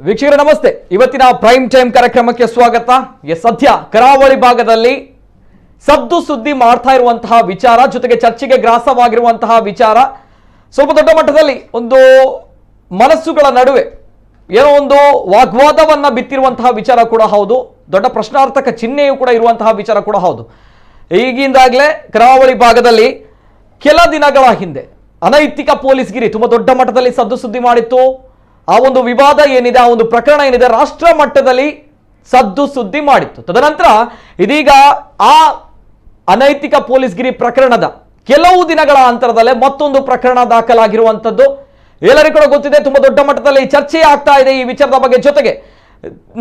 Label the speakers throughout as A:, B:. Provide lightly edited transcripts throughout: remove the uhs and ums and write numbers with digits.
A: ವೀಕ್ಷಕರೇ ನಮಸ್ತೆ. ಇವತ್ತಿನ ಪ್ರೈಮ್ ಟೈಮ್ ಕಾರ್ಯಕ್ರಮಕ್ಕೆ ಸ್ವಾಗತ. ಸದ್ಯ ಕರಾವಳಿ ಭಾಗದಲ್ಲಿ ಸದ್ದು ಸುದ್ದಿ ಮಾಡ್ತಾ ಇರುವಂತಹ ವಿಚಾರ, ಜೊತೆಗೆ ಚರ್ಚೆಗೆ ಗ್ರಾಸವಾಗಿರುವಂತಹ ವಿಚಾರ, ಸ್ವಲ್ಪ ದೊಡ್ಡ ಮಟ್ಟದಲ್ಲಿ ಒಂದು ಮನಸ್ಸುಗಳ ನಡುವೆ ಏನೋ ಒಂದು ವಾಗ್ವಾದವನ್ನ ಬಿತ್ತಿರುವಂತಹ ವಿಚಾರ ಕೂಡ ಹೌದು. ದೊಡ್ಡ ಪ್ರಶ್ನಾರ್ಥಕ ಚಿಹ್ನೆಯೂ ಕೂಡ ಇರುವಂತಹ ವಿಚಾರ ಕೂಡ ಹೌದು. ಈಗಿಂದಾಗಲೇ ಕರಾವಳಿ ಭಾಗದಲ್ಲಿ ಕೆಲ ದಿನಗಳ ಹಿಂದೆ ಅನೈತಿಕ ಪೊಲೀಸ್ಗಿರಿ ತುಂಬಾ ದೊಡ್ಡ ಮಟ್ಟದಲ್ಲಿ ಸದ್ದು ಸುದ್ದಿ ಮಾಡಿತ್ತು. ಆ ಒಂದು ವಿವಾದ ಏನಿದೆ, ಆ ಒಂದು ಪ್ರಕರಣ ಏನಿದೆ, ರಾಷ್ಟ್ರ ಮಟ್ಟದಲ್ಲಿ ಸದ್ದು ಸುದ್ದಿ ಮಾಡಿತ್ತು. ತದನಂತರ ಇದೀಗ ಆ ಅನೈತಿಕ ಪೊಲೀಸ್ಗಿರಿ ಪ್ರಕರಣದ ಕೆಲವು ದಿನಗಳ ಅಂತರದಲ್ಲೇ ಮತ್ತೊಂದು ಪ್ರಕರಣ ದಾಖಲಾಗಿರುವಂಥದ್ದು ಎಲ್ಲರಿಗೂ ಕೂಡ ಗೊತ್ತಿದೆ. ತುಂಬಾ ದೊಡ್ಡ ಮಟ್ಟದಲ್ಲಿ ಚರ್ಚೆ ಆಗ್ತಾ ಇದೆ ಈ ವಿಚಾರದ ಬಗ್ಗೆ. ಜೊತೆಗೆ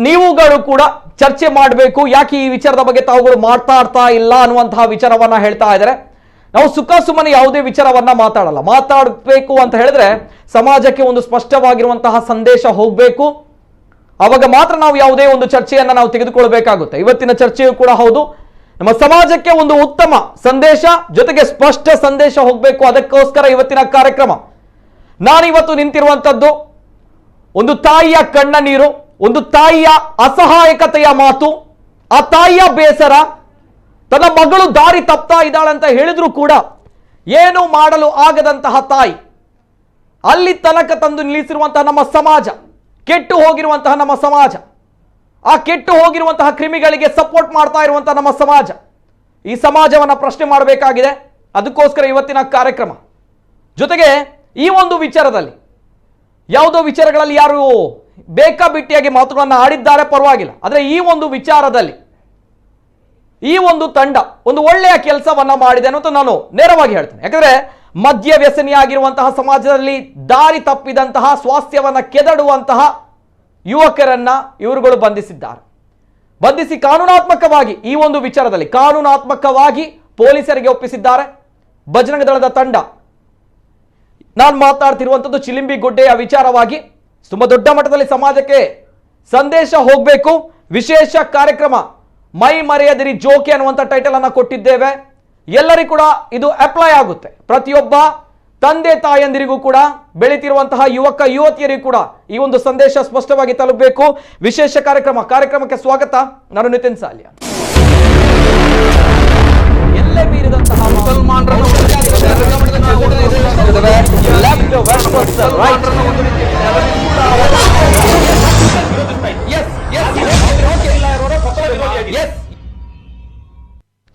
A: ನೀವುಗಳು ಕೂಡ ಚರ್ಚೆ ಮಾಡಬೇಕು, ಯಾಕೆ ಈ ವಿಚಾರದ ಬಗ್ಗೆ ತಾವುಗಳು ಮಾತಾಡ್ತಾ ಇಲ್ಲ ಅನ್ನುವಂತಹ ವಿಚಾರವನ್ನ ಹೇಳ್ತಾ ಇದ್ದಾರೆ. ನಾವು ಸುಖ ಸುಮ್ಮನೆ ಯಾವುದೇ ವಿಚಾರವನ್ನ ಮಾತಾಡಬೇಕು ಅಂತ ಹೇಳಿದ್ರೆ ಸಮಾಜಕ್ಕೆ ಒಂದು ಸ್ಪಷ್ಟವಾಗಿರುವಂತಹ ಸಂದೇಶ ಹೋಗಬೇಕು. ಅವಾಗ ಮಾತ್ರ ನಾವು ಯಾವುದೇ ಒಂದು ಚರ್ಚೆಯನ್ನ ನಾವು ತೆಗೆದುಕೊಳ್ಬೇಕಾಗುತ್ತೆ. ಇವತ್ತಿನ ಚರ್ಚೆಯೂ ಕೂಡ ಹೌದು. ನಮ್ಮ ಸಮಾಜಕ್ಕೆ ಒಂದು ಉತ್ತಮ ಸಂದೇಶ, ಜೊತೆಗೆ ಸ್ಪಷ್ಟ ಸಂದೇಶ ಹೋಗಬೇಕು. ಅದಕ್ಕೋಸ್ಕರ ಇವತ್ತಿನ ಕಾರ್ಯಕ್ರಮ. ನಾನಿವತ್ತು ನಿಂತಿರುವಂತದ್ದು ಒಂದು ತಾಯಿಯ ಕಣ್ಣ ನೀರು, ಒಂದು ತಾಯಿಯ ಅಸಹಾಯಕತೆಯ ಮಾತು, ಆ ತಾಯಿಯ ಬೇಸರ. ತನ್ನ ಮಗಳು ದಾರಿ ತಪ್ತಾ ಇದ್ದಾಳೆ ಅಂತ ಹೇಳಿದ್ರು ಕೂಡ ಏನು ಮಾಡಲು ಆಗದಂತಹ ತಾಯಿ, ಅಲ್ಲಿ ತನಕ ತಂದು ನಿಲ್ಲಿಸಿರುವಂತಹ ನಮ್ಮ ಸಮಾಜ, ಕೆಟ್ಟು ಹೋಗಿರುವಂತಹ ನಮ್ಮ ಸಮಾಜ, ಆ ಕೆಟ್ಟು ಹೋಗಿರುವಂತಹ ಕ್ರಿಮಿಗಳಿಗೆ ಸಪೋರ್ಟ್ ಮಾಡ್ತಾ ಇರುವಂತಹ ನಮ್ಮ ಸಮಾಜ, ಈ ಸಮಾಜವನ್ನ ಪ್ರಶ್ನೆ ಮಾಡಬೇಕಾಗಿದೆ. ಅದಕ್ಕೋಸ್ಕರ ಇವತ್ತಿನ ಕಾರ್ಯಕ್ರಮ. ಜೊತೆಗೆ ಈ ಒಂದು ವಿಚಾರದಲ್ಲಿ ಯಾವುದೋ ವಿಚಾರಗಳಲ್ಲಿ ಯಾರು ಬೇಕಾಬಿಟ್ಟಿಯಾಗಿ ಮಾತುಗಳನ್ನು ಆಡಿದ್ದಾರೆ ಪರವಾಗಿಲ್ಲ, ಆದರೆ ಈ ಒಂದು ವಿಚಾರದಲ್ಲಿ ಈ ಒಂದು ತಂಡ ಒಂದು ಒಳ್ಳೆಯ ಕೆಲಸವನ್ನ ಮಾಡಿದೆ ಅನ್ನೋದು ನಾನು ನೇರವಾಗಿ ಹೇಳ್ತೇನೆ. ಯಾಕಂದ್ರೆ ಮದ್ಯ ವ್ಯಸನಿಯಾಗಿರುವಂತಹ ಸಮಾಜದಲ್ಲಿ ದಾರಿ ತಪ್ಪಿದಂತಹ, ಸ್ವಾಸ್ಥ್ಯವನ್ನ ಕೆದಡುವಂತಹ ಯುವಕರನ್ನ ಇವರುಗಳು ಬಂಧಿಸಿದ್ದಾರೆ. ಬಂಧಿಸಿ ಕಾನೂನಾತ್ಮಕವಾಗಿ ಈ ಒಂದು ವಿಚಾರದಲ್ಲಿ ಕಾನೂನಾತ್ಮಕವಾಗಿ ಪೊಲೀಸರಿಗೆ ಒಪ್ಪಿಸಿದ್ದಾರೆ ಬಜರಂಗ ದಳದ ತಂಡ. ನಾನು ಮಾತಾಡ್ತಿರುವಂಥದ್ದು ಚಿಲಿಂಬಿ ಗುಡ್ಡೆಯ ವಿಚಾರವಾಗಿ. ತುಂಬಾ ದೊಡ್ಡ ಮಟ್ಟದಲ್ಲಿ ಸಮಾಜಕ್ಕೆ ಸಂದೇಶ ಹೋಗಬೇಕು. ವಿಶೇಷ ಕಾರ್ಯಕ್ರಮ ಮೈ ಮರೆಯದಿರಿ ಜೋಕೆ ಅನ್ನುವಂಥ ಟೈಟಲ್ ಅನ್ನ ಕೊಟ್ಟಿದ್ದೇವೆ. ಎಲ್ಲರಿಗೂ ಕೂಡ ಇದು ಅಪ್ಲೈ ಆಗುತ್ತೆ. ಪ್ರತಿಯೊಬ್ಬ ತಂದೆ ತಾಯಂದಿರಿಗೂ ಕೂಡ, ಬೆಳೀತಿರುವಂತಹ ಯುವಕ ಯುವತಿಯರಿಗೂ ಕೂಡ ಈ ಒಂದು ಸಂದೇಶ ಸ್ಪಷ್ಟವಾಗಿ ತಲುಪಬೇಕು. ವಿಶೇಷ ಕಾರ್ಯಕ್ರಮಕ್ಕೆ ಸ್ವಾಗತ. ನಾನು ನಿತಿನ್ ಸಾಲ್ಯ. ಎಲ್ಲೇ ಮೀರಿದಂತಹ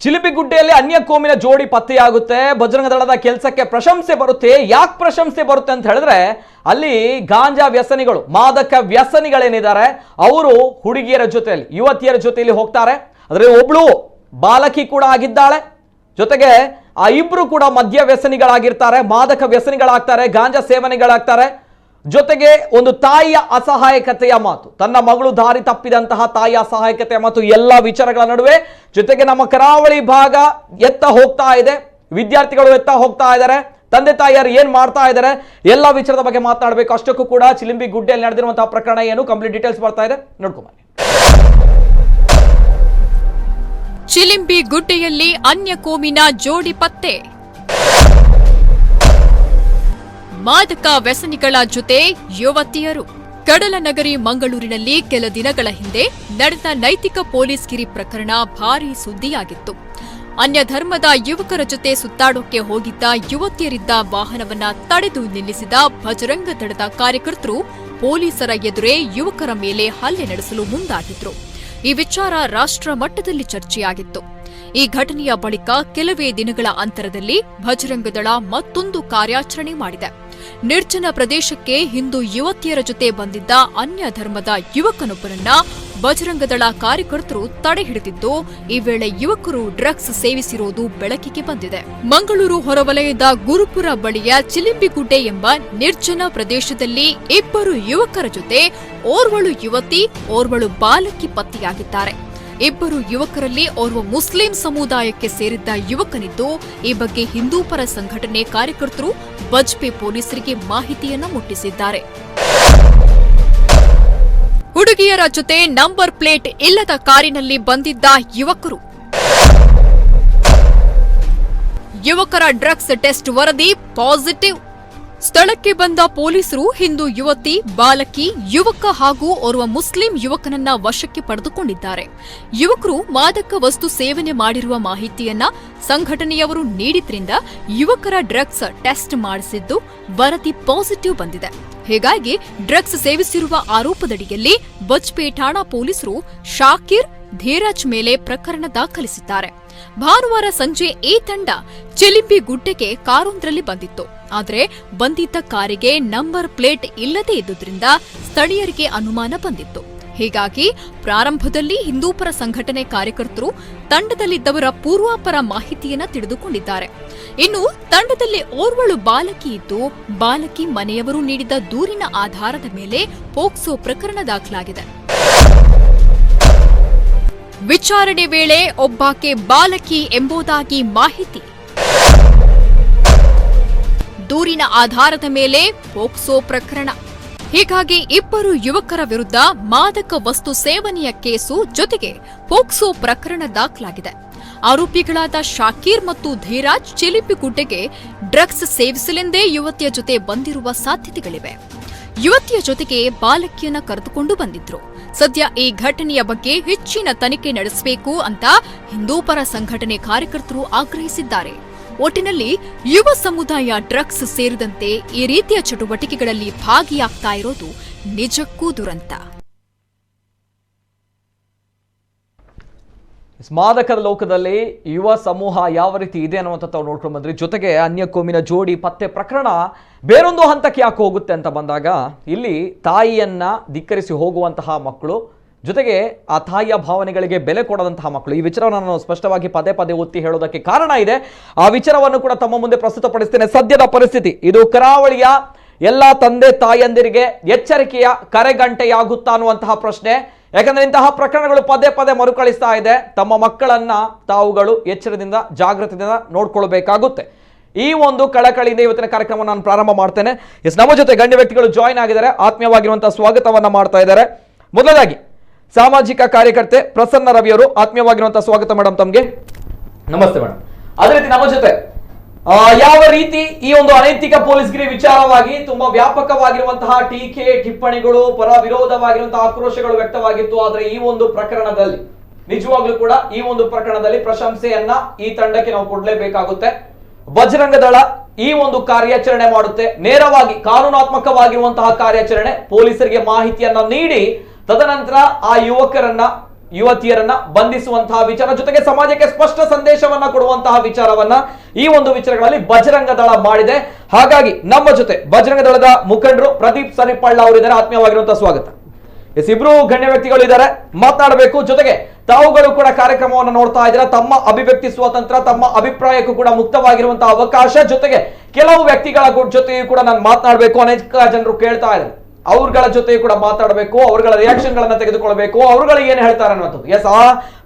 A: ಚಿಲಿಪಿಗುಡ್ಡೆಯಲ್ಲಿ ಅನ್ಯ ಕೋಮಿನ ಜೋಡಿ ಪತ್ತೆಯಾಗುತ್ತೆ. ಬಜರಂಗ ದಳದ ಕೆಲಸಕ್ಕೆ ಪ್ರಶಂಸೆ ಬರುತ್ತೆ. ಯಾಕೆ ಪ್ರಶಂಸೆ ಬರುತ್ತೆ ಅಂತ ಹೇಳಿದ್ರೆ, ಅಲ್ಲಿ ಗಾಂಜಾ ವ್ಯಸನಿಗಳು, ಮಾದಕ ವ್ಯಸನಿಗಳೇನಿದ್ದಾರೆ ಅವರು ಹುಡುಗಿಯರ ಜೊತೆಯಲ್ಲಿ, ಯುವತಿಯರ ಜೊತೆಯಲ್ಲಿ ಹೋಗ್ತಾರೆ. ಅದರಲ್ಲಿ ಒಬ್ಳು ಬಾಲಕಿ ಕೂಡ ಆಗಿದ್ದಾಳೆ. ಜೊತೆಗೆ ಆ ಇಬ್ರು ಕೂಡ ಮದ್ಯ ವ್ಯಸನಿಗಳಾಗಿರ್ತಾರೆ, ಮಾದಕ ವ್ಯಸನಿಗಳಾಗ್ತಾರೆ, ಗಾಂಜಾ ಸೇವನೆಗಳಾಗ್ತಾರೆ. ಜೊತೆಗೆ ಒಂದು ತಾಯಿಯ ಅಸಹಾಯಕತೆಯ ಮಾತು, ತನ್ನ ಮಗಳು ದಾರಿ ತಪ್ಪಿದಂತಹ ತಾಯಿಯ ಅಸಹಾಯಕತೆಯ ಮಾತು, ಎಲ್ಲ ವಿಚಾರಗಳ ನಡುವೆ ಜೊತೆಗೆ ನಮ್ಮ ಕರಾವಳಿ ಭಾಗ ಎತ್ತ ಹೋಗ್ತಾ ಇದೆ, ವಿದ್ಯಾರ್ಥಿಗಳು ಎತ್ತ ಹೋಗ್ತಾ ಇದ್ದಾರೆ, ತಂದೆ ತಾಯಿಯರು ಏನ್ ಮಾಡ್ತಾ ಇದ್ದಾರೆ, ಎಲ್ಲ ವಿಚಾರದ ಬಗ್ಗೆ ಮಾತನಾಡಬೇಕು. ಅಷ್ಟಕ್ಕೂ ಕೂಡ ಚಿಲಿಂಬಿ ಗುಡ್ಡೆಯಲ್ಲಿ ನಡೆದಿರುವಂತಹ ಪ್ರಕರಣ ಏನು, ಕಂಪ್ಲೀಟ್ ಡೀಟೇಲ್ಸ್ ಬರ್ತಾ ಇದೆ, ನೋಡ್ಕೊಂಬನ್ನಿ.
B: ಚಿಲಿಂಬಿ ಗುಡ್ಡೆಯಲ್ಲಿ ಅನ್ಯ ಕೋಮಿನ ಜೋಡಿ ಪತ್ತೆ. ಮಾದಕ ವ್ಯಸನಿಗಳ ಜೊತೆ ಯುವತಿಯರು. ಕಡಲನಗರಿ ಮಂಗಳೂರಿನಲ್ಲಿ ಕೆಲ ದಿನಗಳ ಹಿಂದೆ ನಡೆದ ನೈತಿಕ ಪೊಲೀಸ್ಗಿರಿ ಪ್ರಕರಣ ಭಾರೀ ಸುದ್ದಿಯಾಗಿತ್ತು. ಅನ್ಯ ಧರ್ಮದ ಯುವಕರ ಜೊತೆ ಸುತ್ತಾಡೋಕೆ ಹೋಗಿದ್ದ ಯುವತಿಯರಿದ್ದ ವಾಹನವನ್ನ ತಡೆದು ನಿಲ್ಲಿಸಿದ ಬಜರಂಗ ದಳದ ಕಾರ್ಯಕರ್ತರು ಪೊಲೀಸರ ಎದುರೇ ಯುವಕರ ಮೇಲೆ ಹಲ್ಲೆ ನಡೆಸಲು ಮುಂದಾಗಿದ್ರು. ಈ ವಿಚಾರ ರಾಷ್ಟ್ರ ಮಟ್ಟದಲ್ಲಿ ಚರ್ಚೆಯಾಗಿತ್ತು. ಈ ಘಟನೆಯ ಬಳಿಕ ಕೆಲವೇ ದಿನಗಳ ಅಂತರದಲ್ಲಿ ಬಜರಂಗ ದಳ ಮತ್ತೊಂದು ಕಾರ್ಯಾಚರಣೆ ಮಾಡಿದೆ. ನಿರ್ಜನ ಪ್ರದೇಶಕ್ಕೆ ಹಿಂದೂ ಯುವತಿಯರ ಜೊತೆ ಬಂದಿದ್ದ ಅನ್ಯ ಧರ್ಮದ ಯುವಕನೊಬ್ಬರನ್ನ ಬಜರಂಗ ದಳ ಕಾರ್ಯಕರ್ತರು ತಡೆ ಹಿಡಿದಿದ್ದು, ಈ ವೇಳೆ ಯುವಕರು ಡ್ರಗ್ಸ್ ಸೇವಿಸಿರುವುದು ಬೆಳಕಿಗೆ ಬಂದಿದೆ. ಮಂಗಳೂರು ಹೊರವಲಯದ ಗುರುಪುರ ಬಳಿಯ ಚಿಲಿಂಬಿಗುಡ್ಡೆ ಎಂಬ ನಿರ್ಜನ ಪ್ರದೇಶದಲ್ಲಿ ಇಬ್ಬರು ಯುವಕರ ಜೊತೆ ಓರ್ವಳು ಯುವತಿ, ಓರ್ವಳು ಬಾಲಕಿ ಪತ್ತೆಯಾಗಿದ್ದಾರೆ. ಇಬ್ಬರು ಯುವಕರಲ್ಲಿ ಓರ್ವ ಮುಸ್ಲಿಂ ಸಮುದಾಯಕ್ಕೆ ಸೇರಿದ್ದ ಯುವಕನಿದ್ದು, ಈ ಬಗ್ಗೆ ಹಿಂದೂ ಪರ ಸಂಘಟನೆ ಕಾರ್ಯಕರ್ತರು ಬಜ್ಪೆ ಪೊಲೀಸರಿಗೆ ಮಾಹಿತಿಯನ್ನ ಮುಟ್ಟಿಸಿದ್ದಾರೆ. ಹುಡುಗಿಯರ ಜೊತೆ ನಂಬರ್ ಪ್ಲೇಟ್ ಇಲ್ಲದ ಕಾರಿನಲ್ಲಿ ಬಂದಿದ್ದ ಯುವಕರು. ಯುವಕರ ಡ್ರಗ್ಸ್ ಟೆಸ್ಟ್ ವರದಿ ಪಾಸಿಟಿವ್. ಸ್ಥಳಕ್ಕೆ ಬಂದ ಪೊಲೀಸರು ಹಿಂದೂ ಯುವತಿ, ಬಾಲಕಿ, ಯುವಕ ಹಾಗೂ ಓರ್ವ ಮುಸ್ಲಿಂ ಯುವಕನನ್ನ ವಶಕ್ಕೆ ಪಡೆದುಕೊಂಡಿದ್ದಾರೆ. ಯುವಕರು ಮಾದಕ ವಸ್ತು ಸೇವನೆ ಮಾಡಿರುವ ಮಾಹಿತಿಯನ್ನ ಸಂಘಟನೆಯವರು ನೀಡಿದ್ರಿಂದ ಯುವಕರ ಡ್ರಗ್ಸ್ ಟೆಸ್ಟ್ ಮಾಡಿಸಿದ್ದು ವರದಿ ಪಾಸಿಟಿವ್ ಬಂದಿದೆ. ಹೀಗಾಗಿ ಡ್ರಗ್ಸ್ ಸೇವಿಸಿರುವ ಆರೋಪದಡಿಯಲ್ಲಿ ಬಜ್ಪೆ ಠಾಣಾ ಪೊಲೀಸರು ಶಾಕಿರ್, ಧೀರಜ್ ಮೇಲೆ ಪ್ರಕರಣ ದಾಖಲಿಸಿದ್ದಾರೆ. ಭಾನುವಾರ ಸಂಜೆ ಈ ತಂಡ ಚಿಲಿಪಿ ಗುಡ್ಡೆಗೆ ಕಾರೊಂದರಲ್ಲಿ ಬಂದಿತ್ತು. ಆದರೆ ಬಂದಿದ್ದ ಕಾರಿಗೆ ನಂಬರ್ ಪ್ಲೇಟ್ ಇಲ್ಲದೇ ಇದ್ದುದರಿಂದ ಸ್ಥಳೀಯರಿಗೆ ಅನುಮಾನ ಬಂದಿತ್ತು. ಹೀಗಾಗಿ ಪ್ರಾರಂಭದಲ್ಲಿ ಹಿಂದೂಪರ ಸಂಘಟನೆ ಕಾರ್ಯಕರ್ತರು ತಂಡದಲ್ಲಿದ್ದವರ ಪೂರ್ವಾಪರ ಮಾಹಿತಿಯನ್ನ ತಿಳಿದುಕೊಂಡಿದ್ದಾರೆ. ಇನ್ನು ತಂಡದಲ್ಲಿ ಓರ್ವಳು ಬಾಲಕಿ ಇದ್ದು, ಬಾಲಕಿ ಮನೆಯವರು ನೀಡಿದ ದೂರಿನ ಆಧಾರದ ಮೇಲೆ ಪೋಕ್ಸೋ ಪ್ರಕರಣ ದಾಖಲಾಗಿದೆ. ವಿಚಾರಣೆ ವೇಳೆ ಒಬ್ಬಾಕೆ ಬಾಲಕಿ ಎಂಬುದಾಗಿ ಮಾಹಿತಿ. ದೂರಿನ ಆಧಾರದ ಮೇಲೆ ಪೋಕ್ಸೋ ಪ್ರಕರಣ. ಹೀಗಾಗಿ ಇಬ್ಬರು ಯುವಕರ ವಿರುದ್ಧ ಮಾದಕ ವಸ್ತು ಸೇವನೆಯ ಕೇಸು ಜೊತೆಗೆ ಪೋಕ್ಸೋ ಪ್ರಕರಣ ದಾಖಲಾಗಿದೆ. ಆರೋಪಿಗಳಾದ ಶಾಕೀರ್ ಮತ್ತು ಧೀರಾಜ್ ಚಿಲಿಪಿ ಗುಡ್ಡೆಗೆ ಡ್ರಗ್ಸ್ ಸೇವಿಸಲೆಂದೇ ಯುವತಿಯ ಜೊತೆ ಬಂದಿರುವ ಸಾಧ್ಯತೆಗಳಿವೆ. ಯುವತಿಯ ಜೊತೆಗೆ ಬಾಲಕಿಯನ್ನ ಕರೆದುಕೊಂಡು ಬಂದಿದ್ರು. ಸದ್ಯ ಈ ಘಟನೆಯ ಬಗ್ಗೆ ಹೆಚ್ಚಿನ ತನಿಖೆ ನಡೆಸಬೇಕು ಅಂತ ಹಿಂದೂಪರ ಸಂಘಟನೆ ಕಾರ್ಯಕರ್ತರು ಆಗ್ರಹಿಸಿದ್ದಾರೆ. ಒಟ್ಟಿನಲ್ಲಿ ಯುವ ಸಮುದಾಯ ಡ್ರಗ್ಸ್ ಸೇರಿದಂತೆ ಈ ರೀತಿಯ ಚಟುವಟಿಕೆಗಳಲ್ಲಿ ಭಾಗಿಯಾಗ್ತಾ ಇರೋದು ನಿಜಕ್ಕೂ ದುರಂತ.
A: ಮಾದಕದ ಲೋಕದಲ್ಲಿ ಯುವ ಸಮೂಹ ಯಾವ ರೀತಿ ಇದೆ ಅನ್ನುವಂಥ ತಾವು ನೋಡ್ಕೊಂಡು ಬಂದ್ರಿ. ಜೊತೆಗೆ ಅನ್ಯ ಕೋಮಿನ ಜೋಡಿ ಪತ್ತೆ ಪ್ರಕರಣ ಬೇರೊಂದು ಹಂತಕ್ಕೆ ಯಾಕೆ ಹೋಗುತ್ತೆ ಅಂತ ಬಂದಾಗ ಇಲ್ಲಿ ತಾಯಿಯನ್ನ ಧಿಕ್ಕರಿಸಿ ಹೋಗುವಂತಹ ಮಕ್ಕಳು, ಜೊತೆಗೆ ಆ ತಾಯಿಯ ಭಾವನೆಗಳಿಗೆ ಬೆಲೆ ಕೊಡದಂತಹ ಮಕ್ಕಳು, ಈ ವಿಚಾರವನ್ನು ನಾನು ಸ್ಪಷ್ಟವಾಗಿ ಪದೇ ಪದೇ ಒತ್ತಿ ಹೇಳೋದಕ್ಕೆ ಕಾರಣ ಇದೆ. ಆ ವಿಚಾರವನ್ನು ಕೂಡ ತಮ್ಮ ಮುಂದೆ ಪ್ರಸ್ತುತಪಡಿಸ್ತೇನೆ. ಸದ್ಯದ ಪರಿಸ್ಥಿತಿ ಇದು ಕರಾವಳಿಯ ಎಲ್ಲ ತಂದೆ ತಾಯಂದಿರಿಗೆ ಎಚ್ಚರಿಕೆಯ ಕರೆಗಂಟೆಯಾಗುತ್ತಾ ಅನ್ನುವಂತಹ ಪ್ರಶ್ನೆ. ಯಾಕಂದ್ರೆ ಇಂತಹ ಪ್ರಕರಣಗಳು ಪದೇ ಪದೇ ಮರುಕಳಿಸ್ತಾ ಇದೆ. ತಮ್ಮ ಮಕ್ಕಳನ್ನ ತಾವುಗಳು ಎಚ್ಚರದಿಂದ ಜಾಗೃತಿಯಿಂದ ನೋಡ್ಕೊಳ್ಬೇಕಾಗುತ್ತೆ. ಈ ಒಂದು ಕಳಕಳಿಯಿಂದ ಇವತ್ತಿನ ಕಾರ್ಯಕ್ರಮ ನಾನು ಪ್ರಾರಂಭ ಮಾಡ್ತೇನೆ. ನಮ್ಮ ಜೊತೆ ಗಣ್ಯ ವ್ಯಕ್ತಿಗಳು ಜಾಯಿನ್ ಆಗಿದ್ದಾರೆ, ಆತ್ಮೀಯವಾಗಿರುವಂತಹ ಸ್ವಾಗತವನ್ನ ಮಾಡ್ತಾ ಇದ್ದಾರೆ. ಮೊದಲಾಗಿ ಸಾಮಾಜಿಕ ಕಾರ್ಯಕರ್ತೆ ಪ್ರಸನ್ನ ರವಿ ಅವರು, ಆತ್ಮೀಯವಾಗಿರುವಂತಹ ಸ್ವಾಗತ ಮೇಡಮ್ ತಮ್ಗೆ. ನಮಸ್ತೆ ಮೇಡಮ್. ಅದೇ ರೀತಿ ನಮ್ಮ ಜೊತೆ ಯಾವ ರೀತಿ ಈ ಒಂದು ಅನೈತಿಕ ಪೊಲೀಸ್ಗಿರಿ ವಿಚಾರವಾಗಿ ತುಂಬಾ ವ್ಯಾಪಕವಾಗಿರುವಂತಹ ಟೀಕೆ ಟಿಪ್ಪಣಿಗಳು, ಪರ ವಿರೋಧವಾಗಿರುವಂತಹ ಆಕ್ರೋಶಗಳು ವ್ಯಕ್ತವಾಗಿತ್ತು. ಆದ್ರೆ ಈ ಒಂದು ಪ್ರಕರಣದಲ್ಲಿ ನಿಜವಾಗ್ಲೂ ಕೂಡ ಈ ಒಂದು ಪ್ರಕರಣದಲ್ಲಿ ಪ್ರಶಂಸೆಯನ್ನ ಈ ತಂಡಕ್ಕೆ ನಾವು ಕೊಡ್ಲೇಬೇಕಾಗುತ್ತೆ. ಬಜರಂಗ ದಳ ಈ ಒಂದು ಕಾರ್ಯಾಚರಣೆ ಮಾಡುತ್ತೆ. ನೇರವಾಗಿ ಕಾನೂನಾತ್ಮಕವಾಗಿರುವಂತಹ ಕಾರ್ಯಾಚರಣೆ, ಪೊಲೀಸರಿಗೆ ಮಾಹಿತಿಯನ್ನ ನೀಡಿ ತದನಂತರ ಆ ಯುವತಿಯರನ್ನ ಬಂಧಿಸುವಂತಹ ವಿಚಾರ, ಜೊತೆಗೆ ಸಮಾಜಕ್ಕೆ ಸ್ಪಷ್ಟ ಸಂದೇಶವನ್ನ ಕೊಡುವಂತಹ ವಿಚಾರವನ್ನ ಈ ಒಂದು ವಿಚಾರಗಳಲ್ಲಿ ಬಜರಂಗ ದಳ ಮಾಡಿದೆ. ಹಾಗಾಗಿ ನಮ್ಮ ಜೊತೆ ಬಜರಂಗ ದಳದ ಮುಖಂಡರು ಪ್ರದೀಪ್ ಸರಿಪಳ್ಳ ಅವರಿದ್ದಾರೆ, ಆತ್ಮೀಯವಾಗಿರುವಂತಹ ಸ್ವಾಗತ. ಇಬ್ರು ಗಣ್ಯ ವ್ಯಕ್ತಿಗಳು ಇದ್ದಾರೆ, ಮಾತನಾಡಬೇಕು. ಜೊತೆಗೆ ತಾವುಗಳು ಕೂಡ ಕಾರ್ಯಕ್ರಮವನ್ನು ನೋಡ್ತಾ ಇದ್ದೀರಾ. ತಮ್ಮ ಅಭಿವ್ಯಕ್ತಿ ಸ್ವಾತಂತ್ರ್ಯ, ತಮ್ಮ ಅಭಿಪ್ರಾಯಕ್ಕೂ ಕೂಡ ಮುಕ್ತವಾಗಿರುವಂತಹ ಅವಕಾಶ. ಜೊತೆಗೆ ಕೆಲವು ವ್ಯಕ್ತಿಗಳ ಜೊತೆಯೂ ಕೂಡ ನಾನು ಮಾತನಾಡಬೇಕು. ಅನೇಕ ಜನರು ಕೇಳ್ತಾ ಇದ್ದಾರೆ, ಅವ್ರಗಳ ಜೊತೆಯೂ ಕೂಡ ಮಾತಾಡಬೇಕು, ಅವ್ರಗಳ ರಿಯಾಕ್ಷನ್ ಗಳನ್ನ ತೆಗೆದುಕೊಳ್ಬೇಕು, ಅವ್ರುಗಳು ಏನ್ ಹೇಳ್ತಾರೆ ಅನ್ನುವಂಥದ್ದು. ಎಸ್, ಆ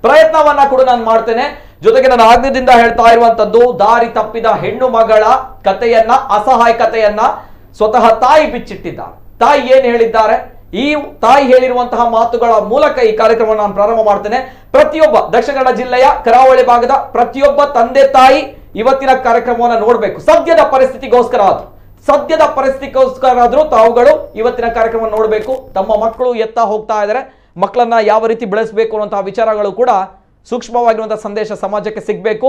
A: ಪ್ರಯತ್ನವನ್ನ ಕೂಡ ನಾನು ಮಾಡ್ತೇನೆ. ಜೊತೆಗೆ ನಾನು ಆಗ್ನೇದಿಂದ ಹೇಳ್ತಾ ಇರುವಂತದ್ದು, ದಾರಿ ತಪ್ಪಿದ ಹೆಣ್ಣು ಮಗಳ ಕಥೆಯನ್ನ, ಅಸಹಾಯಕತೆಯನ್ನ ಸ್ವತಃ ತಾಯಿ ಬಿಚ್ಚಿಟ್ಟಿದ್ದ. ತಾಯಿ ಏನ್ ಹೇಳಿದ್ದಾರೆ, ಈ ತಾಯಿ ಹೇಳಿರುವಂತಹ ಮಾತುಗಳ ಮೂಲಕ ಈ ಕಾರ್ಯಕ್ರಮವನ್ನು ನಾನು ಪ್ರಾರಂಭ ಮಾಡ್ತೇನೆ. ಪ್ರತಿಯೊಬ್ಬ ದಕ್ಷಿಣ ಕನ್ನಡ ಜಿಲ್ಲೆಯ ಕರಾವಳಿ ಭಾಗದ ಪ್ರತಿಯೊಬ್ಬ ತಂದೆ ತಾಯಿ ಇವತ್ತಿನ ಕಾರ್ಯಕ್ರಮವನ್ನು ನೋಡ್ಬೇಕು. ಸದ್ಯದ ಪರಿಸ್ಥಿತಿಗೋಸ್ಕರ ಆದ್ರೂ ತಾವುಗಳು ಇವತ್ತಿನ ಕಾರ್ಯಕ್ರಮ ನೋಡಬೇಕು. ತಮ್ಮ ಮಕ್ಕಳು ಎತ್ತ ಹೋಗ್ತಾ ಇದ್ದಾರೆ, ಮಕ್ಕಳನ್ನ ಯಾವ ರೀತಿ ಬೆಳೆಸಬೇಕು ಅನ್ನುವಂತಹ ವಿಚಾರಗಳು ಕೂಡ ಸೂಕ್ಷ್ಮವಾಗಿರುವಂತಹ ಸಂದೇಶ ಸಮಾಜಕ್ಕೆ ಸಿಗಬೇಕು.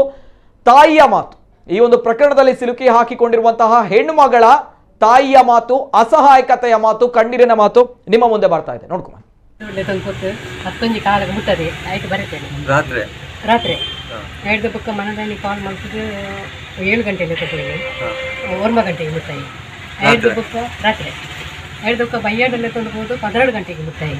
A: ತಾಯಿಯ ಮಾತು, ಈ ಒಂದು ಪ್ರಕರಣದಲ್ಲಿ ಸಿಲುಕಿ ಹಾಕಿಕೊಂಡಿರುವಂತಹ ಹೆಣ್ಣು ಮಗಳ ತಾಯಿಯ ಮಾತು, ಅಸಹಾಯಕತೆಯ ಮಾತು, ಕಣ್ಣೀರಿನ ಮಾತು ನಿಮ್ಮ ಮುಂದೆ ಬರ್ತಾ ಇದೆ. ನೋಡ್ಕೊಂಬ.
C: ರಾತ್ರಿ ಎರಡು ಬುಕ್ಕ ಮನದಲ್ಲಿ ಕಾಲ್ ಮಾಡ್ತಿದ್ದು 7 ಗಂಟೆಯಲ್ಲಿ ತಗೊಳ್ಳಿ, 1 ಗಂಟೆಗೆ ಮುಟ್ಟಾಯಿ. 5 ಬುಕ್ಕ ರಾತ್ರಿ 5 ಬುಕ್ಕ ಬಯ್ಯಾಡಲ್ಲೇ ತಂದುಬೋದು 12 ಗಂಟೆಗೆ ಮುಟ್ಟಾಯಿ.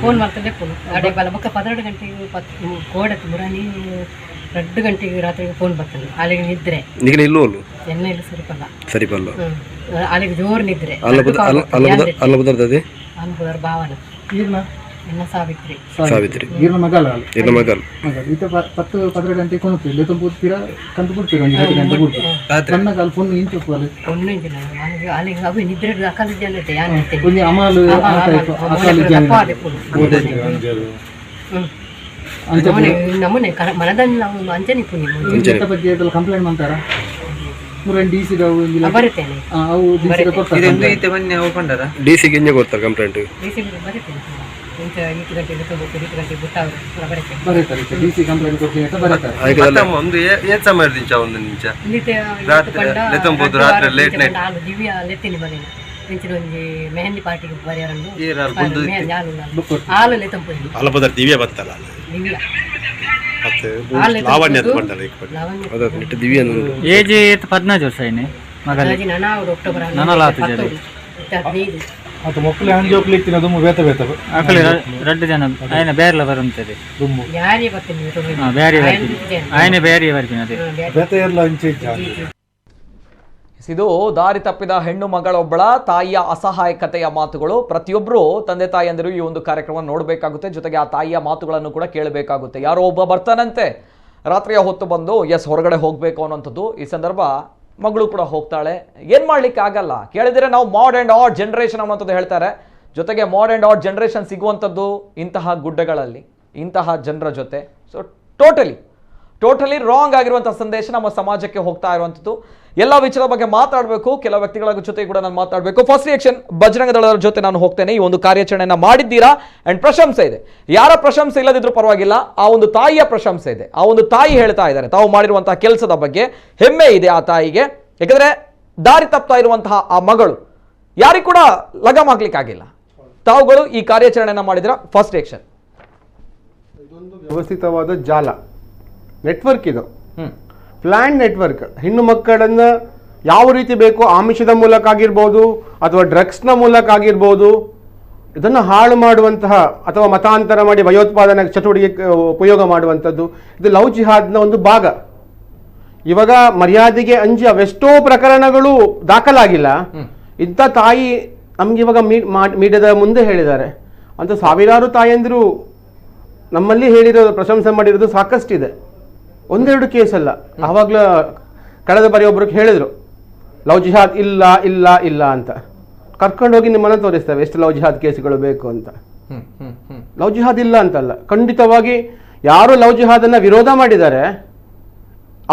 C: ಫೋನ್ ಮಾಡ್ತದೆ ಅಡೆ ಬಲ ಬುಕ್ಕ 12 ಗಂಟೆಗೆ ಕೋಡತ್ತು ಮುರಾನಿ 2 ಗಂಟೆಗೆ ರಾತ್ರಿಗೆ ಫೋನ್ ಬರ್ತಾನೆ. ಅಲ್ಲಿಗೆ ನಿದ್ರೆ ಎಣ್ಣೆ ಇಲ್ಲ ಸರಿಪಲ್ಲ ಅಲ್ಲಿಗೆ ಜೋರು ನಿದ್ರೆ. ಅನ್ಬುದರ್ ಭಾವನ ಎನ್ನ ಸಾವಿತ್ರಿ
D: ಮಗಲ್ 10-12 ಗಂಟೆ ಕೊಡ್ತೀರಿ ಕಂತು ಕೊಡ್ತೀರಿ 1 ಗಂಟೆ ಕೊಡ್ತೀರಿ ನನ್ನ ಕಾಲ ಫೋನ್ ಇಂಚು
C: ಫೋನ್ ಇಂಚಿನ ಅಲ್ಲಿಗೆ ಅವು ನಿದ್ರೆ ಅಕಾಲ ಜನ ಯಾರು
D: ಅಮಾಲು
C: ನಮ್ಮನೆ ಮನದಲ್ಲಿ ನಾವು ಅಂಚನೆ ಪುಣ್ಯ
D: ಎಂತ ಬಗ್ಗೆ ಕಂಪ್ಲೇಂಟ್ ಮಾಡ್ತಾರಾ DC
C: ಬರುತ್ತೇನೆ
E: DC ಗೆ ಕೊಡ್ತಾರೆ ಕಂಪ್ಲೇಂಟ್
C: ಬರುತ್ತೇನೆ 8 ಗಂಟೆಗೆ ತಗೋಬೇಕು 8 ಗಂಟೆಗೆ ಬಿಟ್ಟಾಗ
D: ಬರುತ್ತಾರೆ DC ಕಂಪ್ಲೇಂಟ್ ಕೊಡ್ತೀನಿ ಅಂತ ಬರುತ್ತಾರೆ
E: ಒಂದು ಏನ್ ಸಮಯ ದಿಂಚ ಒಂದು ನಿಮಿಷ ರಾತ್ರಿ ಲೇಟ್ ನೈಟ್
C: ದಿವ್ಯ ಲೆತ್ತಿನಿ ಬಗೆ ಒಂಜಿ ಮೆಹಂದಿ ಪಾರ್ಟಿಗೆ ಬರೆಯರನ್ನು ಹಾಲು ಲೆತ್ತಂಪು
E: ಅಲ್ಲಪದ ದಿವ್ಯ ಬತ್ತಲ್ಲ
C: ದಿವ್ಯ
E: ಮತ್ತೆ ಲಾವಣ್ಯ ಬಂದಲ್ಲ ಅದಕ್ಕೆ ದಿವ್ಯ
D: ಏಜ್ 15 ವರ್ಷ ಏನೆ ಮಗಲಿ
C: ನಾನಾ ಅಕ್ಟೋಬರ್
D: ಅದು ಮಕ್ಕಳು ಅಂಜೋಕ್ಲಿ ತಿನ್ನೋದು ಬೇತ ಬೇತ ಆಕಳಿ 2 ಜನ ಆಯ್ನ ಬೇರೆಲ್ಲ ಬರುತ್ತದೆ ದುಮ್ಮು
C: ಯಾರಿ ಬರ್ತೀನಿ
D: ಬೇರೆ ಆಯ್ನ ಬೇರೆ ಬರ್ತೀನಿ ಅದೇ ಬೇತ ಎಲ್ಲ ಅಂಚೆ
A: ಇದು ದಾರಿ ತಪ್ಪಿದ ಹೆಣ್ಣು ಮಗಳೊಬ್ಬಳ ತಾಯಿಯ ಅಸಹಾಯಕತೆಯ ಮಾತುಗಳು. ಪ್ರತಿಯೊಬ್ಬರು ತಂದೆ ತಾಯಿಯಂದಿರು ಈ ಒಂದು ಕಾರ್ಯಕ್ರಮ ನೋಡಬೇಕಾಗುತ್ತೆ, ಜೊತೆಗೆ ಆ ತಾಯಿಯ ಮಾತುಗಳನ್ನು ಕೂಡ ಕೇಳಬೇಕಾಗುತ್ತೆ. ಯಾರೋ ಒಬ್ಬ ಬರ್ತಾನಂತೆ ರಾತ್ರಿಯ ಹೊತ್ತು ಬಂದು ಹೊರಗಡೆ ಹೋಗಬೇಕು ಅನ್ನೋಂಥದ್ದು. ಈ ಸಂದರ್ಭ ಮಗಳು ಕೂಡ ಹೋಗ್ತಾಳೆ. ಏನು ಮಾಡ್ಲಿಕ್ಕೆ ಆಗಲ್ಲ. ಕೇಳಿದರೆ ನಾವು ಮಾಡ್ ಆ್ಯಂಡ್ ಆಡ್ ಜನರೇಷನ್ ಅನ್ನೋಂಥದ್ದು ಹೇಳ್ತಾರೆ. ಜೊತೆಗೆ ಮಾಡ್ ಆ್ಯಂಡ್ ಆಡ್ ಜನರೇಷನ್ ಸಿಗುವಂಥದ್ದು ಇಂತಹ ಗುಡ್ಡಗಳಲ್ಲಿ, ಇಂತಹ ಜನರ ಜೊತೆ. ಸೊ ಟೋಟಲಿ ರಾಂಗ್ ಆಗಿರುವಂಥ ಸಂದೇಶ ನಮ್ಮ ಸಮಾಜಕ್ಕೆ ಹೋಗ್ತಾ ಇರುವಂಥದ್ದು. ಎಲ್ಲ ವಿಚಾರದ ಬಗ್ಗೆ ಮಾತಾಡಬೇಕು, ಕೆಲವು ವ್ಯಕ್ತಿಗಳ ಜೊತೆ ಕೂಡ ನಾನು ಮಾತಾಡಬೇಕು. ಫಸ್ಟ್ ರಿಯಾಕ್ಷನ್ ಬಜರಂಗ ದಳದ ಜೊತೆ ನಾನು ಹೋಗ್ತೇನೆ. ಈ ಒಂದು ಕಾರ್ಯಾಚರಣೆಯನ್ನು ಮಾಡಿದ್ದೀರಾ ಅಂಡ್ ಪ್ರಶಂಸೆ ಇದೆ. ಯಾರ ಪ್ರಶಂಸೆ ಇಲ್ಲದಿದ್ರೂ ಪರವಾಗಿಲ್ಲ, ಆ ಒಂದು ತಾಯಿಯ ಪ್ರಶಂಸೆ ಇದೆ. ಆ ಒಂದು ತಾಯಿ ಹೇಳ್ತಾ ಇದ್ದಾರೆ ತಾವು ಮಾಡಿರುವಂತಹ ಕೆಲಸದ ಬಗ್ಗೆ ಹೆಮ್ಮೆ ಇದೆ ಆ ತಾಯಿಗೆ. ಯಾಕಂದ್ರೆ ದಾರಿ ತಪ್ತಾ ಇರುವಂತಹ ಆ ಮಗಳು ಯಾರಿಗೂ ಕೂಡ ಲಗಾಮ್ ಹಾಕ್ಲಿಕ್ಕಾಗಿಲ್ಲ. ತಾವುಗಳು ಈ ಕಾರ್ಯಾಚರಣೆಯನ್ನು ಮಾಡಿದ್ರ. First reaction.
F: ಇದೊಂದು ವ್ಯವಸ್ಥಿತವಾದ ಜಾಲ ನೆಟ್ವರ್ಕ್, ಇದು ಪ್ಲಾನ್ ನೆಟ್ವರ್ಕ್. ಹೆಣ್ಣು ಮಕ್ಕಳನ್ನ ಯಾವ ರೀತಿ ಬೇಕು, ಆಮಿಷದ ಮೂಲಕ ಆಗಿರ್ಬೋದು ಅಥವಾ ಡ್ರಗ್ಸ್ನ ಮೂಲಕ ಆಗಿರ್ಬೋದು, ಇದನ್ನು ಹಾಳು ಮಾಡುವಂತಹ ಅಥವಾ ಮತಾಂತರ ಮಾಡಿ ಭಯೋತ್ಪಾದನಾ ಚಟುವಟಿಕೆ ಉಪಯೋಗ ಮಾಡುವಂಥದ್ದು, ಇದು ಲವ್ ಜಿಹಾದ್ನ ಒಂದು ಭಾಗ. ಇವಾಗ ಮರ್ಯಾದೆಗೆ ಅಂಜಿ ಅವೆಷ್ಟೋ ಪ್ರಕರಣಗಳು ದಾಖಲಾಗಿಲ್ಲ. ಇಂಥ ತಾಯಿ ನಮ್ಗೆ ಇವಾಗ ಮೀಡಿಯಾದ ಮುಂದೆ ಹೇಳಿದ್ದಾರೆ ಅಂತ ಸಾವಿರಾರು ತಾಯಂದಿರು ನಮ್ಮಲ್ಲಿ ಹೇಳಿರೋದು, ಪ್ರಶಂಸೆ ಮಾಡಿರೋದು ಸಾಕಷ್ಟಿದೆ. ಒಂದೆರಡು ಕೇಸ್ ಅಲ್ಲ. ಆವಾಗಲೂ ಕಳೆದ ಬಾರಿ ಒಬ್ರಿಗೆ ಹೇಳಿದ್ರು ಲವ್ ಜಿಹಾದ್ ಇಲ್ಲ ಇಲ್ಲ ಇಲ್ಲ ಅಂತ. ಕರ್ಕೊಂಡೋಗಿ ನಿಮ್ಮನ್ನು ತೋರಿಸ್ತೇವೆ ಎಷ್ಟು ಲವ್ ಜಿಹಾದ್ ಕೇಸ್ಗಳು ಬೇಕು ಅಂತ. ಲವ್ ಜಿಹಾದ್ ಇಲ್ಲ ಅಂತಲ್ಲ, ಖಂಡಿತವಾಗಿ ಯಾರು ಲವ್ ಜಿಹಾದನ್ನು ವಿರೋಧ ಮಾಡಿದ್ದಾರೆ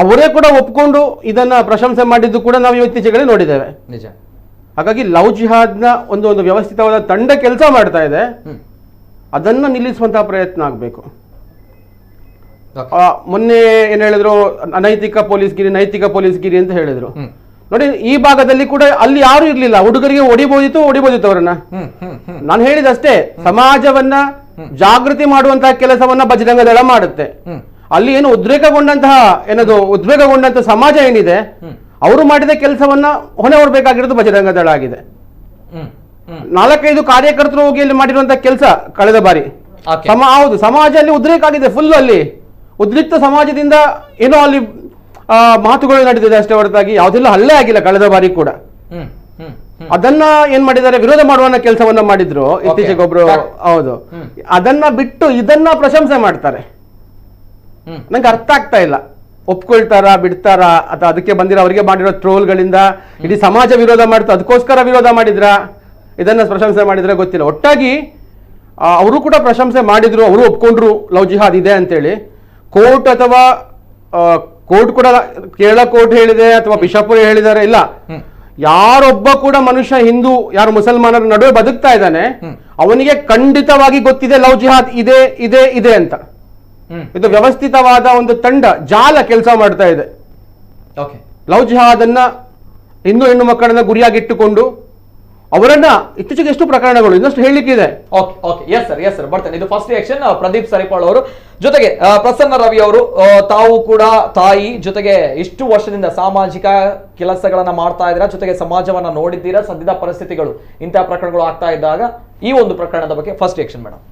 F: ಅವರೇ ಕೂಡ ಒಪ್ಕೊಂಡು ಇದನ್ನ ಪ್ರಶಂಸೆ ಮಾಡಿದ್ದು ಕೂಡ ನಾವು ಇತ್ತೀಚೆಗೆ ನೋಡಿದ್ದೇವೆ.
A: ನಿಜ.
F: ಹಾಗಾಗಿ ಲವ್ ಜಿಹಾದ್ನ ಒಂದು ವ್ಯವಸ್ಥಿತವಾದ ತಂಡ ಕೆಲಸ ಮಾಡ್ತಾ ಇದೆ. ಅದನ್ನು ನಿಲ್ಲಿಸುವಂತಹ ಪ್ರಯತ್ನ ಆಗಬೇಕು. ಮೊನ್ನೆ ಏನ್ ಹೇಳಿದ್ರು, ನೈತಿಕ ಪೊಲೀಸ್ಗಿರಿ ಅಂತ ಹೇಳಿದ್ರು. ನೋಡಿ, ಈ ಭಾಗದಲ್ಲಿ ಕೂಡ ಅಲ್ಲಿ ಯಾರು ಇರ್ಲಿಲ್ಲ. ಹುಡುಗರಿಗೆ ಹೊಡಿಬೋದಿತ್ತು ಅವರನ್ನ. ನಾನು ಹೇಳಿದಷ್ಟೇ, ಸಮಾಜವನ್ನ ಜಾಗೃತಿ ಮಾಡುವಂತಹ ಕೆಲಸವನ್ನ ಬಜರಂಗ ದಳ ಮಾಡುತ್ತೆ. ಅಲ್ಲಿ ಏನು ಉದ್ವೇಗಗೊಂಡಂತ ಸಮಾಜ ಏನಿದೆ, ಅವರು ಮಾಡಿದ ಕೆಲಸವನ್ನ ಹೊಣೆ ಹೊರಬೇಕಾಗಿರೋದು ಬಜರಂಗ ದಳ ಆಗಿದೆ. 4-5 ಕಾರ್ಯಕರ್ತರು ಹೋಗಿ ಅಲ್ಲಿ ಮಾಡಿರುವಂತಹ ಕೆಲಸ ಕಳೆದ ಬಾರಿ. ಹೌದು, ಸಮಾಜ ಅಲ್ಲಿ ಉದ್ರೇಕ ಆಗಿದೆ ಫುಲ್. ಅಲ್ಲಿ ಉದ್ರಿಕ್ತ ಸಮಾಜದಿಂದ ಏನೋ ಅಲ್ಲಿ ಮಾತುಗಳು ನಡೆದಿದೆ ಅಷ್ಟೇ ಹೊರತಾಗಿ ಯಾವುದೆಲ್ಲ ಹಲ್ಲೆ ಆಗಿಲ್ಲ ಕಳೆದ ಬಾರಿ ಕೂಡ. ಅದನ್ನ ಏನ್ ಮಾಡಿದ್ದಾರೆ, ವಿರೋಧ ಮಾಡುವ ಕೆಲಸವನ್ನ ಮಾಡಿದ್ರು ಇತ್ತೀಚೆಗೆ ಒಬ್ರು. ಹೌದು, ಅದನ್ನ ಬಿಟ್ಟು ಇದನ್ನ ಪ್ರಶಂಸೆ ಮಾಡ್ತಾರೆ. ನಂಗೆ ಅರ್ಥ ಆಗ್ತಾ ಇಲ್ಲ, ಒಪ್ಕೊಳ್ತಾರ ಬಿಡ್ತಾರ ಅಥವಾ ಅದಕ್ಕೆ ಬಂದಿರೋ ಅವರಿಗೆ ಮಾಡಿರೋ ಟ್ರೋಲ್ಗಳಿಂದ ಇಡೀ ಸಮಾಜ ವಿರೋಧ ಮಾಡ್ತಾ ಅದಕ್ಕೋಸ್ಕರ ವಿರೋಧ ಮಾಡಿದ್ರ, ಇದನ್ನ ಪ್ರಶಂಸೆ ಮಾಡಿದ್ರೆ ಗೊತ್ತಿಲ್ಲ. ಒಟ್ಟಾಗಿ ಅವರು ಕೂಡ ಪ್ರಶಂಸೆ ಮಾಡಿದ್ರು, ಅವರು ಒಪ್ಕೊಂಡ್ರು ಲವ್ ಜಿಹಾದ್ ಇದೆ ಅಂತೇಳಿ. ಕೋರ್ಟ್ ಅಥವಾ ಕೋರ್ಟ್ ಕೂಡ, ಕೇರಳ ಕೋರ್ಟ್ ಹೇಳಿದೆ ಅಥವಾ ಬಿಷಾಪುರ ಹೇಳಿದ್ದಾರೆ, ಇಲ್ಲ ಯಾರೊಬ್ಬ ಕೂಡ ಮನುಷ್ಯ ಹಿಂದೂ ಯಾರು ಮುಸಲ್ಮಾನರ ನಡುವೆ ಬದುಕ್ತಾ ಇದ್ದಾನೆ ಅವನಿಗೆ ಖಂಡಿತವಾಗಿ ಗೊತ್ತಿದೆ ಲವ್ ಜಿಹಾದ್ ಇದೆ ಇದೆ ಇದೆ ಅಂತ. ಇದು ವ್ಯವಸ್ಥಿತವಾದ ಒಂದು ತಂಡ ಜಾಲ ಕೆಲಸ ಮಾಡ್ತಾ ಇದೆ. ಲವ್ ಜಿಹಾದನ್ನ ಹೆಣ್ಣು ಮಕ್ಕಳನ್ನ ಗುರಿಯಾಗಿಟ್ಟುಕೊಂಡು ಅವರನ್ನ ಇತ್ತೀಚೆಗೆ ಎಷ್ಟು ಪ್ರಕರಣಗಳು ಇನ್ನಷ್ಟು ಹೇಳಲಿಕ್ಕಿದೆ.
A: ಎಸ್ ಸರ್ ಬರ್ತೇನೆ. ಇದು ಫಸ್ಟ್ ರಿಯಾಕ್ಷನ್. ಪ್ರದೀಪ್ ಸರಿಪಾಳ್ ಅವರು ಜೊತೆಗೆ ಪ್ರಸನ್ನ ರವಿ ಅವರು, ತಾವು ಕೂಡ ತಾಯಿ, ಜೊತೆಗೆ ಇಷ್ಟು ವರ್ಷದಿಂದ ಸಾಮಾಜಿಕ ಕೆಲಸಗಳನ್ನ ಮಾಡ್ತಾ ಇದ್ದೀರಾ, ಜೊತೆಗೆ ಸಮಾಜವನ್ನ ನೋಡಿದ್ದೀರಾ. ಸದ್ಯದ ಪರಿಸ್ಥಿತಿಗಳು ಇಂತಹ ಪ್ರಕರಣಗಳು ಆಗ್ತಾ ಇದ್ದಾಗ ಈ ಒಂದು ಪ್ರಕರಣದ ಬಗ್ಗೆ ಫಸ್ಟ್ ರಿಯಾಕ್ಷನ್ ಮೇಡಮ್.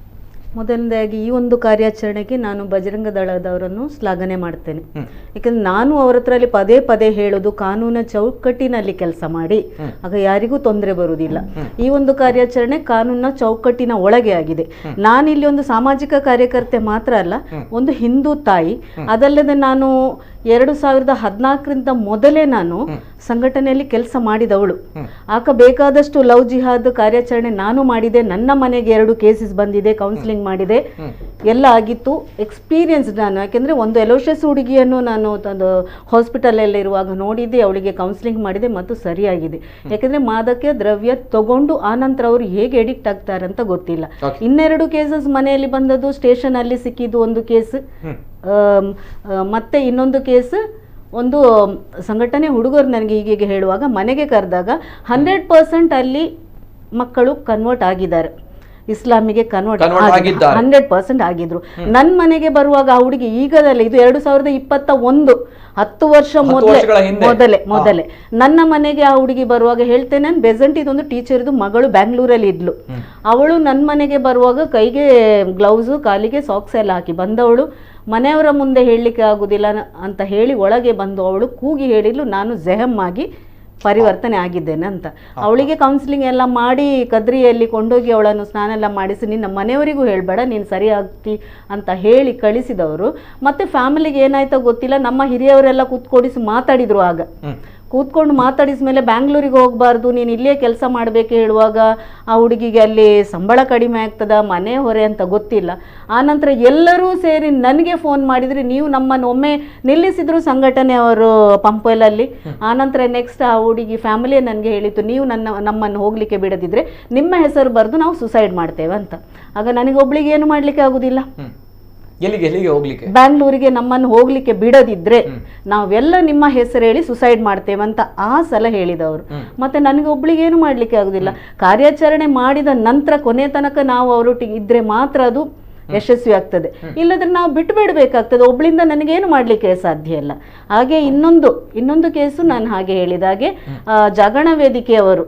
G: ಮೊದಲನೇದಾಗಿ ಈ ಒಂದು ಕಾರ್ಯಾಚರಣೆಗೆ ನಾನು ಬಜರಂಗ ದಳದವರನ್ನು ಶ್ಲಾಘನೆ ಮಾಡ್ತೇನೆ. ಯಾಕಂದ್ರೆ ನಾನು ಅವರ ಹತ್ರ ಪದೇ ಪದೇ ಹೇಳೋದು, ಕಾನೂನ ಚೌಕಟ್ಟಿನಲ್ಲಿ ಕೆಲಸ ಮಾಡಿ, ಆಗ ಯಾರಿಗೂ ತೊಂದರೆ ಬರುವುದಿಲ್ಲ. ಈ ಒಂದು ಕಾರ್ಯಾಚರಣೆ ಕಾನೂನಿನ ಚೌಕಟ್ಟಿನ ಒಳಗೆ ಆಗಿದೆ. ನಾನಿಲ್ಲಿ ಒಂದು ಸಾಮಾಜಿಕ ಕಾರ್ಯಕರ್ತೆ ಮಾತ್ರ ಅಲ್ಲ, ಒಂದು ಹಿಂದೂ ತಾಯಿ. ಅದಲ್ಲದೆ ನಾನು 2014ರಿಂದ ಮೊದಲೇ ನಾನು ಸಂಘಟನೆಯಲ್ಲಿ ಕೆಲಸ ಮಾಡಿದವಳು. ಆಗ ಬೇಕಾದಷ್ಟು ಲವ್ ಜಿಹಾದ್ ಕಾರ್ಯಾಚರಣೆ ನಾನು ಮಾಡಿದೆ. ನನ್ನ ಮನೆಗೆ 2 ಕೇಸಸ್ ಬಂದಿದೆ, ಕೌನ್ಸಿಲಿಂಗ್ ಮಾಡಿದೆ, ಎಲ್ಲ ಆಗಿತ್ತು. ಎಕ್ಸ್ಪೀರಿಯನ್ಸ್ ನಾನು, ಯಾಕೆಂದರೆ ಒಂದು ಎಲೋಷಿಯಸ್ ಹುಡುಗಿಯನ್ನು ನಾನು ಹಾಸ್ಪಿಟಲಲ್ಲಿರುವಾಗ ನೋಡಿದ್ದೆ, ಅವಳಿಗೆ ಕೌನ್ಸಿಲಿಂಗ್ ಮಾಡಿದೆ ಮತ್ತು ಸರಿಯಾಗಿದೆ. ಯಾಕೆಂದರೆ ಮಾದಕ ದ್ರವ್ಯ ತಗೊಂಡು ಆನಂತರ ಅವರು ಹೇಗೆ ಎಡಿಕ್ಟ್ ಆಗ್ತಾರೆ ಅಂತ ಗೊತ್ತಿಲ್ಲ. 2 ಕೇಸಸ್ ಮನೆಯಲ್ಲಿ ಬಂದದ್ದು, ಸ್ಟೇಷನಲ್ಲಿ ಸಿಕ್ಕಿದ್ದು ಒಂದು ಕೇಸ್, ಮತ್ತೆ ಇನ್ನೊಂದು ಕೇಸ್ ಒಂದು ಸಂಘಟನೆ ಹುಡುಗರು ನನಗೆ ಹೀಗೆ ಹೇಳುವಾಗ ಮನೆಗೆ ಕರೆದಾಗ 100% ಅಲ್ಲಿ ಮಕ್ಕಳು ಕನ್ವರ್ಟ್ ಆಗಿದ್ದಾರೆ, ಇಸ್ಲಾಮಿಗೆ ಕನ್ವರ್ಟ್ 100% ಆಗಿದ್ರು. ನನ್ನ ಮನೆಗೆ ಬರುವಾಗ ಆ ಹುಡುಗಿ ಈಗದಲ್ಲೇ, ಇದು 2021, 10 ವರ್ಷ ಮೊದಲೇ ನನ್ನ ಮನೆಗೆ ಆ ಹುಡುಗಿ ಬರುವಾಗ ಹೇಳ್ತೇನೆ, ನಾನು ಬೆಸೆಂಟ್ ಇದೊಂದು ಟೀಚರ್ದು ಮಗಳು ಬ್ಯಾಂಗ್ಳೂರಲ್ಲಿ ಇದ್ಲು. ಅವಳು ನನ್ನ ಮನೆಗೆ ಬರುವಾಗ ಕೈಗೆ ಗ್ಲೌಸು, ಕಾಲಿಗೆ ಸಾಕ್ಸ್ ಎಲ್ಲ ಹಾಕಿ ಬಂದವಳು. ಮನೆಯವರ ಮುಂದೆ ಹೇಳಲಿಕ್ಕೆ ಆಗುದಿಲ್ಲ ಅಂತ ಹೇಳಿ ಒಳಗೆ ಬಂದು ಅವಳು ಕೂಗಿ ಹೇಳಿದ್ಲು, ನಾನು ಜೆಹಮ್ ಆಗಿ ಪರಿವರ್ತನೆ ಆಗಿದ್ದೇನೆ ಅಂತ. ಅವಳಿಗೆ ಕೌನ್ಸಿಲಿಂಗ್ ಎಲ್ಲ ಮಾಡಿ ಕದ್ರಿಯಲ್ಲಿ ಕೊಂಡೋಗಿ ಅವಳನ್ನು ಸ್ನಾನ ಎಲ್ಲ ಮಾಡಿಸಿ, ನಿನ್ನ ಮನೆಯವರಿಗೂ ಹೇಳಬೇಡ, ನೀನು ಸರಿ ಆಗ್ತಿ ಅಂತ ಹೇಳಿ ಕಳಿಸಿದವರು. ಮತ್ತೆ ಫ್ಯಾಮಿಲಿಗೆ ಏನಾಯ್ತೋ ಗೊತ್ತಿಲ್ಲ, ನಮ್ಮ ಹಿರಿಯವರೆಲ್ಲ ಕೂತ್ಕೊಡಿಸಿ ಮಾತಾಡಿದ್ರು. ಆಗ ಕೂತ್ಕೊಂಡು ಮಾತಾಡಿದ ಮೇಲೆ ಬ್ಯಾಂಗ್ಳೂರಿಗೆ ಹೋಗಬಾರ್ದು, ನೀನು ಇಲ್ಲೇ ಕೆಲಸ ಮಾಡಬೇಕು ಹೇಳುವಾಗ ಆ ಹುಡುಗಿಗೆ ಅಲ್ಲಿ ಸಂಬಳ ಕಡಿಮೆ ಆಗ್ತದ, ಮನೆ ಹೊರೆ ಅಂತ ಗೊತ್ತಿಲ್ಲ. ಆನಂತರ ಎಲ್ಲರೂ ಸೇರಿ ನನಗೆ ಫೋನ್ ಮಾಡಿದರೆ, ನೀವು ನಮ್ಮನ್ನು ಒಮ್ಮೆ ನಿಲ್ಲಿಸಿದ್ರು ಸಂಘಟನೆಯವರು ಪಂಪೋಲಲ್ಲಿ. ಆನಂತರ ನೆಕ್ಸ್ಟ್ ಆ ಹುಡುಗಿ ಫ್ಯಾಮಿಲಿಯೇ ನನಗೆ ಹೇಳಿತ್ತು, ನೀವು ನಮ್ಮನ್ನು ಹೋಗಲಿಕ್ಕೆ ಬಿಡದಿದ್ರೆ ನಿಮ್ಮ ಹೆಸರು ಬರೆದು ನಾವು ಸುಸೈಡ್ ಮಾಡ್ತೇವೆ ಅಂತ. ಆಗ ನನಗೊಬ್ಳಿಗೆ ಏನು ಮಾಡಲಿಕ್ಕೆ ಆಗುದಿಲ್ಲ,
A: ಹೋಗ್ಲಿಕ್ಕೆ
G: ಬ್ಯಾಂಗ್ಳೂರಿಗೆ ನಮ್ಮನ್ನು ಹೋಗ್ಲಿಕ್ಕೆ ಬಿಡದಿದ್ರೆ ನಾವೆಲ್ಲ ನಿಮ್ಮ ಹೆಸರು ಹೇಳಿ ಸುಸೈಡ್ ಮಾಡ್ತೇವೆ ಅಂತ ಆ ಸಲ ಹೇಳಿದವರು. ಮತ್ತೆ ನನಗೆ ಒಬ್ಳಿಗೆ ಏನು ಮಾಡ್ಲಿಕ್ಕೆ ಆಗುದಿಲ್ಲ. ಕಾರ್ಯಾಚರಣೆ ಮಾಡಿದ ನಂತರ ಕೊನೆ ತನಕ ನಾವು ಅವರೊಟ್ಟಿಗೆ ಇದ್ರೆ ಮಾತ್ರ ಅದು ಯಶಸ್ವಿ ಆಗ್ತದೆ, ಇಲ್ಲದ್ರೆ ನಾವು ಬಿಟ್ಟು ಬಿಡಬೇಕಾಗ್ತದೆ. ಒಬ್ಳಿಂದ ನನಗೇನು ಮಾಡಲಿಕ್ಕೆ ಸಾಧ್ಯ ಇಲ್ಲ. ಹಾಗೆ ಇನ್ನೊಂದು ಕೇಸು ನಾನು ಹಾಗೆ ಹೇಳಿದಾಗೆ, ಜಾಗರಣ ವೇದಿಕೆಯವರು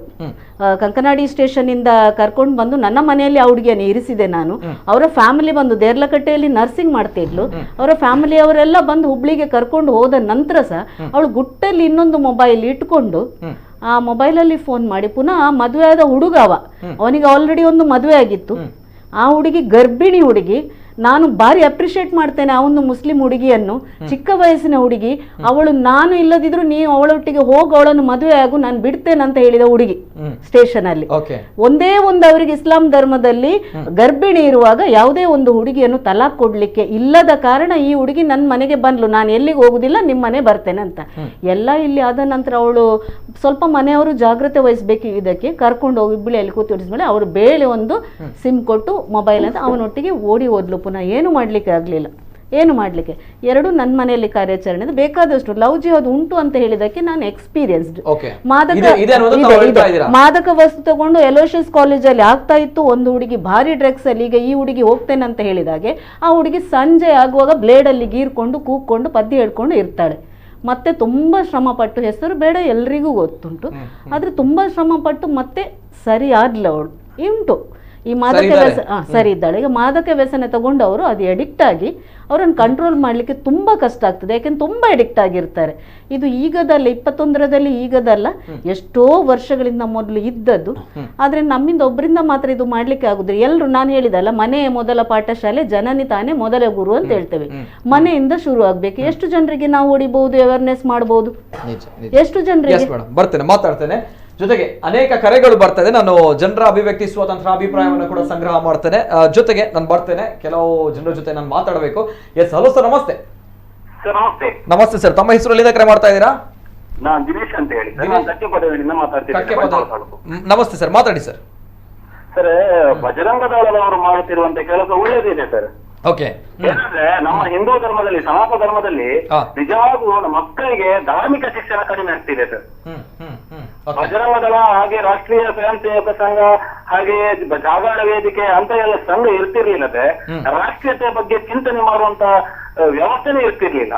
G: ಕಂಕನಾಡಿ ಸ್ಟೇಷನ್ ಇಂದ ಕರ್ಕೊಂಡು ಬಂದು ನನ್ನ ಮನೆಯಲ್ಲಿ ಆ ಹುಡುಗಿಯನ್ನು ಇರಿಸಿದೆ ನಾನು. ಅವರ ಫ್ಯಾಮಿಲಿ ಬಂದು ದೇರ್ಲಕಟ್ಟೆಯಲ್ಲಿ ನರ್ಸಿಂಗ್ ಮಾಡ್ತಿದ್ಲು. ಅವರ ಫ್ಯಾಮಿಲಿಯವರೆಲ್ಲ ಬಂದು ಹುಬ್ಳಿಗೆ ಕರ್ಕೊಂಡು ಹೋದ ನಂತರ ಸಹ ಅವಳು ಗುಟ್ಟಲ್ಲಿ ಇನ್ನೊಂದು ಮೊಬೈಲ್ ಇಟ್ಕೊಂಡು ಆ ಮೊಬೈಲಲ್ಲಿ ಫೋನ್ ಮಾಡಿ ಪುನಃ ಮದುವೆ ಆದ ಹುಡುಗ, ಅವನಿಗೆ ಆಲ್ರೆಡಿ ಒಂದು ಮದುವೆ ಆಗಿತ್ತು. ಆ ಹುಡುಗಿ ಗರ್ಭಿಣಿ ಹುಡುಗಿ. ನಾನು ಭಾರಿ ಅಪ್ರಿಷಿಯೇಟ್ ಮಾಡ್ತೇನೆ ಆ ಒಂದು ಮುಸ್ಲಿಂ ಹುಡುಗಿಯನ್ನು, ಚಿಕ್ಕ ವಯಸ್ಸಿನ ಹುಡುಗಿ. ಅವಳು ನಾನು ಇಲ್ಲದಿದ್ರು ನೀವು ಅವಳೊಟ್ಟಿಗೆ ಹೋಗಿ ಅವಳನ್ನು ಮದುವೆ ಆಗು, ನಾನು ಬಿಡ್ತೇನೆ ಅಂತ ಹೇಳಿದ ಹುಡುಗಿ ಸ್ಟೇಷನ್ ಅಲ್ಲಿ. ಒಂದೇ ಒಂದು ಅವರಿಗೆ ಇಸ್ಲಾಂ ಧರ್ಮದಲ್ಲಿ ಗರ್ಭಿಣಿ ಇರುವಾಗ ಯಾವುದೇ ಒಂದು ಹುಡುಗಿಯನ್ನು ತಲಾಕ್ ಕೊಡ್ಲಿಕ್ಕೆ ಇಲ್ಲದ ಕಾರಣ ಈ ಹುಡುಗಿ ನನ್ನ ಮನೆಗೆ ಬಂದ್ಲು, ನಾನು ಎಲ್ಲಿಗೆ ಹೋಗುದಿಲ್ಲ, ನಿಮ್ಮ ಮನೆ ಬರ್ತೇನೆ ಅಂತ. ಎಲ್ಲ ಇಲ್ಲಿ ಆದ ನಂತರ ಅವಳು ಸ್ವಲ್ಪ ಮನೆಯವರು ಜಾಗ್ರತೆ ವಹಿಸ್ಬೇಕು, ಇದಕ್ಕೆ ಕರ್ಕೊಂಡು ಹೋಗಿ ಬಿಳಿಯಲ್ಲಿ ಕೂತಿಡಿದ್ಮೇಲೆ ಅವರು ಬೇಳೆ ಒಂದು ಸಿಮ್ ಕೊಟ್ಟು ಮೊಬೈಲ್ ಅಂತ ಅವನೊಟ್ಟಿಗೆ ಓಡಿ ಹೋದ್ಲು. ಪುನಃ ಏನು ಮಾಡ್ಲಿಕ್ಕೆ ಆಗ್ಲಿಲ್ಲ, ಏನು ಮಾಡ್ಲಿಕ್ಕೆ. ಎರಡು ನನ್ನ ಮನೆಯಲ್ಲಿ ಕಾರ್ಯಾಚರಣೆ ಬೇಕಾದಷ್ಟು ಲವ್ ಜಿಹಾದ್ ಉಂಟು ಅಂತ ಹೇಳಿದಕ್ಕೆ ನಾನು ಎಕ್ಸ್ಪೀರಿಯನ್ಸ್ಡ್. ಮಾದಕ ವಸ್ತು ತಗೊಂಡು ಎಲೋಷಿಯಸ್ ಕಾಲೇಜಲ್ಲಿ ಆಗ್ತಾ ಇತ್ತು. ಒಂದು ಹುಡುಗಿ ಭಾರಿ ಡ್ರಗ್ಸ್ ಅಲ್ಲಿ, ಈಗ ಈ ಹುಡುಗಿ ಹೋಗ್ತೇನೆ ಅಂತ ಹೇಳಿದಾಗೆ ಆ ಹುಡುಗಿ ಸಂಜೆ ಆಗುವಾಗ ಬ್ಲೇಡ್ ಅಲ್ಲಿ ಗೀರ್ಕೊಂಡು ಕೂಗ್ಕೊಂಡು ಪದ್ಯ ಹೇಳ್ಕೊಂಡು ಇರ್ತಾಳೆ. ಮತ್ತೆ ತುಂಬಾ ಶ್ರಮ ಪಟ್ಟು, ಹೆಸರು ಬೇಡ ಎಲ್ರಿಗೂ ಗೊತ್ತುಂಟು, ಆದ್ರೆ ತುಂಬಾ ಶ್ರಮ ಪಟ್ಟು ಮತ್ತೆ ಸರಿ ಆದ್ಲ ಅವಳು. ಉಂಟು ಈ ಮಾದಕ ವ್ಯಸನ ಸರಿ ಇದ್ದಾಳೆ. ಈಗ ಮಾದಕ ವ್ಯಸನ ತಗೊಂಡು ಅವರು ಅದು ಎಡಿಕ್ಟ್ ಆಗಿ ಅವರನ್ನು ಕಂಟ್ರೋಲ್ ಮಾಡಲಿಕ್ಕೆ ತುಂಬ ಕಷ್ಟ ಆಗ್ತದೆ, ಯಾಕೆಂದ್ರೆ ತುಂಬ ಎಡಿಕ್ಟ್ ಆಗಿರ್ತಾರೆ. ಇದು ಈಗದಲ್ಲ, 21ರಲ್ಲಿ ಈಗದಲ್ಲ, ಎಷ್ಟೋ ವರ್ಷಗಳಿಂದ ಮೊದಲು ಇದ್ದದ್ದು. ಆದರೆ ನಮ್ಮಿಂದ ಒಬ್ಬರಿಂದ ಮಾತ್ರ ಇದು ಮಾಡಲಿಕ್ಕೆ ಆಗುದಿಲ್ಲ. ಎಲ್ಲರೂ ನಾನು ಹೇಳಿದಲ್ಲ, ಮನೆಯ ಮೊದಲ ಪಾಠಶಾಲೆ, ಜನನಿ ತಾನೇ ಮೊದಲ ಗುರು ಅಂತ ಹೇಳ್ತೇವೆ. ಮನೆಯಿಂದ ಶುರು ಆಗ್ಬೇಕು. ಎಷ್ಟು ಜನರಿಗೆ ನಾವು ಹೊಡಿಬಹುದು, ಅವೇರ್ನೆಸ್ ಮಾಡಬಹುದು, ಎಷ್ಟು ಜನರಿಗೆ.
A: ಬರ್ತೇನೆ, ಮಾತಾಡ್ತೇನೆ. ಜೊತೆಗೆ ಅನೇಕ ಕರೆಗಳು ಬರ್ತದೆ. ನಾನು ಜನರ ಅಭಿವ್ಯಕ್ತಿ ಸ್ವಾತಂತ್ರ್ಯ ಅಭಿಪ್ರಾಯವನ್ನು ಕೂಡ ಸಂಗ್ರಹ ಮಾಡ್ತೇನೆ. ಜೊತೆಗೆ ನಾನು ಬರ್ತೇನೆ, ಕೆಲವು ಜನರ ಜೊತೆ ನಾನು ಮಾತಾಡಬೇಕು. ಎಸ್, ಹಲೋ ಸರ್, ನಮಸ್ತೆ. ನಮಸ್ತೆ ಸರ್, ತಮ್ಮ ಹೆಸರು ಎಲ್ಲಿಂದ ಕರೆ ಮಾಡ್ತಾ ಇದ್ದೀರಾ?
H: ನಾನು ದಿನೇಶ್ ಅಂತ ಹೇಳಿ
A: ನಮಸ್ತೆ ಸರ್, ಮಾತಾಡಿ ಸರ್.
H: ಸರ್, ಬಜರಂಗ ದಳದವರು ಮಾಡುತ್ತಿರುವಂತ ಕೆಲಸ ಒಳ್ಳೆಯದಿದೆ ಸರ್. ಯಾಕಂದ್ರೆ ನಮ್ಮ ಹಿಂದೂ ಧರ್ಮದಲ್ಲಿ, ಸನಾತನ ಧರ್ಮದಲ್ಲಿ ನಿಜವಾಗೂ ಮಕ್ಕಳಿಗೆ ಧಾರ್ಮಿಕ ಶಿಕ್ಷಣ ಕಡಿಮೆ ಆಗ್ತಿದೆ ಸರ್. ಬಜರಂಗ ದಳ ಹಾಗೆ ರಾಷ್ಟ್ರೀಯ ಸ್ವಯಂ ಸೇವಕ ಸಂಘ ಹಾಗೆ ಜಾಗರಣ ವೇದಿಕೆ ಅಂತ ಎಲ್ಲ ಸಂಘ ಇರ್ತಿರ್ಲಿಲ್ಲದೆ ರಾಷ್ಟ್ರೀಯತೆ ಬಗ್ಗೆ ಚಿಂತನೆ ಮಾಡುವಂತ ವ್ಯವಸ್ಥೆನೇ ಇರ್ತಿರ್ಲಿಲ್ಲ.